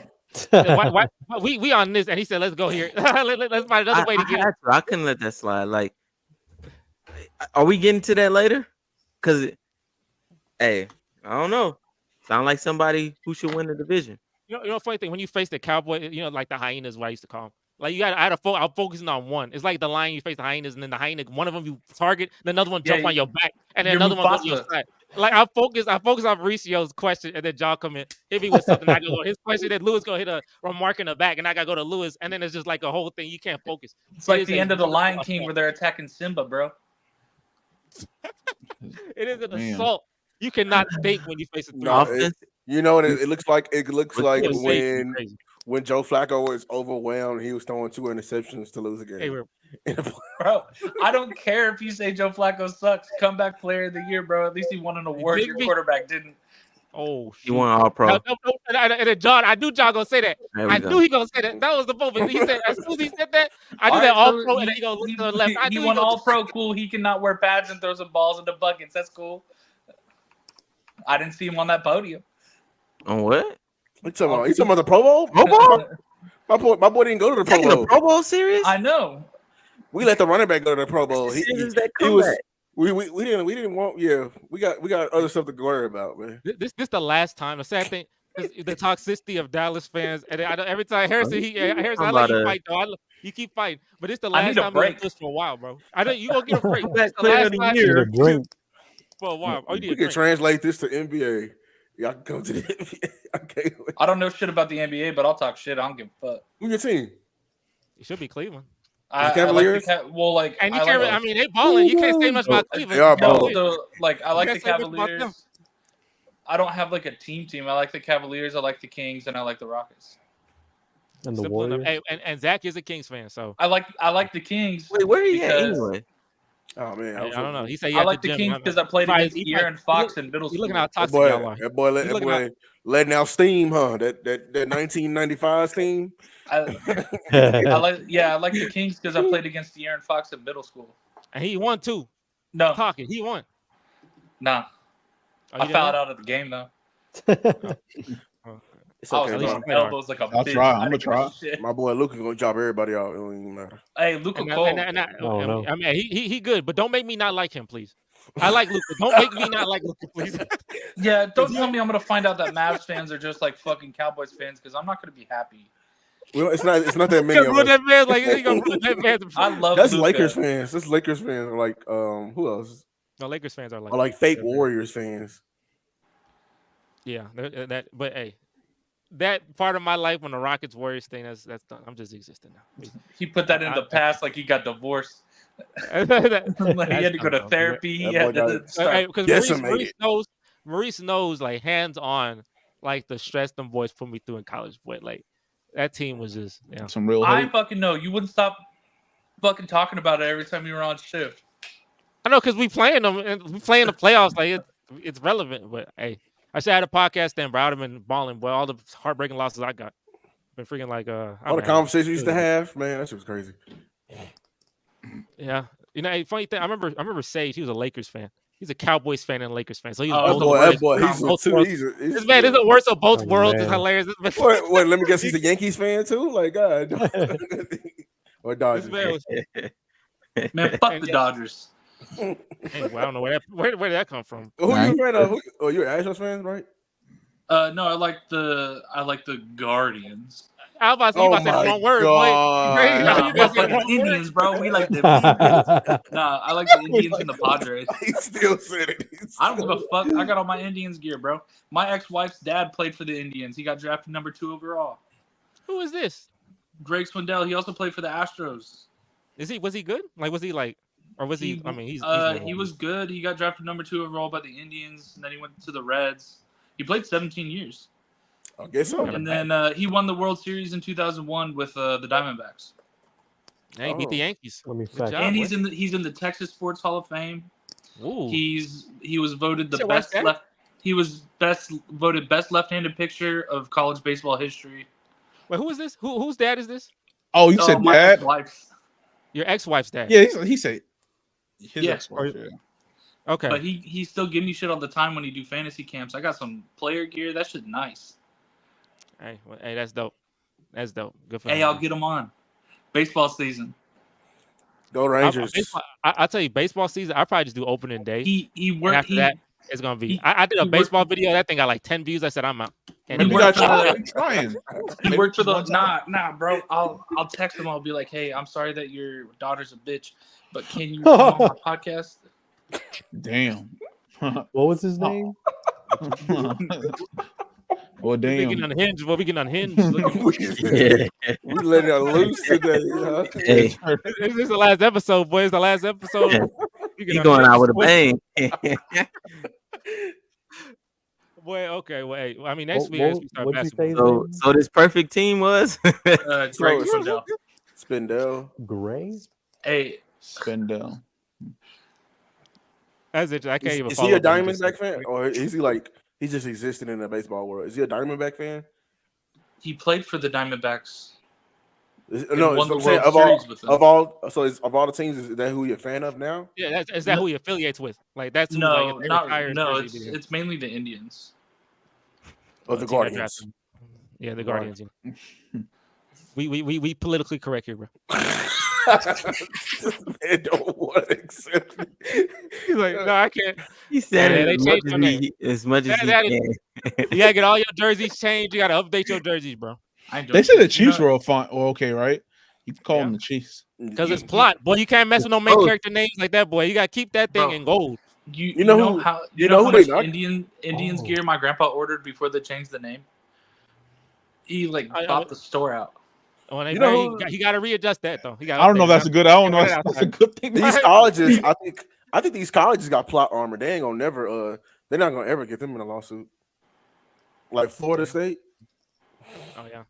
why, we on this, and he said, "Let's go here. Let's find another way to get." I couldn't let that slide. Like, are we getting to that later? Because, hey, I don't know. Sound like somebody who should win the division. You know, funny thing when you face the Cowboys, like the hyenas, what I used to call them. Like I'm focusing on one. It's like the lion, you face the hyenas, and then the hyena, one of them you target, then another one jump on your back, and then another one goes to your side. Like I focus on Mauricio's question, and then John come in, hit me with something. I go his question, then Lewis go hit a remark in the back, and I gotta go to Lewis, and then it's just like a whole thing. You can't focus. It's like the end of the Lion King where they're attacking Simba, bro. It is an assault. You cannot think when you face a 3. You know what it looks like? It looks like when Joe Flacco was overwhelmed, he was throwing 2 interceptions to lose a game. Bro, I don't care if you say Joe Flacco sucks. Comeback player of the year, bro. At least he won an award. Your quarterback didn't. Oh, he won All-Pro. And then John, I knew John gonna say that. I knew he gonna say that. That was the moment. He said as soon as he said that, I knew that All-Pro, and then he gonna look to the left. He won All-Pro. Cool. He cannot wear pads and throw some balls into buckets. That's cool. I didn't see him on that podium. On what? You talking about the Pro Bowl? Pro Bowl? My boy didn't go to the Pro Bowl. The Pro Bowl series? I know. We let the running back go to the Pro Bowl. He was. We didn't want. Yeah, we got other stuff to worry about, man. This the last time. The sad thing. the toxicity of Dallas fans, and I know every time Harrison, Harrison, I I'm let about you to fight though. You keep fighting, but it's the I last need a time you're gonna break. do this for a while, bro. I know you gonna get a break. comeback It's the player last of the time Need a year. drink. for a while. Oh, you need We a can drink. translate this to NBA. Y'all can come to the NBA. I can't wait. I don't know shit about the NBA, but I'll talk shit. I don't give a fuck. Who's your team? It should be Cleveland. I like Cavaliers? like And you I can't. like I mean, they balling. You can't say much about They Cleveland. are You know, balling. I like You the can't say much about them. Cavaliers. I don't have like a team. I like the Cavaliers. I like the Kings, and I like the Rockets. And the Simple enough. Warriors. Hey, and Zach is a Kings fan, so I like the Kings. Wait, where he at because anyway? Oh man, I don't know. He said I at like the the gym. Kings because I played against De'Aaron Fox in middle You school. looking how that toxic boy, y'all are. that boy, You looking out- letting out steam, huh? That 1995 steam. I like the Kings because I played against De'Aaron Fox in middle school. And he won too. No, Talking, he won. nah. Oh, you I didn't fouled win? out of the game though. It's I was okay, at least throwing you played hard. elbows like a I'll bitch. try. I I'm didn't gonna give a shit. My boy Luka gonna drop everybody out. It don't even matter. Hey, Luka And, Cole. Oh, no. I mean, he good, but don't make me not like him, please. I like Luka. Don't make me not like Luka, please. Yeah, don't tell me I'm gonna find out that Mavs fans are just like fucking Cowboys fans because I'm not gonna be happy. Well, it's not that many Because of us. that man, like, he gonna ruin that man. I love That's Luka. Lakers fans. That's Lakers fans. Like who else? No, Lakers fans are like, Or like fake they're- Warriors fans. Yeah, but hey, that part of my life when the Rockets Warriors thing, that's done. I'm just existing now. He put that in the past like he got divorced. He had to go to therapy. He That had boy to died. start. Because Decimated. Maurice knows like hands on, like the stress them boys put me through in college. But like that team was just, yeah. Some real I hate. fucking know. You wouldn't stop fucking talking about it every time you were on shift. I know because we playing them and we playing the playoffs. Like it's relevant. But hey, I should have had a podcast then, bro. I'd have been balling. Boy, all the heartbreaking losses I got. Been freaking like All the conversations we used to have, man, that shit was crazy. Yeah, you know, a funny thing. I remember Sage. He was a Lakers fan. He's a Cowboys fan and a Lakers fan. So he's Oh, both That boy, worlds. he's This man is the worst of both Oh, worlds. It's man. hilarious. Wait, let me guess, he's a Yankees fan too? Like, God. Or This Dodgers. man was, Man, fuck the Dodgers. anyway, I don't know where did that come from. Who you a fan of? Oh, you're an Astros fan, right? No, I like the Guardians. I was about to say, you about to say the wrong word, boy. Nah, You we're about to say the fucking wrong Indians, word. bro. We like the Indians. Nah, I like the Indians and the Padres. He still said it. I don't give a fuck. I got all my Indians gear, bro. My ex-wife's dad played for the Indians. He got drafted number 2 overall. Who is this? Greg Swindell. He also played for the Astros. Was he good? Like was he like, or was he? I mean, he's he was good. He got drafted number 2 overall by the Indians, and then he went to the Reds. He played 17 years. I guess so. And then he won the World Series in 2001 with the Diamondbacks. Hey, he beat the Yankees. Let me Good fact. job, And boy. he's in the Texas Sports Hall of Fame. Ooh. He was voted the Shit, what's best that? left. He was voted best left-handed pitcher of college baseball history. Wait, who is this? Whose dad is this? Oh, you said my dad? ex-wife. Your ex-wife's dad. Yeah, he said his Yeah. ex-wife. Yeah. Okay. But he still give me shit all the time when he do fantasy camps. I got some player gear. That shit nice. Hey, that's dope. That's dope. Good for Hey, him. I'll get him on. Baseball season. Go Rangers. I'll tell you, baseball season. I probably just do opening day. He And worked. after that, it's gonna be. I did a he baseball video. That thing got like 10 views. I said I'm out. And Maybe you worked got for trying. He worked for the nah, bro. I'll text him. I'll be like, hey, I'm sorry that your daughter's a bitch, but can you come on my podcast? Damn. What was his name? Well, we damn. getting unhinged. Well, we getting unhinged. Yeah. We letting it loose today. Huh? Hey, This is the last episode, boys. The last episode. We he getting going out unhinged. with a bang. Boy, okay. Well, hey, I mean, next week What- as we start what'd you say? basketball. So this perfect team was. Greg So- Swindell. Spindell. Gray? Hey, Spindell. That's it. I can't even. Is follow he a up on this. Diamondback fan, or is he like he's just existing in the baseball world? Is he a Diamondback fan? he played for the Diamondbacks. No, won I'm the saying World Series with them. of all the teams, is that who you're a fan of now? Yeah, is that who he affiliates with? Like that's who, No, like, if they retire, no. Jersey, It's mainly the Indians. Or the team that Guardians? drafted him. Yeah, the Guardians. Yeah. We politically correct here, bro. This man don't want to accept it. He's like, no, I can't. He said Man, it they as much changed as your name. as much as he That is, can. you gotta get all your jerseys changed. You gotta update your jerseys, bro. They said the Chiefs know, were fine. Well, okay, right? You can call them the Chiefs. Because it's plot. Boy, you can't mess with no main character names like that, boy. You gotta keep that thing in gold. You know how much Indians gear my grandpa ordered before they changed the name? He bought the store out. Oh, he got to readjust that though. I don't know if that's a good. I don't know if that's a good thing. These colleges, I think these colleges got plot armor. They ain't gonna never. They're not gonna ever get them in a lawsuit. Like Florida State. Oh yeah.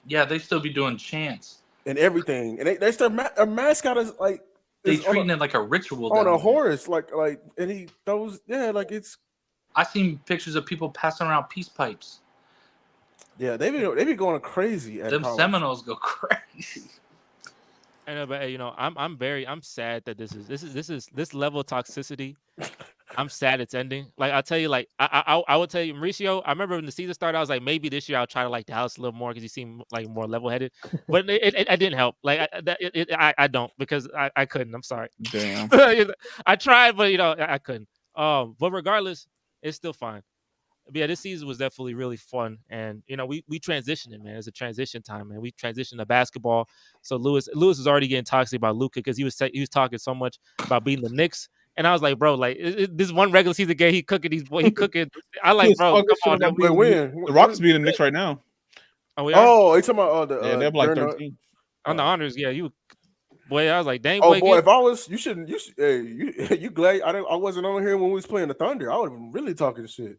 Yeah, they still be doing chants and everything, and they still a mascot is like they treating it like a ritual on a horse, like and he those like it's. I seen pictures of people passing around peace pipes. Yeah, they be going crazy. At Them college. Seminoles go crazy. I know, but I'm sad that this level of toxicity. I'm sad it's ending. Like I'll tell you, like I would tell you, Mauricio. I remember when the season started, I was like, maybe this year I'll try to like Dallas a little more because you seem like more level headed. But it didn't help. Like I don't because I couldn't. I'm sorry. Damn. I tried, but I couldn't. But regardless, it's still fine. But yeah, this season was definitely really fun, and we transitioned it, man. It's a transition time, man. We transitioned to basketball. So Lewis was already getting toxic about Luka because he was talking so much about beating the Knicks, and I was like, bro, like this one regular season game, he cooking. I like, bro, come on, the Rockets beating the Knicks right now. Oh, we are? You talking about they're like 13 on the honors. Yeah, boy, I was like, dang. Boy, if I was, you shouldn't. You glad I wasn't on here when we was playing the Thunder? I would have been really talking shit.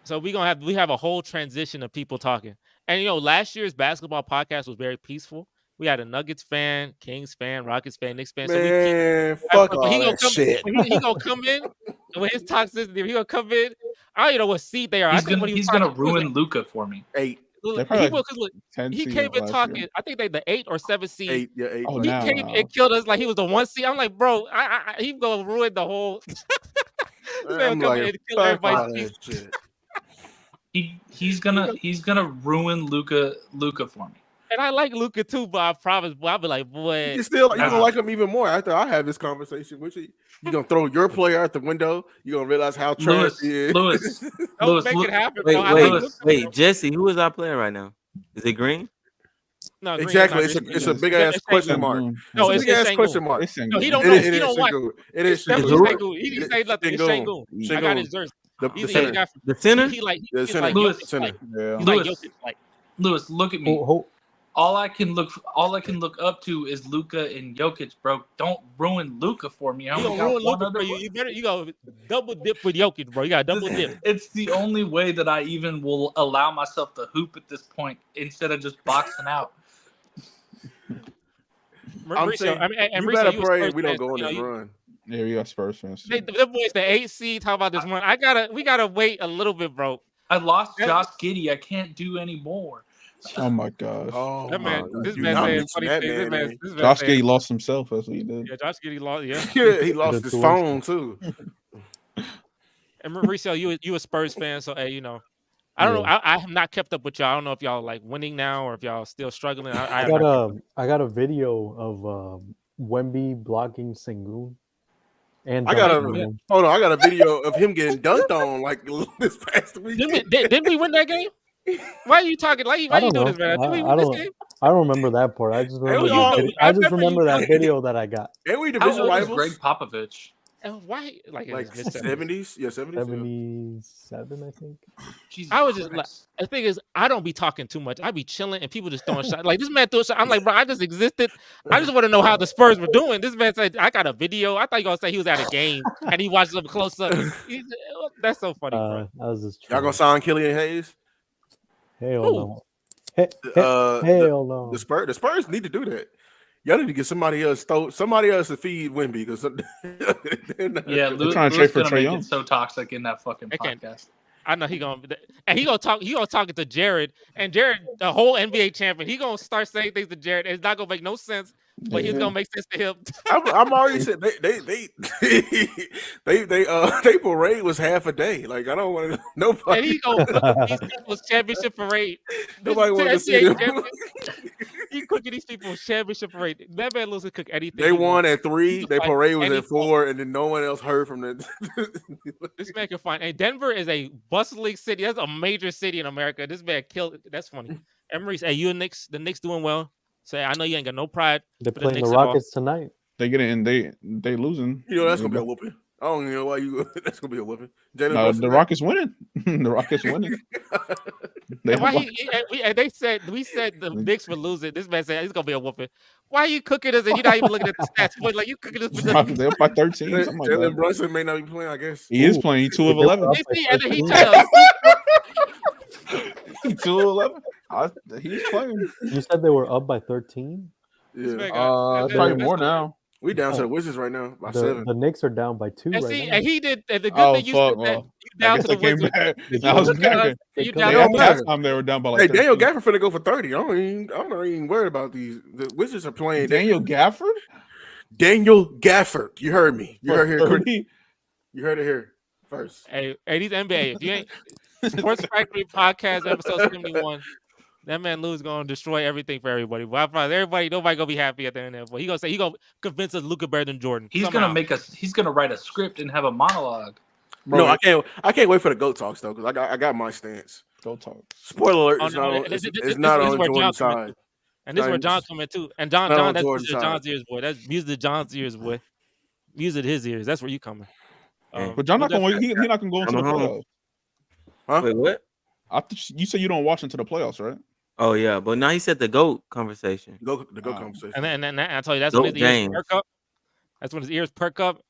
So we have a whole transition of people talking. And last year's basketball podcast was very peaceful. We had a Nuggets fan, Kings fan, Rockets fan, Knicks fan. Man, fuck all that shit. He gonna come in with his toxicity. He gonna come in. I don't even know what seat they are. He's gonna ruin Luka for me. 8. He came in talking. Year. I think they the 8 or 7 seed. 8, yeah, 8. He came and killed us like he was the 1 seed. I'm like, bro, he's gonna ruin the whole. I'm like, fuck all that shit. He's gonna ruin Luka for me. And I like Luka too, but I promise, I'll be like, boy, you're gonna like him even more after I have this conversation with you. You're gonna throw your player out the window. You're gonna realize how trash he is. Lewis, make it happen. Wait, Jesse, who is our player right now? Is it Green? No, exactly. It's a big ass question mark. No, it's a big ass question mark. No, he don't know. He don't watch. It is Shengun. He didn't say nothing. It's Shengun. I got his jersey. The center? Lewis, look at me. All I can look up to is Luka and Jokic, bro. Don't ruin Luka for me. You don't ruin Luka for you. You go double dip with Jokic, bro. You got double dip. It's the only way that I even will allow myself to hoop at this point instead of just boxing out. I'm saying, you better pray we don't go on this run. Yeah, we got Spurs fans. The boys, the 8 seed. Talk about this one. We gotta wait a little bit, bro. I lost Josh Giddey. I can't do any more. Oh my gosh! Oh, this man saying funny things. Josh Giddey lost himself. That's what he did. Yeah, Josh Giddey lost. Yeah, he lost his phone too. And Mauricio, you a Spurs fan, so hey, I don't know. I have not kept up with y'all. I don't know if y'all like winning now or if y'all still struggling. I got a video of Wemby blocking Sengun. And I got a video of him getting dunked on like this past week. Didn't we win that game? Why are you talking? Why you doing this, man? Did we win this game? I don't remember that part. I just remember. Remember that video that I got. And we division rivals. Greg Popovich. Why? Like 70s? Yeah, 70s. 77, I think. Jesus I was just like, the thing is, I don't be talking too much. I be chilling and people just throwing shots. Like this man threw a shot. I'm like, bro, I just existed. I just want to know how the Spurs were doing. This man said, I got a video. I thought you were gonna say he was at a game and he watched them close up. That's so funny, bro. That was just y'all gonna sign Killian Hayes? Hell no. Hell no. The Spurs need to do that. Y'all need to get somebody else to feed Wemby because Lewis trying to trade for Trae Young. So toxic in that fucking podcast. I know he gonna talk. He gonna talk it to Jared, and Jared, the whole NBA champion. He gonna start saying things to Jared. It's not gonna make no sense, but it's gonna make sense to him. I'm already said they parade was half a day. Like I don't want to nobody. And he gonna these people's championship parade. Nobody want to see them. He cooking these people championship parade. That man loses cook anything. They won at 3. Their parade was at 4, fault. and then no one else heard from the. This man can find. And Denver is a bustling city. That's a major city in America. This man killed. That's funny. And Maurice, hey, you and Knicks. The Knicks doing well. So I know you ain't got no pride. They're for playing the Knicks at all. Rockets tonight. They get it and they losing. You know that's gonna be a whooping. I don't even know why you. That's gonna be a whooping. The Rockets winning. The Rockets winning. They said we said the Knicks would lose it. This man said it's gonna be a whooping. Why are you cooking this? And you're not even looking at the stats. But like you cooking this. They're up by 13. Something like Jalen that. Brunson may not be playing. I guess He is playing. He's 2 of 11. He tell us. He's 2 of 11. He's playing. You said they were up by 13. Yeah. Probably more now. We down to the Wizards right now by 7. The Knicks are down by 2 And right see, now. and he did. And the good thing you said that you down to the Wizards. I was back. You They down at to the Wizards. halftime they were down by like. Hey, 13. Daniel Gafford finna go for 30. I'm not even worried about these. The Wizards are playing. Daniel Gafford. Daniel Gafford. You heard me. You heard here. 30? You heard it here first. Hey, these NBA. If you ain't Sports Factory Podcast episode 71. That man Lou's gonna destroy everything for everybody. Well, nobody gonna be happy at the end of it. He gonna say he gonna convince us Luka better than Jordan. He's somehow. He's gonna write a script and have a monologue. Bro, no, I can't wait for the GOAT talks though, because I got my stance. Go talk. Spoiler alert, it's not this on where Jordan's John side. And this is where John come in too. And John, that's music to John's ears, boy. That's music to John's ears, boy. Music to his ears. That's where you coming. But John not gonna. He not gonna go into the playoffs. Huh? Wait, what? You said you don't watch into the playoffs, right? Oh yeah, but now he said the GOAT conversation. The GOAT conversation. And then I tell you that's GOAT when his ears perk up. That's when his ears perk up.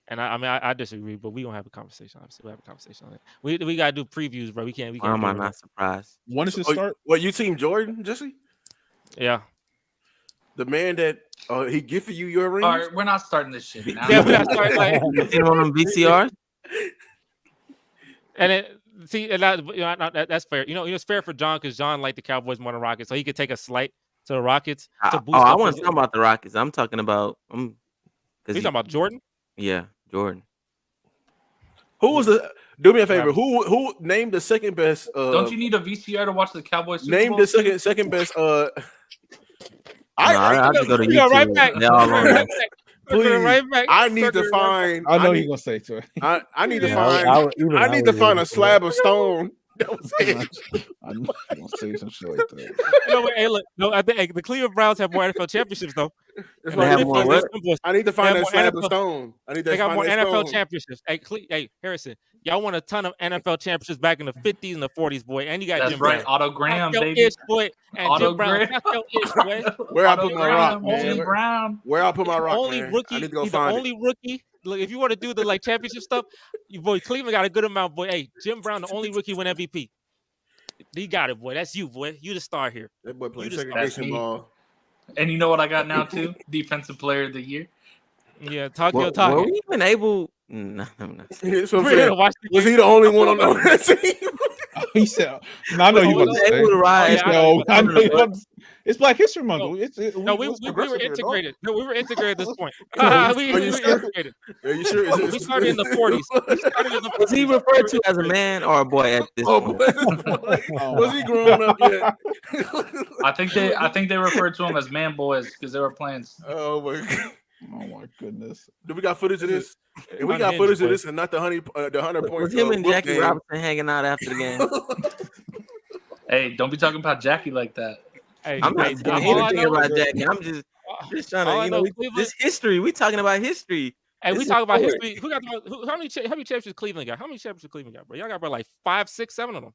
And I disagree, but we gonna have a conversation. Obviously, we'll have a conversation on it. We gotta do previews, bro. We can't. Why am I not surprised? When does it start? What, you team Jordan, Jesse? Yeah. The man that he gifted you your rings. All right, we're not starting this shit now. Yeah, we're not starting like You seen one of them VCRs? And it. See, and that's fair. You know, it's fair for John because John liked the Cowboys more than Rockets, so he could take a slight to the Rockets. To boost I wasn't talking about the Rockets. I'm talking about. You talking about Jordan? Yeah, Jordan. Who was the? Do me a favor. Who named the second best? Don't you need a VCR to watch the Cowboys? Super Name Bowl? the second best. I just go to YouTube. Right back. Please, right back. I need to find. I know you're gonna say to it. I need to find. I need to find a slab of stone. That was it. I'm gonna say some shit like that. You know what? Hey, look. No, I think the Cleveland Browns have more NFL championships though. I need to find that slab of stone. They got more NFL championships. Hey, Harrison, y'all won a ton of NFL championships back in the 50s and the 40s, boy. And you got That's Jim right, Brown. Otto Graham, That's baby. Ish, boy. And Otto Jim Brown. Graham. That's your ish, boy. Where I put my rock, man? Brown. Where I put my rock, only man? rookie. I need to go He's find the only rookie. Look, if you want to do the championship stuff, boy, Cleveland got a good amount, boy. Hey, Jim Brown, the only rookie win MVP. He got it, boy. That's you, boy. You the star here. That boy played segregation ball. And you know what I got now too? Defensive Player of the Year. Yeah, talk your Were talk. we even able? No, I'm not. Was he the only one on that team? He said, "No, I know you want to say." I know you want to. It's Black History Month. No, we were integrated. No, we were integrated at this point. We were integrated. Are you sure? We started in the 40s. Was he referred to as a man or a boy at this point? Was he growing up yet? I think they referred to him as man boys because they were playing. Oh my goodness! Do we got footage of this? If we got footage of this and not the 100 points. Was him and Jackie Robinson hanging out after the game? Hey, don't be talking about Jackie like that. Hey, I'm not saying anything about Jackie. I'm just trying to, this history. We talking about history. Hey, we talk about history. Who got how many championships Cleveland got? How many championships Cleveland got, bro? Y'all got like 5, 6, 7 of them.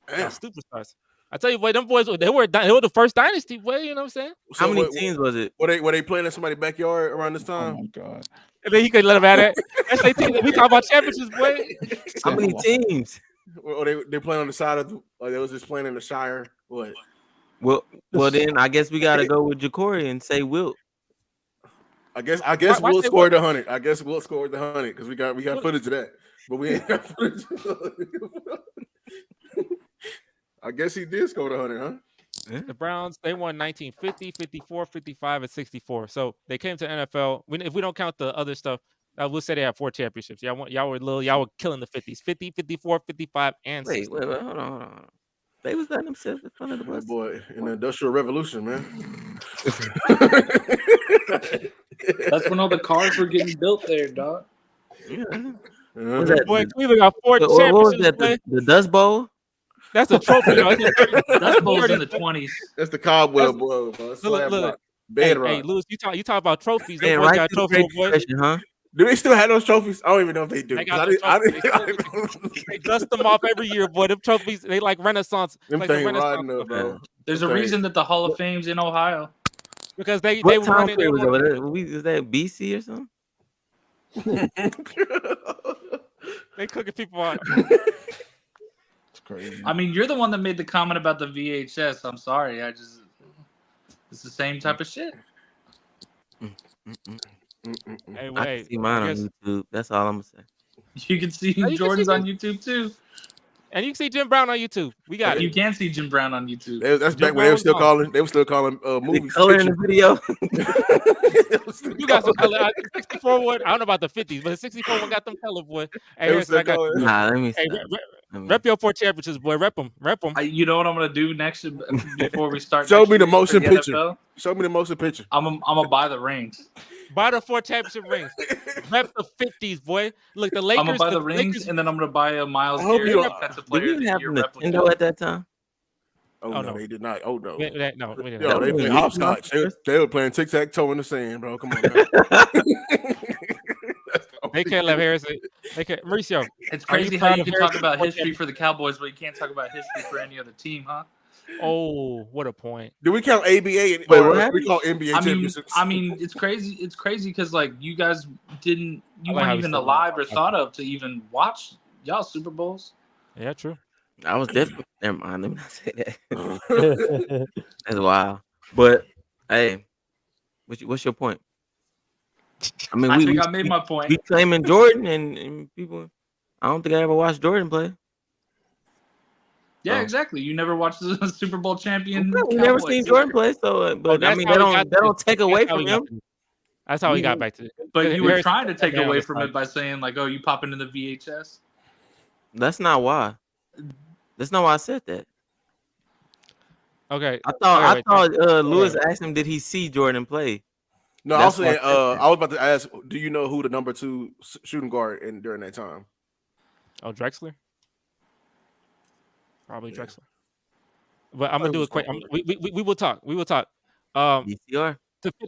Damn. Superstars. I tell you, boy, them boys they were the first dynasty, boy. You know what I'm saying? So how many teams was it? Were they playing in somebody's backyard around this time? Oh my god! And then he could let them at it. That's they team. We talk about championships, boy. How many teams? Or they playing on the side of they was just playing in the Shire. What? Well, then I guess we gotta go with Ja'Cory and say Wilt. I guess Wilt scored the 100. I guess Wilt scored the 100 because we got footage of that, but we ain't got footage. I guess he did score the 100, huh? Yeah. The Browns, they won 1950, 54, 55, and 64. So they came to NFL. If we don't count the other stuff, we'll say they have 4 championships. Y'all were killing the 50s. 50, 54, 55, and 60. Wait, hold on. They was letting themselves in front of the That bus. boy in the Industrial Revolution, man. That's when all the cars were getting built there, dog. Yeah. Uh-huh. What's that? Boy, Cleveland got 4 What was championships. that? Boy. The Dust Bowl? That's a trophy. Though. It's a 30, Dust Bowl's in 30. the 20s. That's the cobweb boy, bro. Slab Look. rock. Hey, Bedrock. Lewis, you talk about trophies. Them Man, boys right got through the trophies, Great boy. Depression, huh? Do they still have those trophies? I don't even know if they do. They 'cause got I the didn't- trophies. They dust them off every year, boy. Them trophies, they like Renaissance. Them Like the things Renaissance riding up, bro. There's a Okay. reason that the Hall of Fame's in Ohio. because they What were time running. period was that? Was that BC or something? They cooking people out. It's crazy. I mean, you're the one that made the comment about the VHS. I'm sorry. It's the same type of shit. Hey, I can wait. see mine I on guess- YouTube. That's all I'm gonna say. You can see Oh, you can Jordan's see on YouTube too. And you can see Jim Brown on YouTube. We got You it. can see Jim Brown on YouTube. That's Jim back when they Brown were still was calling. They were still calling The movies. color in the video. You got some color. 64 one. I don't know about the 50s, but the 64 one got them color, boy. Hey, They were Harrison, I still got calling. Nah, let me Hey, stop. rep your 4 championships, boy. Rep them. You know what I'm gonna do next before we start? Show next me the year for motion the picture. NFL? Show me the motion picture. I'm gonna buy the rings. Buy the 4 championship rings. Rep the 50s, boy. Look, the I'm Lakers. gonna buy the the rings, Lakers, and then I'm gonna buy a Miles I hope Garrett you don't- defensive Did player we of the have year Nintendo replica. at that time? Oh, Oh, no, no. they did not. Oh no. no, we didn't. Yo, That they was playing Mickey hopscotch. Mouse. They were playing tic-tac-toe in the sand, bro. Come on, man. That's the They only can't let Harrison. They can't. Mauricio, It's Are you crazy proud how you of can Harrison talk about Ford history for the Cowboys, but you can't talk about history for any other team, huh? oh, what a point. Do we count ABA and Wait, or what we happened? call NBA championships? I mean, it's crazy. It's crazy because like you guys you I like how weren't we even said alive or that. thought of to even watch y'all Super Bowls. Yeah, true. I was definitely. Never mind. Let me not say that. That's wild. But hey, what's your point? I mean, I we think I made my point. we claiming Jordan and people. I don't think I ever watched Jordan play. Yeah, Oh. exactly. You never watched the Super Bowl champion. We never Cowboys seen either. Jordan play, so but I that's mean how that we got don't to this. take That's away how from we got him. to this. That's how we got back to it. But you were Harrison trying to take down away this from time. it by saying like, "Oh, you pop into the VHS." That's not why. That's not why I said that. Okay. I thought wait. Lewis asked him, did he see Jordan play? No, I was That's why I saying. said that. I was about to ask. Do you know who the number 2 shooting guard in during that time? Oh, Drexler? Probably Yeah. Drexler. But I'm Thought gonna do it it quick. was We will talk. We will talk. DCR.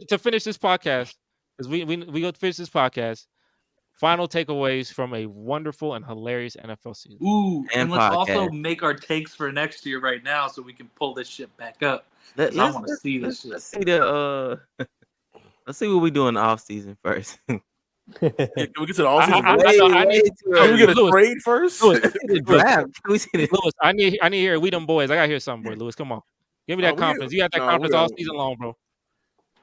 To finish this podcast, because we go to finish this podcast. Final takeaways from a wonderful and hilarious NFL season. Ooh, And and let's also podcast. make our takes for next year right now, so we can pull this shit back up. Let's I wanna see this shit. Let's see the let's see what we do in the off season first. Yeah, can we get to the I offseason? know, I need- too Can we early. get a Lewis, trade first? Lewis, Let's see the draft. Can we see the Lewis, I need to hear we them boys. I gotta hear something, boy. Lewis, come on. Give me that we- confidence. You got that no, confidence we all don't. season long, bro.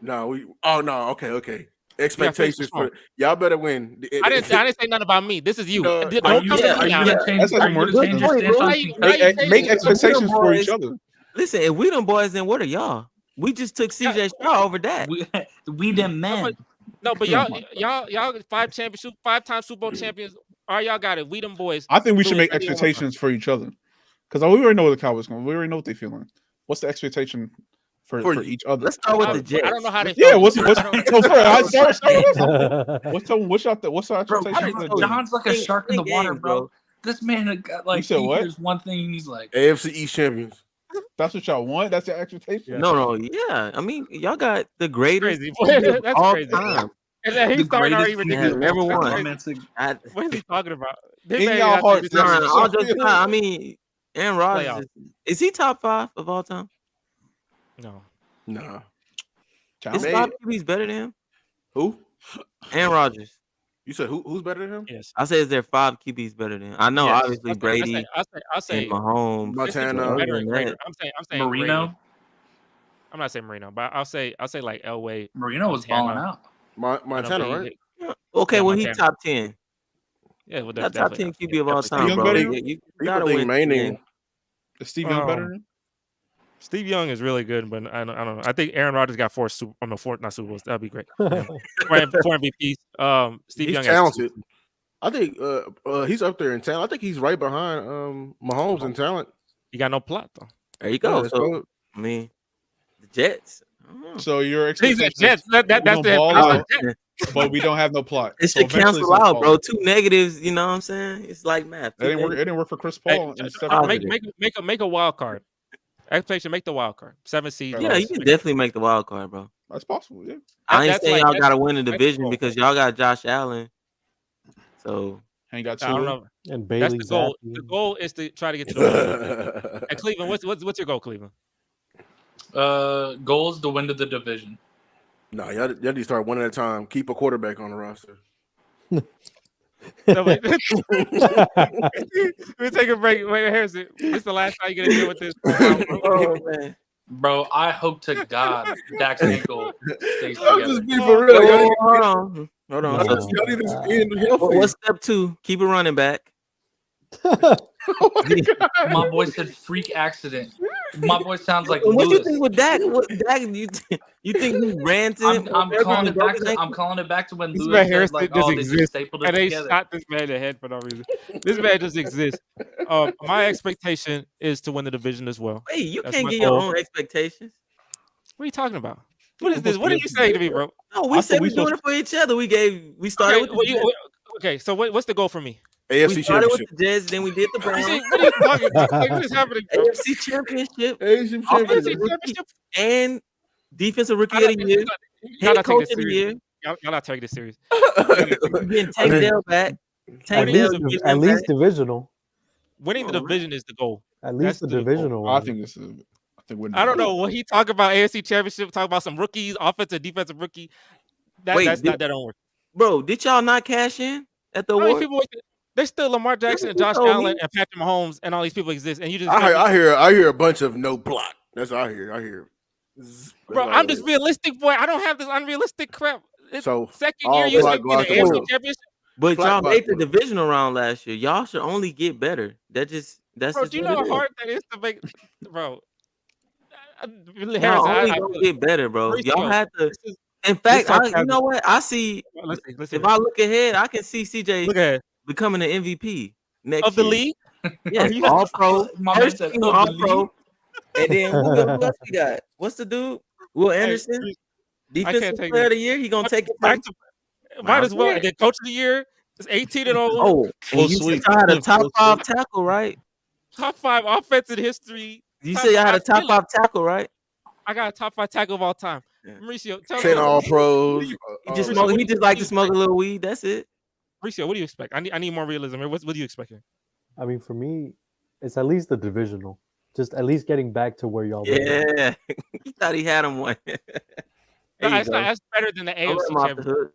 No, okay. Expectations strong. for y'all better win. I didn't say nothing about me. This is you. No, Don't Are come you to yeah, me are you now. gonna change? That's Are you like gonna change your more- stance on Why you- Kentucky? why you- Make Hey, expectations for boys. each other. Listen, if we them boys, then what are y'all? We just took CJ Stroud over that. We them men. No, but Oh y'all 5-time Super Bowl champions. All right, y'all got it. We them boys. I think we should Lewis, make I need one. expectations for each other because we already know what the Cowboys going. We already know what they're feeling. What's the expectation for For each other? Let's start with I the Jets. don't know how they. Yeah, feel. what's I don't- what's our Bro, expectation for the Jets? John's like a Big- shark in the big water, game, bro. bro. This man got like You said he what? hears one thing and he's like, AFC East champions. That's what y'all want. That's your expectation. No, yeah. I mean, y'all got the greatest Crazy, boy. team of That's all crazy. time. And then the he's starting already greatest Yeah, ridiculous. never That's won. crazy. I, What is he talking about? In y'all hearts, no, that's- all jokes aside, I mean, Aaron Rodgers Playoff. is he top 5 of all time? No. Nah. Is Man. 5 QBs better than him? Who? Aaron Rodgers. You said who's better than him? Yes. I say, is there 5 QBs better than him? I know, Yes. obviously, I say- Brady I say and Mahomes. Montana. better and than greater. that. I'm saying Marino. greater. I'm not saying Marino, but I'll say like Elway. Marino was Montana. balling out. Montana, I know, right? Okay, Yeah, well, he Montana. top 10. Yeah, well, Not top 10 QB of all definitely. time, Young bro. better? You People gotta think win. Manning. Is Steve Young better than him? Steve Young is really good, but I don't know. I think Aaron Rodgers got 4 not Super Bowls. That'd be great. 4 MVPs. Steve He's Young talented. I think he's up there in talent. I think he's right behind Mahomes in talent. You got no plot though. There you go. Yeah, So I mean, the Jets. I don't know. So your These are expectation Jets. is That's gonna the ball that's out, the Jets. but we don't have no plot. It So should eventually it's cancel gonna out, fall. bro. 2 negatives. You know what I'm saying? It's like math. It didn't work for Chris Hey, Paul and Steph positive. Curry. make a wild card. Expectation, make the wild card. 7 seed. Yeah, Yeah, you can definitely make the wild card, bro. That's possible. Yeah. I ain't That's saying like- y'all that's- gotta win the that's division cool. because y'all got Josh Allen. So Ain't got I don't Tua. know. And That's Bailey the goal. Zappi. The goal is to try to get to the And Cleveland, what's your goal, Cleveland? Goals to win to the division. No, y'all need to start one at a time. Keep a quarterback on the roster. No, wait. We'll take a break. Wait, Harrison. This is the last time you're gonna deal with this. oh man. Bro, I hope to God Dak's ankle stays I'm together. just being for real. Y'all need- Hold on. Hold on. No. So, y'all need to end healthy. what's step 2? Keep a running back. My boy said freak accident. My boy sounds like What do you Lewis. think with Dak? What Dak? You think he ran to him? I'm calling it back to when This Lewis man said Harrison like, just oh, they just exists, stapled it and they together. shot this man in the head for no reason. This man just exists. My expectation is to win the division as well. Hey, you That's can't my get your goal. own expectations. What are you talking about? What is this? What are you saying to me, bro? No, I we thought said we we're doing it for each other. We started Okay, with the well, Jets. okay, so what's the goal for me? AFC We started with Championship. the Jets, then we did the You Browns. see, what are you talking about? Like, what is happening, bro? AFC Championship AFC AFC Championship. Championship? and Defensive Rookie Y'all of the not- Year, y'all Head not taking Coach this of the serious. Year. Y'all not taking this serious. You getting Tank Dell back. Tank Winning Dell the getting At him least back. divisional. Winning the Come on, man. division is the goal. At least the the goal. divisional I one. think this is. I think we're. I don't know what he talk about AFC Championship. Talk about some rookies, offensive, defensive rookie. Wait, That don't work. Bro, did y'all not cash in at the How many award? people? There's still Lamar Jackson, and what you Josh told Allen, me. and Patrick Mahomes, and all these people exist, and you just I hear a bunch of no plot. That's what I hear. That's bro. all I'm it just is. realistic, boy. I don't have this unrealistic crap. It's So second all year, you plot expect me go out the the AFC window. Championship, But Flat y'all bot made the window. divisional round last year. Y'all should only get better. That's bro. just Do you what know it how is. hard that is to make, bro? Y'all Harrison, only I gonna feel get better, bro. Mauricio, Y'all had to. this is- In fact, sarcasm. you know what? I see. Listen. If I look ahead, I can see CJ Look at it. becoming an MVP next Of the year. league. Yes, you- all pro. My man First said, team "Of the all league." pro. And then who else we got? What's the dude? Will Anderson, can't defensive take player it. of the year. He gonna take it Back from. to might as well. Yeah. And then coach of the year is 18-0. Oh, and Full you sweep. said y'all had a top Full 5 sweep. tackle, right? Top 5 offense in history. You Top said y'all had a five top still- 5 tackle, right? I got a top 5 tackle of all time. Yeah. Mauricio, tell 10 me. all pros. He Mauricio, just what do like you to smoke a little weed. That's it. Mauricio, what do you expect? I need more realism. What do you expect here? I mean, for me, it's at least the divisional. Just at least getting back to where y'all were. Yeah, he thought he had him one. No, There you go. that's better than the Don't let AFC him off the championship. hook.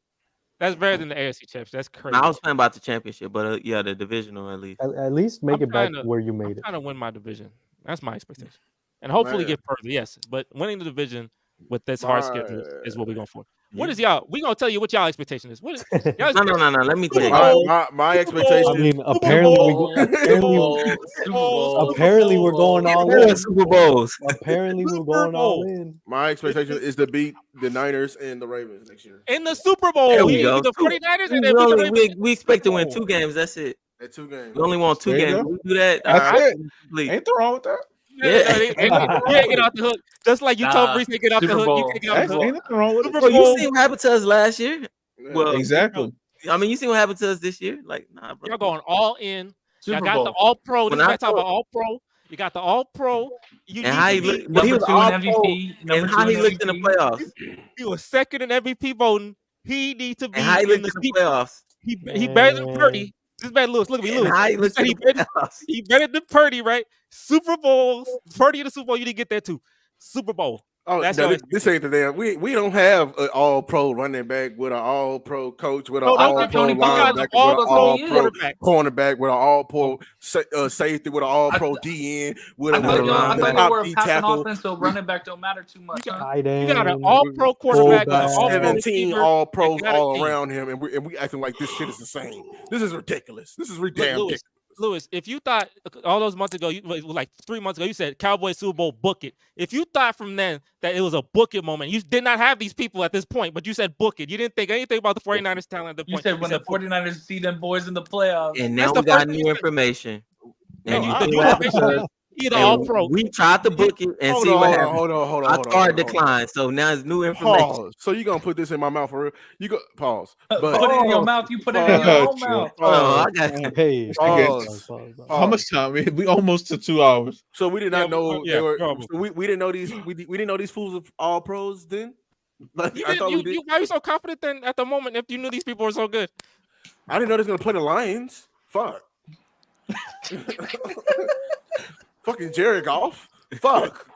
That's better than the AFC championship. That's crazy. No, I was playing about the championship, but yeah, the divisional at least. At least make I'm it back trying to where you I'm made it. trying to win my division. That's my expectation, and hopefully Man. get further. Yes, but winning the division with this hard schedule is what we're going for. What is y'all? We gonna tell you what y'all expectation is. What is y'all? No. Let me tell Super you. Bowl. My I expectation. mean, Super apparently, Bowl, apparently, Super Bowl. apparently we're going all More in. Super Bowls. Apparently, we're Super going all Bowl. in. My expectation is to beat the Niners and the Ravens next year. In the Super Bowl, There we we go. beat the 49ers and then We, beat the only, Ravens. we expect to win Super 2 games. That's it. At 2 games. We only want 2 There you games. go. We do that. That's it. complete. Ain't there wrong with that? Yeah, Yeah. no, they can't get off the hook. Just like you told Maurice to get off the Super hook. Bowl. You can't get off the hook. Ain't nothing wrong with it. Super Bro, you Bowl. see what happened to us last year? Well, Exactly. I mean, you see what happened to us this year? Like, nah, bro. Y'all going all in. Super Y'all got Bowl. the All Pro. This When is I what I talk told- about All Pro. You got the All Pro. You And how need he to looked, be. but he Number was 2 all in pro, MVP. Number and 2 how he in looked in the MVP. playoffs, He was second in MVP voting. He needs to be and how he in looked the in the playoffs, He better than Purdy. This man Lewis. Look at me, and Lewis. how he You looked said in he the better. playoffs. He better than Purdy, right? Super Bowl. Purdy in the Super Bowl. You didn't get that too. Super Bowl. Oh, That's no, your this ain't the damn. We don't have an all pro running back with an all pro coach with an No, all don't pro Tony Pollard linebacker is with all an pro all pro quarterback. cornerback with an all pro safety with an all pro DN with I a thought With a y'all linebacker. were a D passing tackle. offense, so running back don't matter too much. Huh? Tight You got an end. All Pro quarterback, fullback. an All Pro 17 receiver. all pros got a all team. around him, and we acting like this shit is the same. This is ridiculous. This is Look, damn ridiculous. Lewis, if you thought all those months ago, like 3 months ago, you said Cowboys Super Bowl, book it. If you thought from then that it was a book it moment, you did not have these people at this point, but you said book it. You didn't think anything about the 49ers talent at the You point. said when the book it. 49ers see them boys in the playoffs. And That's now the we got first thing new you said. information. No, And you the see new what happened to information us. He the And all pro. we tried to book it and Hold see what on, happened. hold on. Our card declined, so now it's new information. Pause. So you gonna put this in my mouth for real? You go pause. But Put it in your mouth. You put it in your Oh, own shit. mouth. Hold on, I got Hey, Pause. pause. How much time? We almost to 2 hours. So we did Yeah, not know yeah, they were. probably. So we didn't know these. We didn't know these fools of all pros then. Like, You I did, thought we did. why are you so confident then at the moment if you knew these people were so good? I didn't know they was gonna play the Lions. Fuck. Fucking Jared Goff. Fuck.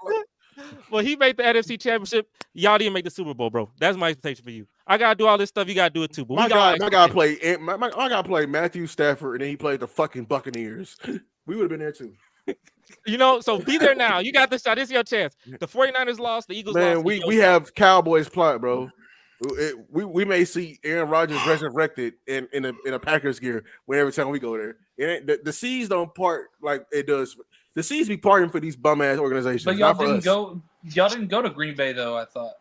Well, he made the NFC Championship. Y'all didn't make the Super Bowl, bro. That's my expectation for you. I gotta do all this stuff. You gotta do it too. But My we got guy played. My guy played Matthew Stafford, and then he played the fucking Buccaneers. We would have been there too. You know, so be there now. You got this shot. This is your chance. The 49ers lost. The Eagles Man, lost. we have Cowboys plot, bro. We may see Aaron Rodgers resurrected in a Packers gear every time we go there. It ain't, the seas don't part like it does. The seas be parting for these bum ass organizations. But y'all not for didn't us. go. Y'all didn't go to Green Bay though. I thought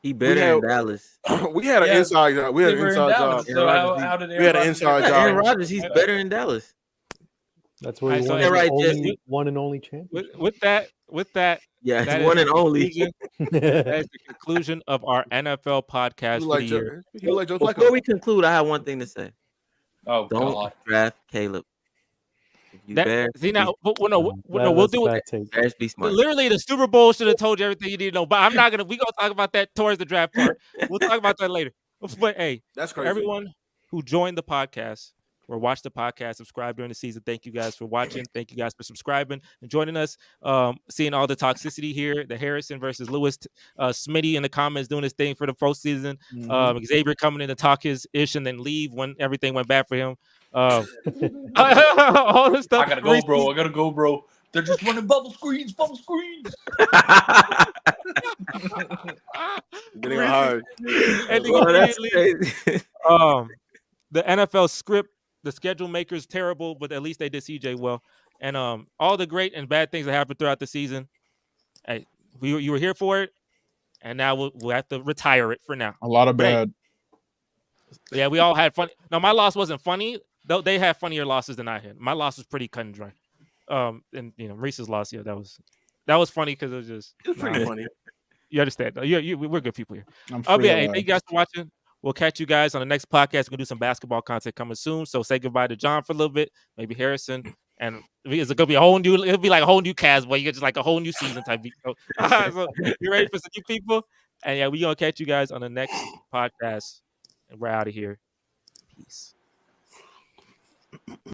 he better in Dallas. We had an inside job. We had they an were in inside Dallas. job. So how did We had an Aaron inside Rodgers job. Aaron Rodgers, he's better in Dallas. That's where he Alright, so won yeah, his right, only, Jesse. one and only championship. With that, Yeah, that it's is one and the only. conclusion- that is the conclusion of our NFL podcast for the year. He like Joe Before Flacco. we conclude, I have one thing to say. Oh Don't God. draft Caleb. If you bear, See now, we'll That's do it. bad take. bears be smart. Literally, the Super Bowl should have told you everything you need to know. But I'm not gonna. We gonna talk about that towards the draft part. We'll talk about that later. But hey, That's for crazy. everyone who joined the podcast or watched the podcast, subscribe during the season. Thank you guys for watching. Thank you guys for subscribing and joining us. Seeing all the toxicity here, the Harrison versus Lewis, Smitty in the comments doing his thing for the postseason. Xavier coming in to talk his ish and then leave when everything went bad for him. All this stuff. I gotta go, bro. I gotta go, bro. They're just running bubble screens. Getting hard. And Oh, that's immediately, crazy. the NFL script, the schedule makers terrible, but at least they did CJ well. And all the great and bad things that happened throughout the season. Hey, you were here for it, and now we'll have to retire it for now. A lot of But, hey, bad. yeah, we all had fun. No, my loss wasn't funny. Though they had funnier losses than I had. My loss was pretty cut and dry. And Maurice's loss, yeah, that was funny because it was just Pretty funny. You understand? We're good people here. I'm Hey, free thank you guys for watching. We'll catch you guys on the next podcast. We're gonna do some basketball content coming soon. So say goodbye to John for a little bit, maybe Harrison, and it's gonna be a whole new. It'll be like a whole new cast, boy. You get just like a whole new season type. So you ready for some new people? And yeah, we gonna catch you guys on the next podcast. And we're out of here. Peace.